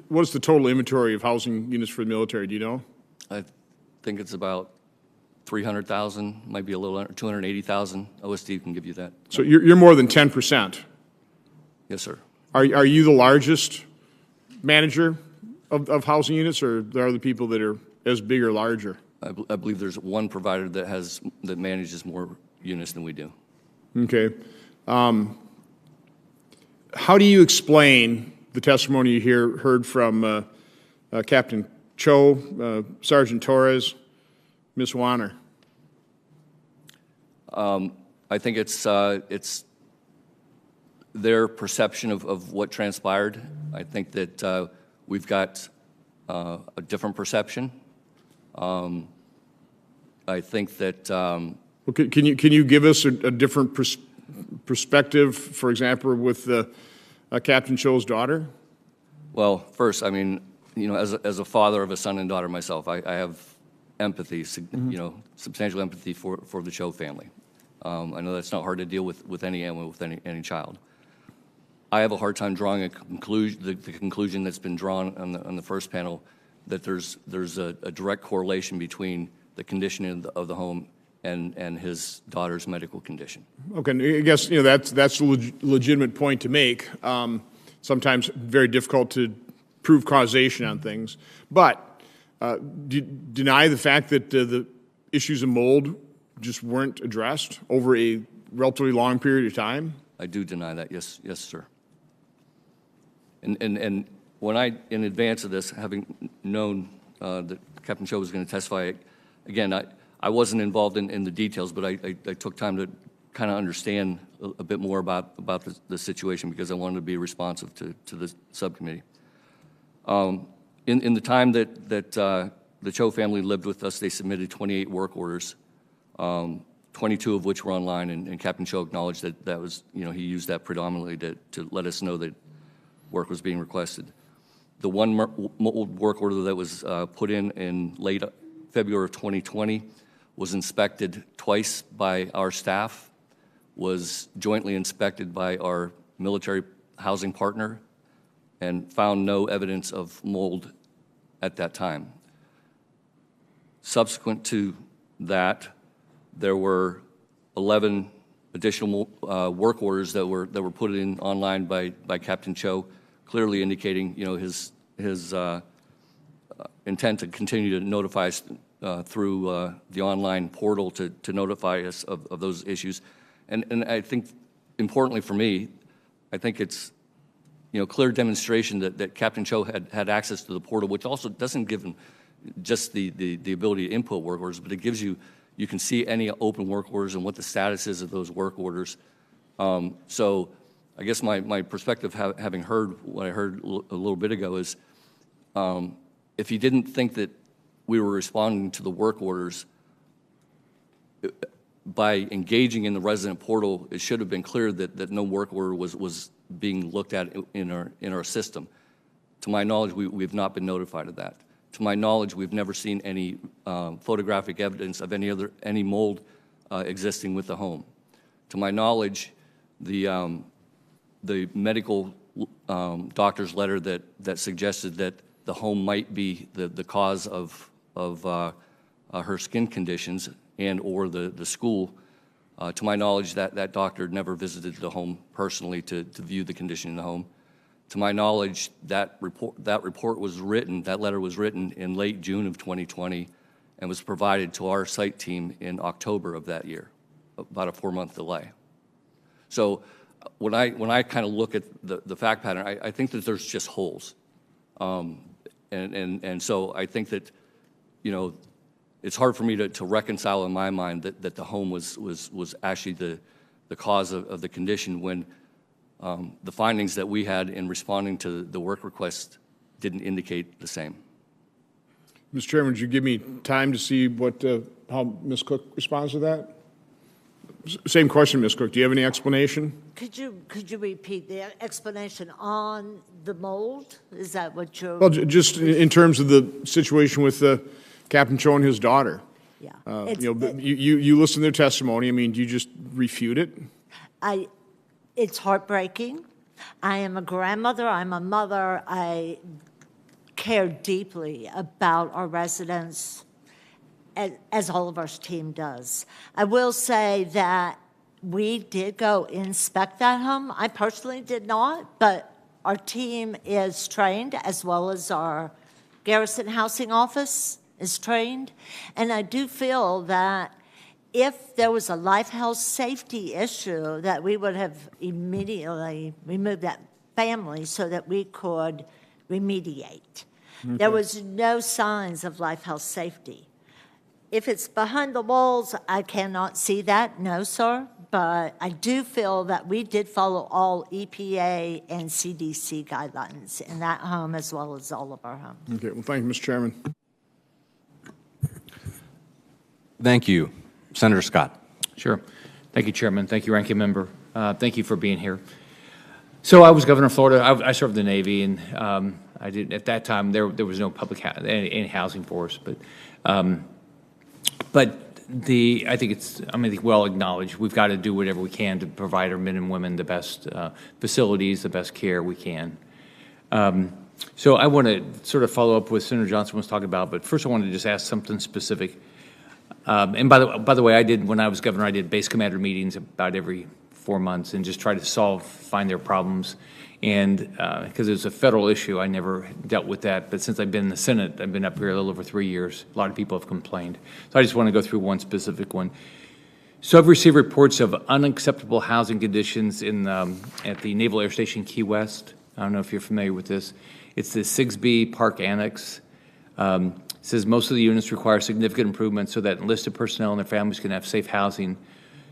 What is the total inventory of housing units for the military? Do you know? I think it's about 300,000, might be a little under 280,000. OSD can give you that. So you're more than 10%. Yes, sir. Are you the largest manager of housing units, or are there other people that are as big or larger? I believe there's one provider that manages more units than we do. Okay. How do you explain the testimony you heard from Captain Cho, Sergeant Torres, Ms. Warner? I think it's their perception of what transpired. I think that we've got a different perception. I think that. Okay, can you give us a different perspective, for example, with Captain Cho's daughter? Well, first, I mean, you know, as a father of a son and daughter myself, I have empathy, you know, substantial empathy for the Cho family. I know that's not hard to deal with any child. I have a hard time drawing the conclusion that's been drawn on the first panel, that there's a direct correlation between the condition of the home and his daughter's medical condition. Okay, I guess, you know, that's a legitimate point to make. Sometimes very difficult to prove causation on things, but do you deny the fact that the issues of mold just weren't addressed over a relatively long period of time? I do deny that. Yes, sir. And when in advance of this, having known that Captain Cho was going to testify, again, I wasn't involved in the details, but I took time to kind of understand a bit more about the situation, because I wanted to be responsive to the subcommittee. In the time that the Cho family lived with us, they submitted 28 work orders, 22 of which were online, and Captain Cho acknowledged that was, he used that predominantly to let us know that work was being requested. The one work order that was put in late February of 2020 was inspected twice by our staff, was jointly inspected by our military housing partner, and found no evidence of mold at that time. Subsequent to that, there were 11 additional work orders that were put in online by Captain Cho, clearly indicating his intent to continue to notify us through the online portal to notify us of those issues. And I think, importantly for me, I think it's clear demonstration that Captain Cho had access to the portal, which also doesn't give him just the ability to input work orders, but it gives you can see any open work orders and what the status is of those work orders. So I guess my perspective, having heard what I heard a little bit ago, is if he didn't think that we were responding to the work orders, by engaging in the resident portal, it should have been clear that no work order was being looked at in our system. To my knowledge, we've not been notified of that. To my knowledge, we've never seen any photographic evidence of any mold existing with the home. To my knowledge, the medical doctor's letter that suggested that the home might be the cause of her skin conditions and or the school, to my knowledge, that doctor never visited the home personally to view the condition in the home. To my knowledge, that letter was written in late June of 2020 and was provided to our site team in October of that year, about a 4-month delay. So when I kind of look at the fact pattern, I think that there's just holes. And so I think that, it's hard for me to reconcile in my mind that the home was actually the cause of the condition when the findings that we had in responding to the work request didn't indicate the same. Mr. Chairman, would you give me time to see how Ms. Cook responds to that? Same question, Ms. Cook. Do you have any explanation? Could you repeat the explanation on the mold? Is that what you're... Well, just in terms of the situation with Captain Cho and his daughter. Yeah. You listen to their testimony. I mean, do you just refute it? It's heartbreaking. I am a grandmother. I'm a mother. I care deeply about our residents, as all of our team does. I will say that we did go inspect that home. I personally did not, but our team is trained, as well as our Garrison Housing Office is trained. And I do feel that if there was a life, health, safety issue, that we would have immediately removed that family so that we could remediate. Okay. There was no signs of life, health, safety. If it's behind the walls, I cannot see that, no, sir. But I do feel that we did follow all EPA and CDC guidelines in that home, as well as all of our homes. Okay, well, thank you, Mr. Chairman. Thank you. Senator Scott. Sure. Thank you, Chairman. Thank you, Ranking Member. Thank you for being here. So I was governor of Florida. I served in the Navy, and I did at that time there was no public any housing for us, but I think it's well acknowledged we've got to do whatever we can to provide our men and women the best facilities, the best care we can. So I want to sort of follow up what Senator Johnson was talking about, but first I want to just ask something specific. And by the way, when I was governor, I did base commander meetings about every 4 months and just try to find their problems. And because it was a federal issue, I never dealt with that. But since I've been in the Senate, I've been up here a little over 3 years. A lot of people have complained. So I just want to go through one specific one. So I've received reports of unacceptable housing conditions at the Naval Air Station Key West. I don't know if you're familiar with this. It's the 6B Park Annex. It says most of the units require significant improvements so that enlisted personnel and their families can have safe housing.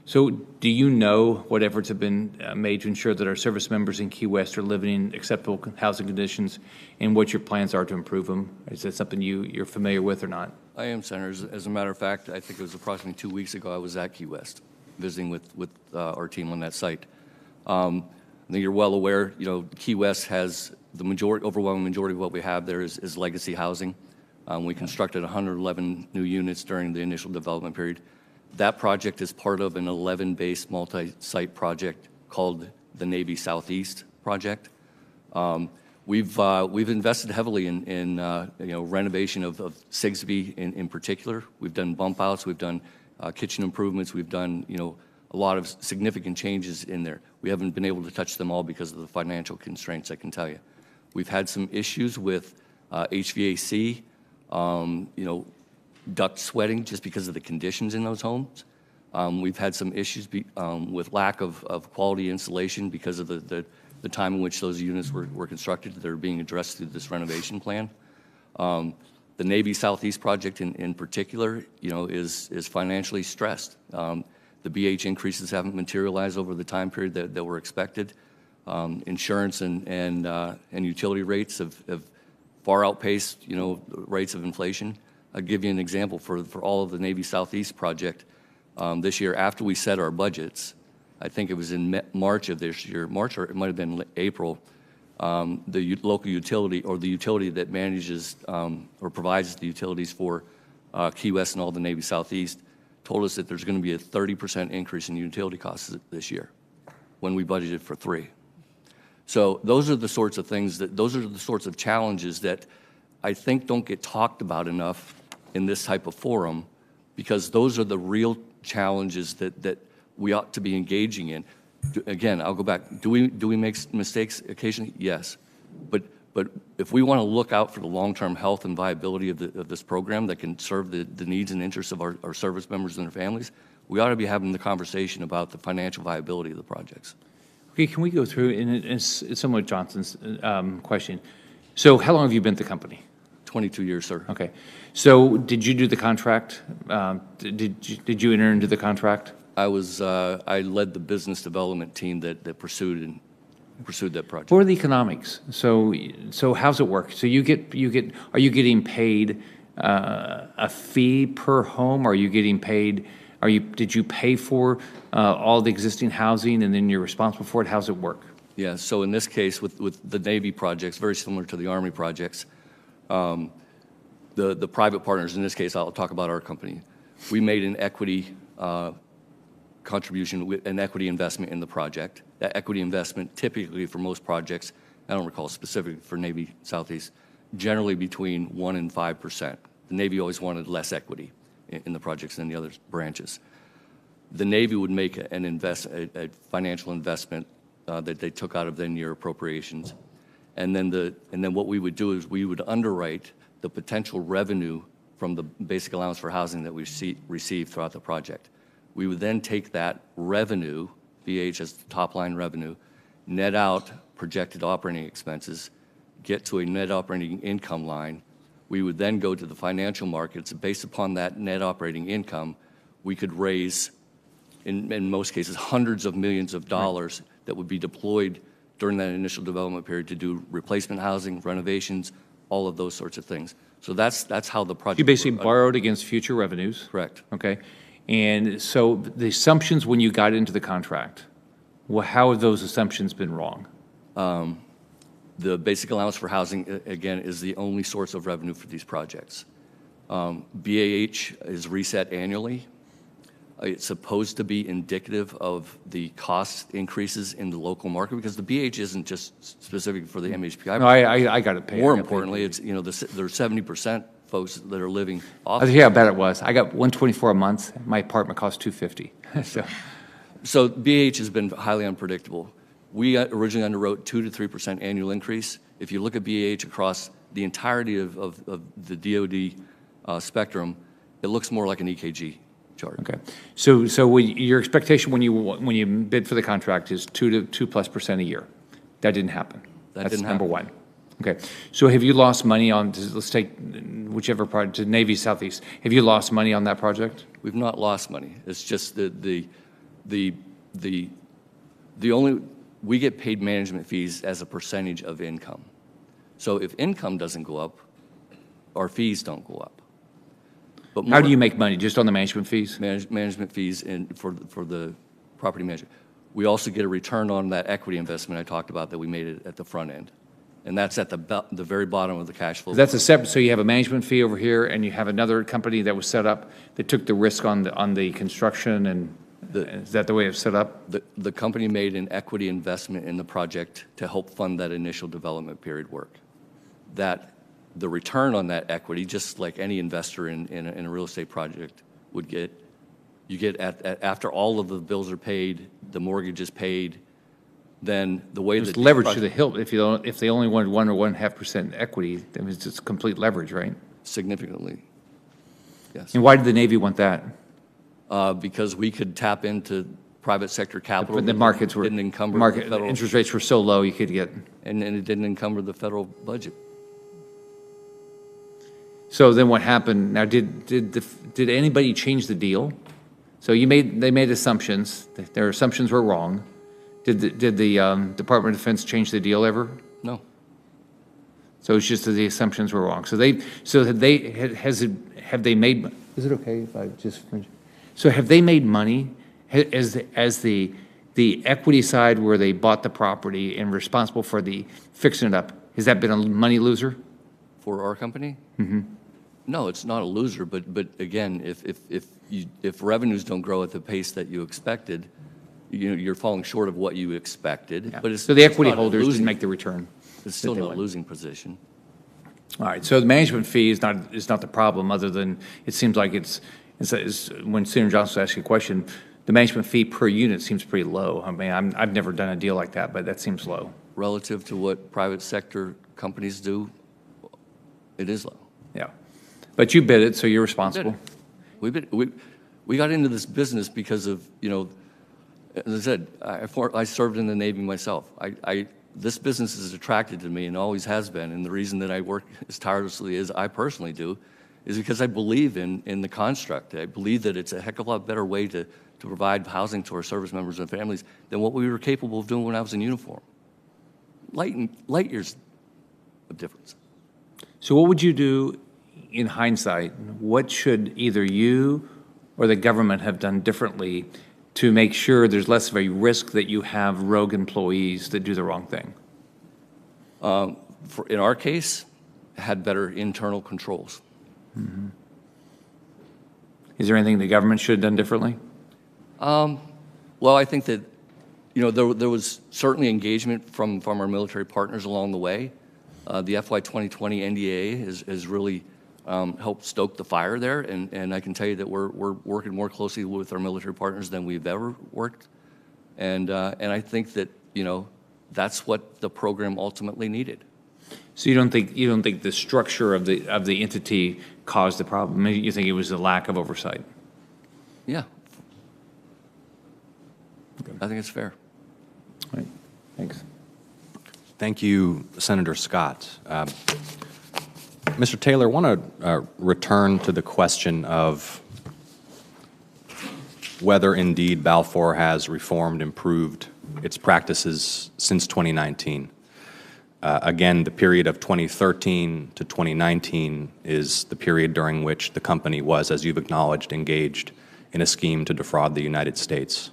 So do you know what efforts have been made to ensure that our service members in Key West are living in acceptable housing conditions, and what your plans are to improve them? Is that something you're familiar with or not? I am, Senator. As a matter of fact, I think it was approximately 2 weeks ago I was at Key West visiting with our team on that site. I think you're well aware, Key West has the overwhelming majority of what we have there is legacy housing. We constructed 111 new units during the initial development period. That project is part of an 11-base multi-site project called the Navy Southeast project. We've invested heavily in renovation of Sigsbee in particular. We've done bump outs, we've done kitchen improvements, we've done a lot of significant changes in there. We haven't been able to touch them all because of the financial constraints, I can tell you. We've had some issues with HVAC, duct sweating just because of the conditions in those homes. We've had some issues with lack of quality insulation because of the time in which those units were constructed that are being addressed through this renovation plan. The Navy Southeast project in particular, is financially stressed. The BH increases haven't materialized over the time period that were expected. Insurance and utility rates have far outpaced, rates of inflation. I'll give you an example for all of the Navy Southeast project. This year, after we set our budgets, I think it was in March of this year, March or it might have been April, the local utility or the utility that manages or provides the utilities for Key West and all the Navy Southeast told us that there's going to be a 30% increase in utility costs this year when we budgeted for 3. So those are the sorts of things those are the sorts of challenges that I think don't get talked about enough in this type of forum, because those are the real challenges that we ought to be engaging in. Again, I'll go back. Do we make mistakes occasionally? Yes. But if we want to look out for the long-term health and viability of this program that can serve the needs and interests of our service members and their families, we ought to be having the conversation about the financial viability of the projects. Okay, can we go through, and it's somewhat Johnson's question. So how long have you been at the company? 22 years, sir. Okay. So did you do the contract? Did you enter into the contract? I led the business development team that pursued that project. What are the economics? So how's it work? So are you getting paid a fee per home? Are you getting paid? Did you pay for all the existing housing and then you're responsible for it? How's it work? Yeah. So in this case, with the Navy projects, very similar to the Army projects, the private partners. In this case, I'll talk about our company. We made an equity contribution, an equity investment in the project. That equity investment, typically for most projects, I don't recall specifically for Navy Southeast, generally between 1% and 5%. The Navy always wanted less equity in the projects than the other branches. The Navy would make a financial investment that they took out of their year appropriations, and then what we would do is we would underwrite the potential revenue from the basic allowance for housing that we receive throughout the project. We would then take that revenue, BH as the top line revenue, net out projected operating expenses, get to a net operating income line. We would then go to the financial markets. Based upon that net operating income, we could raise, in most cases, hundreds of millions of dollars that would be deployed during that initial development period to do replacement housing, renovations, all of those sorts of things. So that's how the project. You basically borrowed against future revenues. Correct. Okay. And so the assumptions when you got into the contract, well, how have those assumptions been wrong? The basic allowance for housing, again, is the only source of revenue for these projects. BAH is reset annually. It's supposed to be indicative of the cost increases in the local market, because the BH isn't just specific for the MHPI. No, I got it paid. More importantly, it's there's 70% folks that are living off. I hear how bad it was. I got $124 a month. My apartment cost $250. So BH has been highly unpredictable. We originally underwrote 2 to 3% annual increase. If you look at BH across the entirety of the DoD spectrum, it looks more like an EKG chart. Okay. So your expectation when you bid for the contract is 2+ % a year. That didn't happen. That's number one. Okay. So have you lost money on, let's take whichever project, Navy Southeast. Have you lost money on that project? We've not lost money. It's just the the only, we get paid management fees as a percentage of income. So if income doesn't go up, our fees don't go up. But How do you make money? Just on the management fees? management fees for the property management. We also get a return on that equity investment I talked about that we made at the front end. And that's at the very bottom of the cash flow. That's a separate, so you have a management fee over here, and you have another company that was set up that took the risk on the construction, and is that the way it's set up? The company made an equity investment in the project to help fund that initial development period work. That the return on that equity, just like any investor in a real estate project would get, you get after all of the bills are paid, the mortgage is paid, then the way that Leverage to the hilt. If they only wanted 1 or 1.5% equity, then it's just complete leverage, right? significantly, yes. And why did the Navy want that? Because we could tap into private sector capital. But the markets were, didn't encumber the federal, interest rates were so low, you could get. and it didn't encumber the federal budget. So then what happened? Now, did anybody change the deal? So they made assumptions. Their assumptions were wrong. Did the Department of Defense change the deal ever? No. So it's just that the assumptions were wrong. Have they made? Is it okay if I just finish? So have they made money as the equity side where they bought the property and responsible for the fixing it up? Has that been a money loser For our company? Mm-hmm. No, it's not a loser. But again, if revenues don't grow at the pace that you expected, you're falling short of what you expected. Yeah. But So the equity not a holders losing- didn't make the return. It's still that they not a wanted. losing position. All right, so the management fee is not the problem, other than it seems like it's when Senator Johnson asked you a question, the management fee per unit seems pretty low. I mean, I've never done a deal like that, but that seems low. Relative to what private sector companies do, it is low. Yeah, but you bid it, so you're responsible. We got into this business because of, as I said, I served in the Navy myself. This business is attracted to me and always has been, and the reason that I work as tirelessly as I personally do is because I believe in the construct. I believe that it's a heck of a lot better way to provide housing to our service members and families than what we were capable of doing when I was in uniform. Light years of difference. So what would you do in hindsight? What should either you or the government have done differently to make sure there's less of a risk that you have rogue employees that do the wrong thing? In our case, had better internal controls. Mm-hmm. Is there anything the government should have done differently? Well, I think that, there was certainly engagement from our military partners along the way. The FY 2020 NDA has really helped stoke the fire there, and I can tell you that we're working more closely with our military partners than we've ever worked, and I think that that's what the program ultimately needed. So you don't think the structure of the entity caused the problem? You think it was the lack of oversight? Yeah, I think it's fair. All right. Thanks. Thank you, Senator Scott. Mr. Taylor, I want to return to the question of whether indeed Balfour has reformed, improved its practices since 2019. Again, the period of 2013 to 2019 is the period during which the company was, as you've acknowledged, engaged in a scheme to defraud the United States.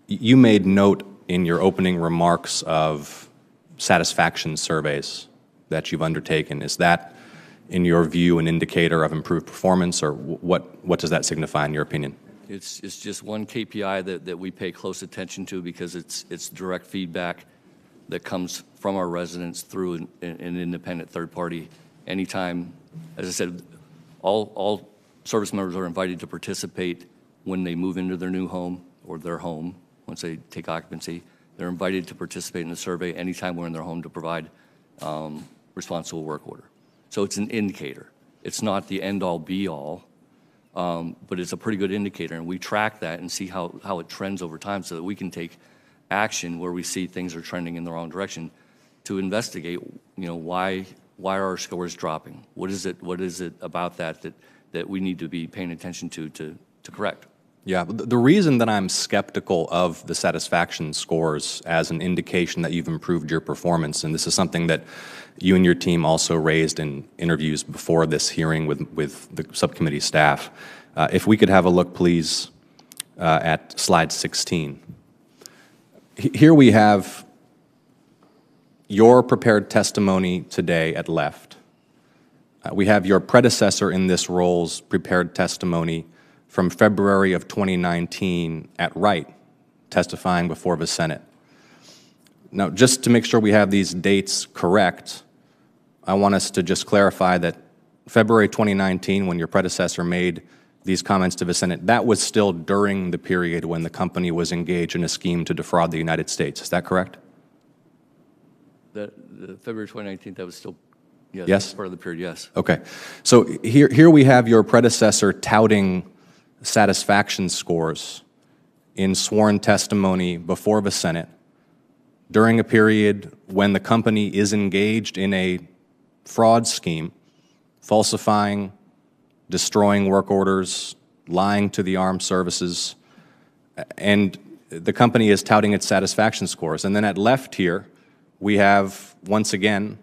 You made note in your opening remarks of satisfaction surveys that you've undertaken. Is that, in your view, an indicator of improved performance, or what does that signify in your opinion? It's just one KPI that we pay close attention to because it's direct feedback that comes from our residents through an independent third party. Anytime, as I said, all service members are invited to participate when they move into their new home or their home. Once they take occupancy, they're invited to participate in the survey anytime we're in their home to provide responsible work order. So it's an indicator. It's not the end-all, be-all, but it's a pretty good indicator, and we track that and see how it trends over time so that we can take action where we see things are trending in the wrong direction to investigate, why are our scores dropping? What is it about that we need to be paying attention to correct? Yeah, the reason that I'm skeptical of the satisfaction scores as an indication that you've improved your performance, and this is something that you and your team also raised in interviews before this hearing with the subcommittee staff. If we could have a look, please, at slide 16. Here we have your prepared testimony today at left. We have your predecessor in this role's prepared testimony from February of 2019 at right, testifying before the Senate. Now, just to make sure we have these dates correct, I want us to just clarify that February 2019, when your predecessor made these comments to the Senate, that was still during the period when the company was engaged in a scheme to defraud the United States. Is that correct? The February 2019, that was still, yes, Yes? part of the period, yes. Okay. So here we have your predecessor touting satisfaction scores in sworn testimony before the Senate during a period when the company is engaged in a fraud scheme, falsifying, destroying work orders, lying to the armed services, and the company is touting its satisfaction scores. And then at left here, we have, once again,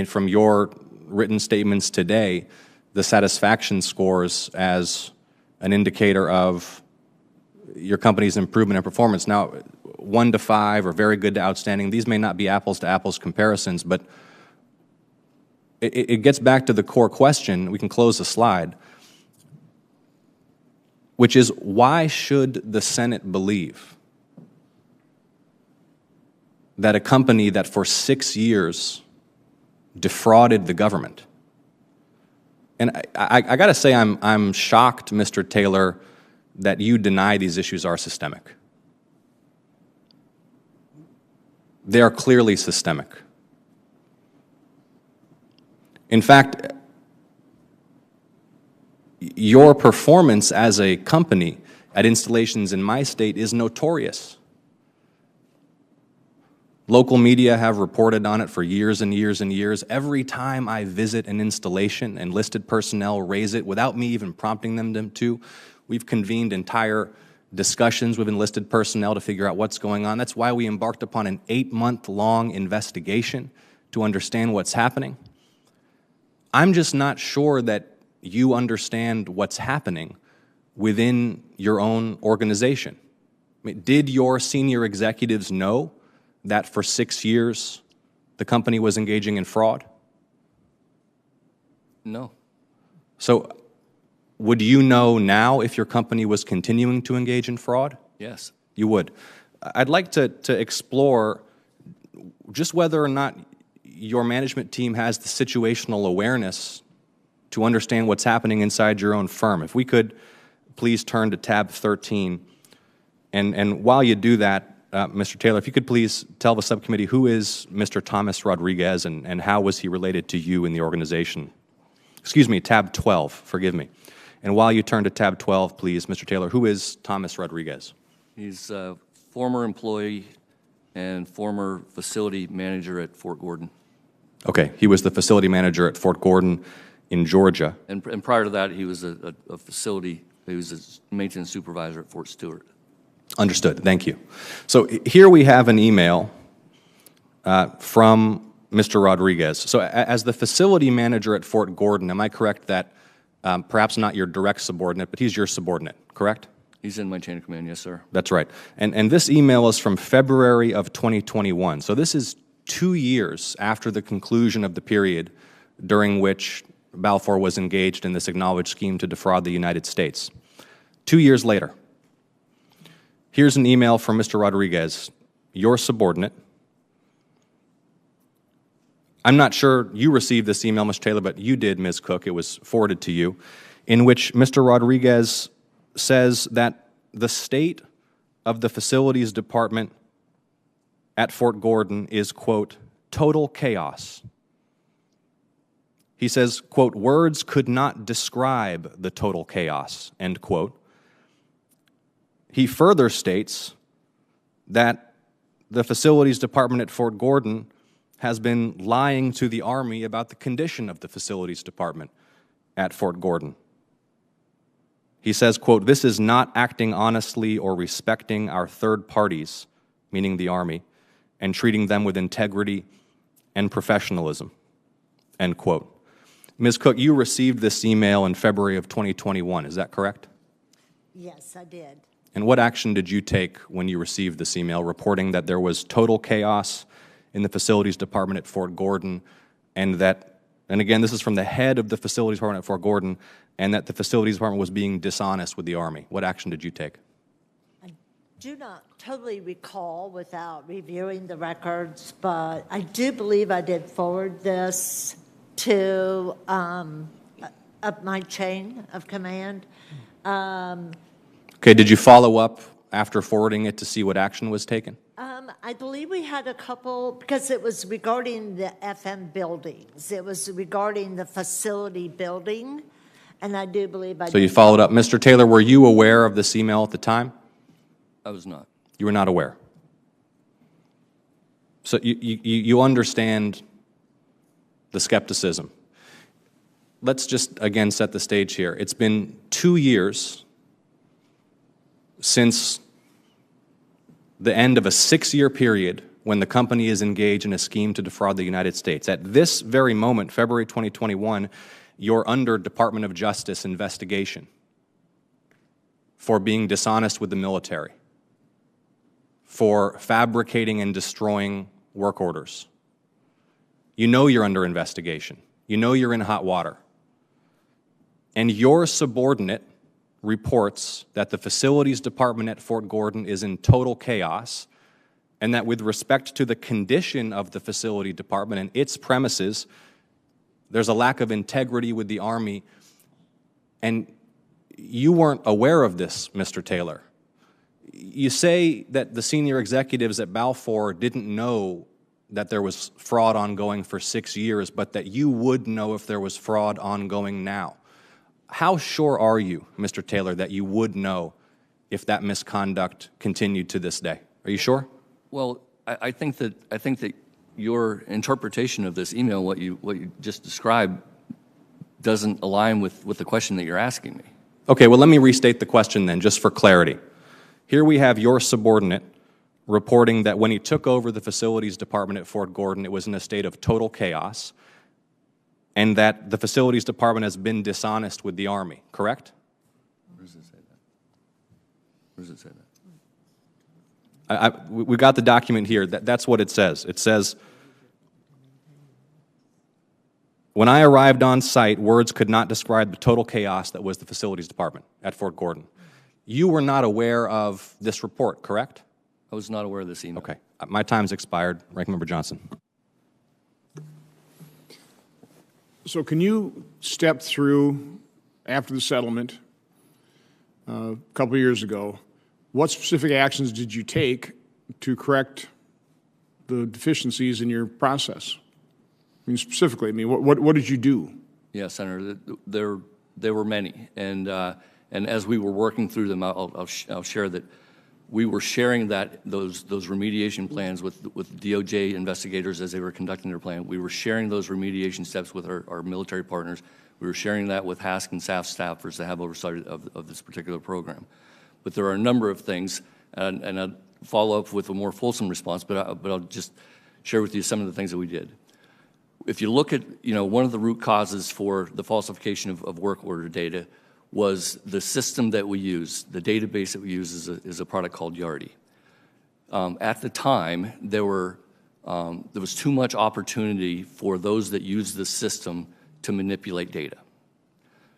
from your written statements today, the satisfaction scores as an indicator of your company's improvement in performance. Now, 1 to 5 or very good to outstanding, these may not be apples to apples comparisons, but it gets back to the core question. We can close the slide, which is, why should the Senate believe that a company that for 6 years defrauded the government? And I got to say, I'm shocked, Mr. Taylor, that you deny these issues are systemic. They are clearly systemic. In fact, your performance as a company at installations in my state is notorious. Local media have reported on it for years and years and years. Every time I visit an installation, enlisted personnel raise it without me even prompting them to. We've convened entire discussions with enlisted personnel to figure out what's going on. That's why we embarked upon an 8-month-long investigation to understand what's happening. I'm just not sure that you understand what's happening within your own organization. I mean, did your senior executives know that for 6 years the company was engaging in fraud? No. So would you know now if your company was continuing to engage in fraud? Yes. You would. I'd like to explore just whether or not your management team has the situational awareness to understand what's happening inside your own firm. If we could please turn to tab 13. And while you do that, Mr. Taylor, if you could please tell the subcommittee who is Mr. Thomas Rodriguez and how was he related to you in the organization? Excuse me, tab 12, forgive me. And while you turn to tab 12, please, Mr. Taylor, who is Thomas Rodriguez? He's a former employee and former facility manager at Fort Gordon. Okay, he was the facility manager at Fort Gordon in Georgia. And prior to that, he was a facility, he was a maintenance supervisor at Fort Stewart. Understood, thank you. So here we have an email from Mr. Rodriguez. So as the facility manager at Fort Gordon, am I correct that perhaps not your direct subordinate, but he's your subordinate, correct? He's in my chain of command, yes, sir. That's right. And this email is from February of 2021. So this is 2 years after the conclusion of the period during which Balfour was engaged in this acknowledged scheme to defraud the United States. 2 years later, here's an email from Mr. Rodriguez, your subordinate. I'm not sure you received this email, Mr. Taylor, but you did, Ms. Cook. It was forwarded to you, in which Mr. Rodriguez says that the state of the facilities department at Fort Gordon is, quote, total chaos. He says, quote, words could not describe the total chaos, end quote. He further states that the facilities department at Fort Gordon has been lying to the Army about the condition of the facilities department at Fort Gordon. He says, quote, "This is not acting honestly or respecting our third parties," meaning the Army, "and treating them with integrity and professionalism," end quote. Ms. Cook, you received this email in February of 2021, is that correct? Yes, I did. And what action did you take when you received this email reporting that there was total chaos in the facilities department at Fort Gordon, and that, and again, this is from the head of the facilities department at Fort Gordon, and that the facilities department was being dishonest with the Army? What action did you take? I do not totally recall without reviewing the records, but I do believe I did forward this to up my chain of command. Okay, did you follow up after forwarding it to see what action was taken? I believe we had a couple, because it was regarding the FM buildings. It was regarding the facility building, and I do believe I So you did. followed up. Mr. Taylor, were you aware of this email at the time? I was not. You were not aware. So you understand the skepticism. Let's just, again, set the stage here. It's been 2 years since the end of a 6-year period when the company is engaged in a scheme to defraud the United States. At this very moment, February 2021, you're under Department of Justice investigation for being dishonest with the military, for fabricating and destroying work orders. You know you're under investigation. You know you're in hot water. And your subordinate reports that the facilities department at Fort Gordon is in total chaos, and that with respect to the condition of the facility department and its premises, there's a lack of integrity with the Army. And you weren't aware of this, Mr. Taylor. You say that the senior executives at Balfour didn't know that there was fraud ongoing for 6 years, but that you would know if there was fraud ongoing now. How sure are you, Mr. Taylor, that you would know if that misconduct continued to this day? Are you sure? Well, I think that your interpretation of this email, what you just described, doesn't align with the question that you're asking me. Okay, well, let me restate the question then, just for clarity. Here we have your subordinate reporting that when he took over the facilities department at Fort Gordon, it was in a state of total chaos, and that the facilities department has been dishonest with the Army, correct? Where does it say that? Where does it say that? We got the document here. That's what it says. It says, "When I arrived on site, words could not describe the total chaos that was the facilities department at Fort Gordon." You were not aware of this report, correct? I was not aware of this email. Okay. My time's expired. Ranking Member Johnson. So can you step through, after the settlement a couple of years ago, what specific actions did you take to correct the deficiencies in your process? I mean, specifically, what did you do? Yeah, Senator, there were many, and as we were working through them, I'll share that we were sharing those remediation plans with DOJ investigators as they were conducting their plan. We were sharing those remediation steps with our military partners. We were sharing that with HASC and SAF staffers that have oversight of this particular program. But there are a number of things, and I'll follow up with a more fulsome response, but I'll just share with you some of the things that we did. If you look at, one of the root causes for the falsification of work order data was the system that we use. The database that we use is a product called Yardi. At the time, there was too much opportunity for those that use the system to manipulate data.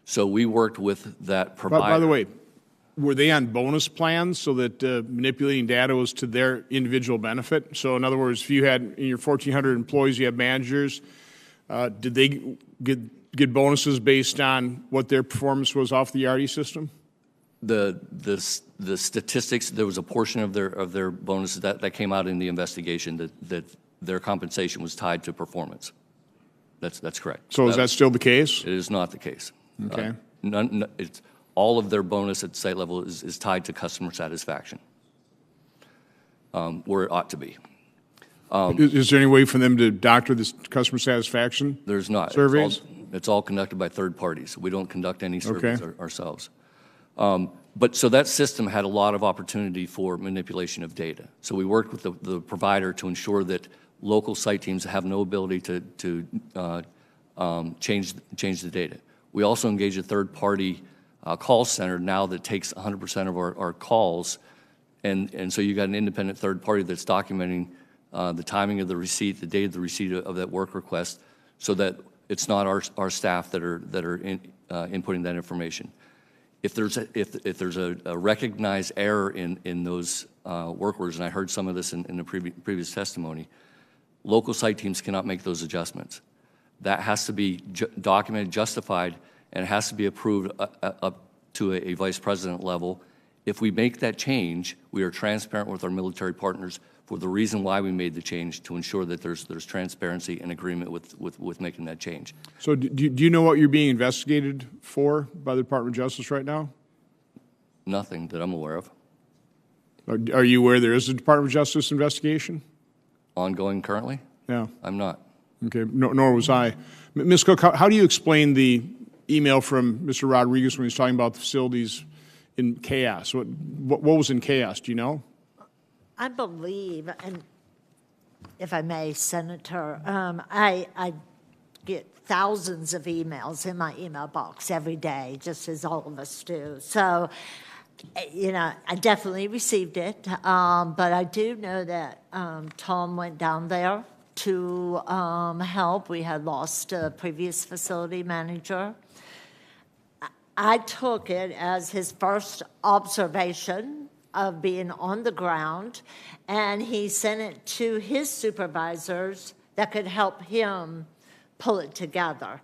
So we worked with that provider. By the way, were they on bonus plans so that manipulating data was to their individual benefit? So in other words, if you had in your 1,400 employees, you have managers, did they get bonuses based on what their performance was off the Yardi system? The statistics, there was a portion of their bonuses that came out in the investigation that their compensation was tied to performance. That's correct. So is that still the case? It is not the case. Okay. All of their bonus at site level is tied to customer satisfaction, where it ought to be. Is there any way for them to doctor this customer satisfaction? There's not. Surveys? It's all conducted by third parties. We don't conduct any surveys ourselves. But so that system had a lot of opportunity for manipulation of data. So we worked with the provider to ensure that local site teams have no ability to change the data. We also engage a third-party call center now that takes 100% of our calls, and so you got an independent third party that's documenting the timing of the receipt, the date of the receipt of that work request, so that it's not our staff that are inputting that information. If there's a recognized error in those work orders, and I heard some of this in the previous testimony, local site teams cannot make those adjustments. That has to be documented, justified, and it has to be approved up to a vice president level. If we make that change, we are transparent with our military partners for the reason why we made the change, to ensure that there's transparency and agreement with making that change. So do you know what you're being investigated for by the Department of Justice right now? Nothing that I'm aware of. Are you aware there is a Department of Justice investigation? Ongoing currently? Yeah. I'm not. Okay, nor was I. Ms. Cook, how do you explain the email from Mr. Rodriguez when he was talking about the facilities in chaos? What was in chaos? Do you know? I believe, and if I may, Senator, I get thousands of emails in my email box every day, just as all of us do. So, you know, I definitely received it, but I do know that Tom went down there to help. We had lost a previous facility manager. I took it as his first observation of being on the ground, and he sent it to his supervisors that could help him pull it together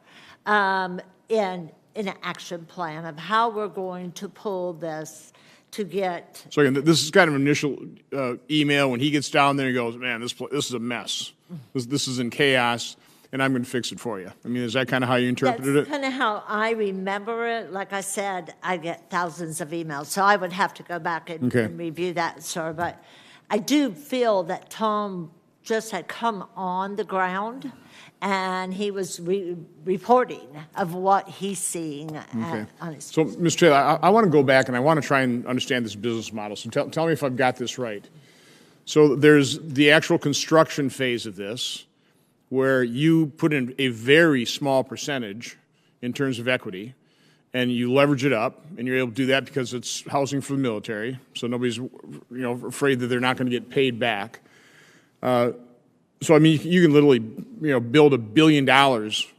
in an action plan of how we're going to pull this to get. So again, this is kind of an initial email. When he gets down there, he goes, "Man, this is a mess. This is in chaos, and I'm going to fix it for you." I mean, is that kind of how you interpreted it? That's kind of how I remember it. Like I said, I get thousands of emails, so I would have to go back and review that, sir. But I do feel that Tom just had come on the ground, and he was reporting of what he's seeing on his. So, Mr. Taylor, I want to go back, and I want to try and understand this business model. So tell me if I've got this right. So there's the actual construction phase of this, where you put in a very small percentage in terms of equity, and you leverage it up, and you're able to do that because it's housing for the military, so nobody's afraid that they're not going to get paid back. So I mean, you can literally build $1 billion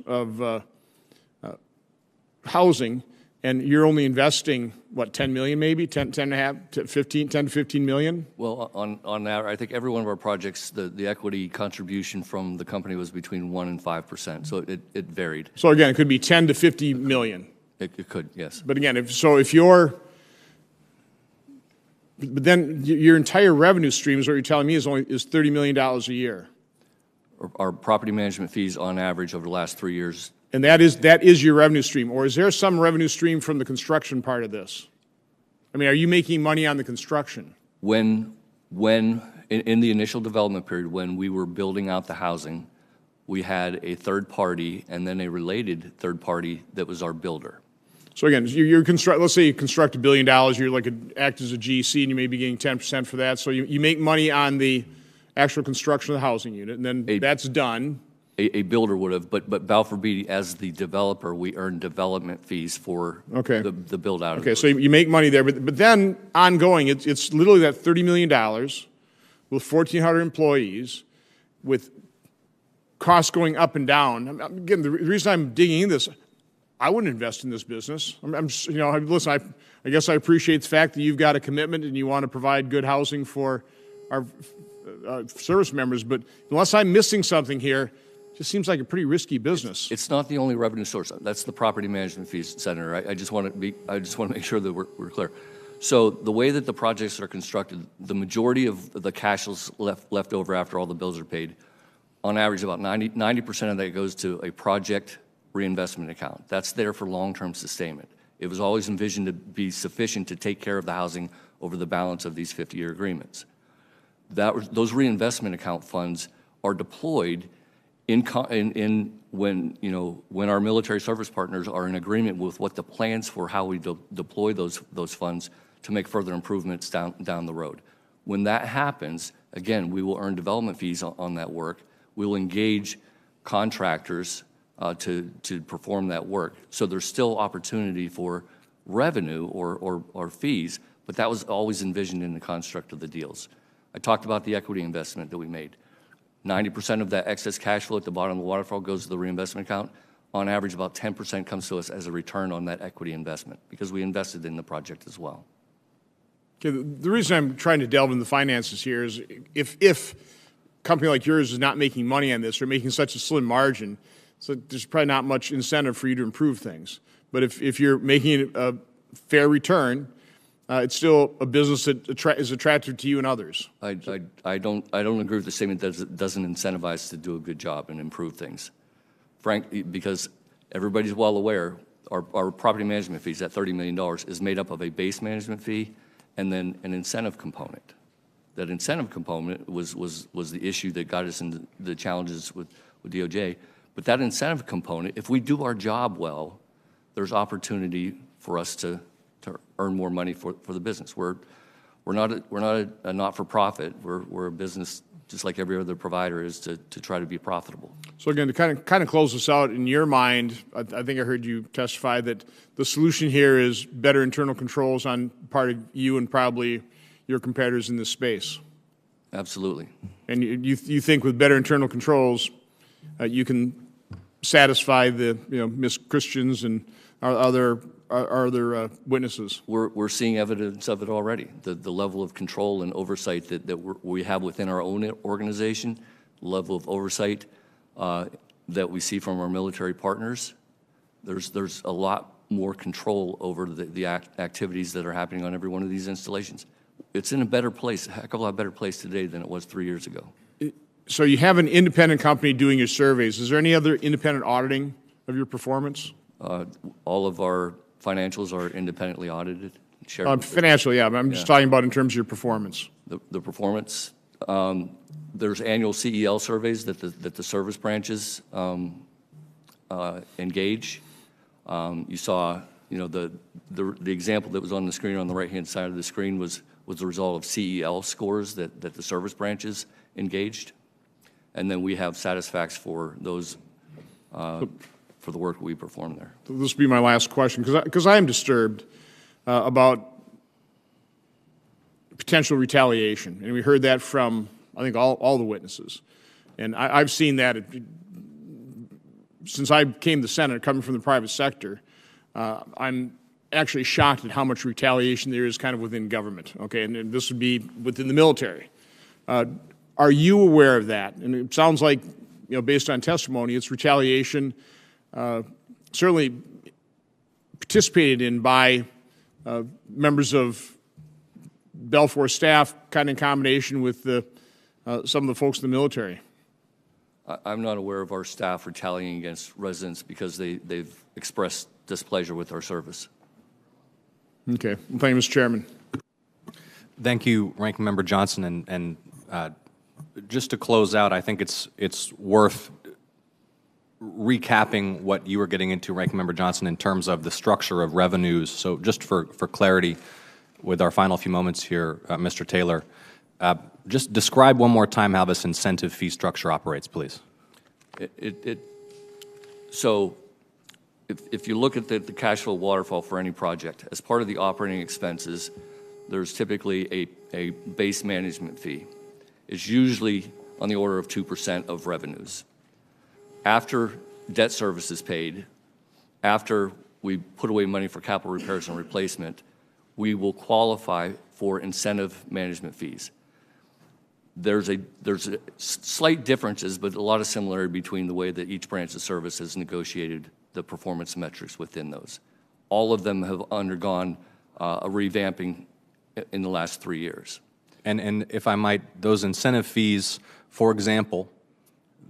of housing, and you're only investing what, 10 million maybe, 10 and a half to 15, 10 to 15 million. Well, on that, I think every one of our projects, the equity contribution from the company was between 1% and 5%, so it varied. So again, it could be 10 to 50 million. It could, yes. But again, but then your entire revenue stream is what you're telling me is $30 million a year. Our property management fees on average over the last 3 years. And that is your revenue stream, or is there some revenue stream from the construction part of this? I mean, are you making money on the construction? When in the initial development period, when we were building out the housing, we had a third party and then a related third party that was our builder. So again, let's say you construct $1 billion, you're act as a GC, and you may be getting 10% for that. So you make money on the actual construction of the housing unit, and then that's done. A builder would have, but Balfour Beatty, as the developer, we earn development fees for the build out. Okay, so you make money there, but then ongoing, it's literally that $30 million with 1,400 employees, with costs going up and down. Again, the reason I'm digging into this, I wouldn't invest in this business. I'm just, listen, I guess I appreciate the fact that you've got a commitment and you want to provide good housing for our service members, but unless I'm missing something here, it just seems like a pretty risky business. It's not the only revenue source. That's the property management fees, Senator. I just want to make sure that we're clear. So the way that the projects are constructed, the majority of the cash is left over after all the bills are paid. On average, about 90% of that goes to a project reinvestment account. That's there for long-term sustainment. It was always envisioned to be sufficient to take care of the housing over the balance of these 50-year agreements. Those reinvestment account funds are deployed when our military service partners are in agreement with what the plans for how we deploy those funds to make further improvements down the road. When that happens, again, we will earn development fees on that work. We will engage contractors to perform that work. So there's still opportunity for revenue or fees, but that was always envisioned in the construct of the deals. I talked about the equity investment that we made. 90% of that excess cash flow at the bottom of the waterfall goes to the reinvestment account. On average, about 10% comes to us as a return on that equity investment because we invested in the project as well. Okay, the reason I'm trying to delve into the finances here is if a company like yours is not making money on this or making such a slim margin, so there's probably not much incentive for you to improve things. But if you're making a fair return, it's still a business that is attractive to you and others. I don't agree with the statement that it doesn't incentivize to do a good job and improve things. Frankly, because everybody's well aware, our property management fees, that $30 million, is made up of a base management fee and then an incentive component. That incentive component was the issue that got us into the challenges with DOJ. But that incentive component, if we do our job well, there's opportunity for us to earn more money for the business. We're not a not-for-profit. We're a business just like every other provider is to try to be profitable. So again, to kind of close this out, in your mind, I think I heard you testify that the solution here is better internal controls on part of you and probably your competitors in this space. Absolutely. And you think with better internal controls, you can satisfy the Ms. Christians and our other witnesses? We're seeing evidence of it already. The level of control and oversight that we have within our own organization, the level of oversight that we see from our military partners, there's a lot more control over the activities that are happening on every one of these installations. It's in a better place, a heck of a lot better place today than it was 3 years ago. So you have an independent company doing your surveys. Is there any other independent auditing of your performance? All of our financials are independently audited. Financially, yeah. I'm just talking about in terms of your performance. The performance. There's annual CEL surveys that the service branches engage. You saw, the example that was on the screen on the right-hand side of the screen was the result of CEL scores that the service branches engaged. And then we have satisfacts for those for the work we perform there. This will be my last question, because I am disturbed about potential retaliation. And we heard that from, I think, all the witnesses. And I've seen that since I came to the Senate, coming from the private sector. I'm actually shocked at how much retaliation there is kind of within government, okay? And this would be within the military. Are you aware of that? And it sounds like, based on testimony, it's retaliation certainly participated in by members of Balfour staff, kind of in combination with some of the folks in the military. I'm not aware of our staff retaliating against residents because they've expressed displeasure with our service. Okay. Thank you, Mr. Chairman. Thank you, Ranking Member Johnson. And just to close out, I think it's worth recapping what you were getting into, Ranking Member Johnson, in terms of the structure of revenues. So just for clarity, with our final few moments here, Mr. Taylor, just describe one more time how this incentive fee structure operates, please. So if you look at the cash flow waterfall for any project, as part of the operating expenses, there's typically a base management fee. It's usually on the order of 2% of revenues. After debt service is paid, after we put away money for capital repairs and replacement, we will qualify for incentive management fees. There's slight differevaluations, but a lot of similarity between the way that each branch of service has negotiated the performance metrics within those. All of them have undergone a revamping in the last 3 years. And if I might, those incentive fees, for example,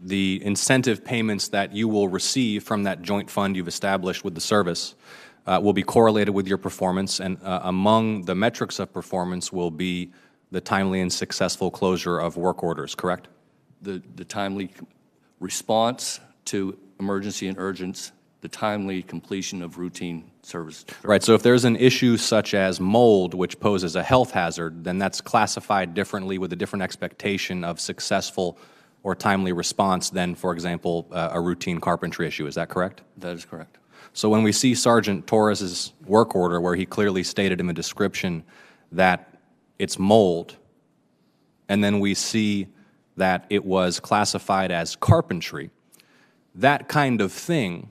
the incentive payments that you will receive from that joint fund you've established with the service will be correlated with your performance, and among the metrics of performance will be the timely and successful closure of work orders, correct? The timely response to emergency and urgent, the timely completion of routine service. Right, so if there's an issue such as mold, which poses a health hazard, then that's classified differently with a different expectation of successful or timely response than, for example, a routine carpentry issue. Is that correct? That is correct. So when we see Sergeant Torres's work order, where he clearly stated in the description that it's mold, and then we see that it was classified as carpentry, that kind of thing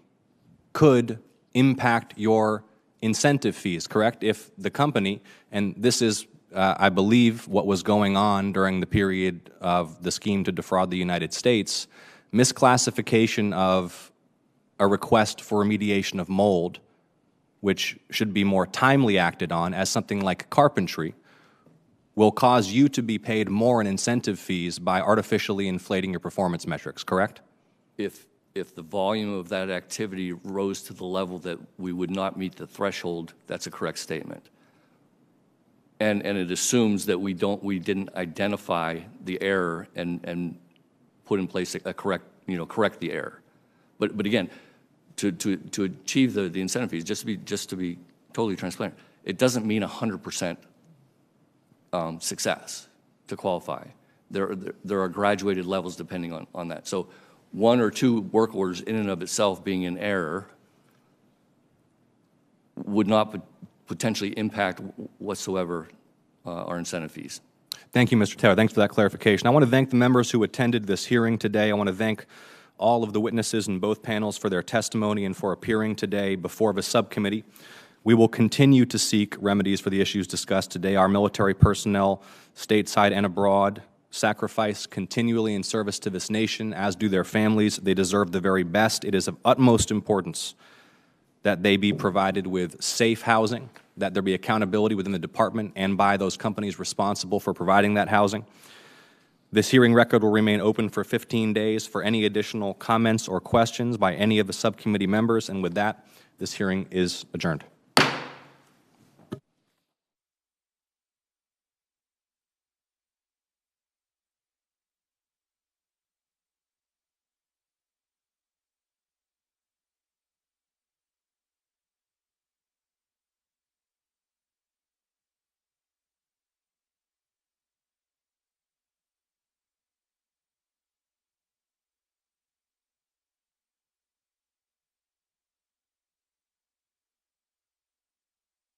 could impact your incentive fees, correct? If the company, and this is, I believe, what was going on during the period of the scheme to defraud the United States, misclassification of a request for remediation of mold, which should be more timely acted on, as something like carpentry, will cause you to be paid more in incentive fees by artificially inflating your performance metrics, correct? If the volume of that activity rose to the level that we would not meet the threshold, that's a correct statement. And it assumes that we didn't identify the error and put in place a correct the error. But again, to achieve the incentive fees, just to be totally transparent, it doesn't mean 100% success to qualify. There are graduated levels depending on that. So one or two work orders in and of itself being in error would not potentially impact whatsoever our incentive fees. Thank you, Mr. Taylor. Thanks for that clarification. I want to thank the members who attended this hearing today. I want to thank all of the witnesses in both panels for their testimony and for appearing today before the subcommittee. We will continue to seek remedies for the issues discussed today. Our military personnel, stateside and abroad, sacrifice continually in service to this nation, as do their families. They deserve the very best. It is of utmost importance that they be provided with safe housing, that there be accountability within the department and by those companies responsible for providing that housing. This hearing record will remain open for 15 days for any additional comments or questions by any of the subcommittee members. And with that, this hearing is adjourned.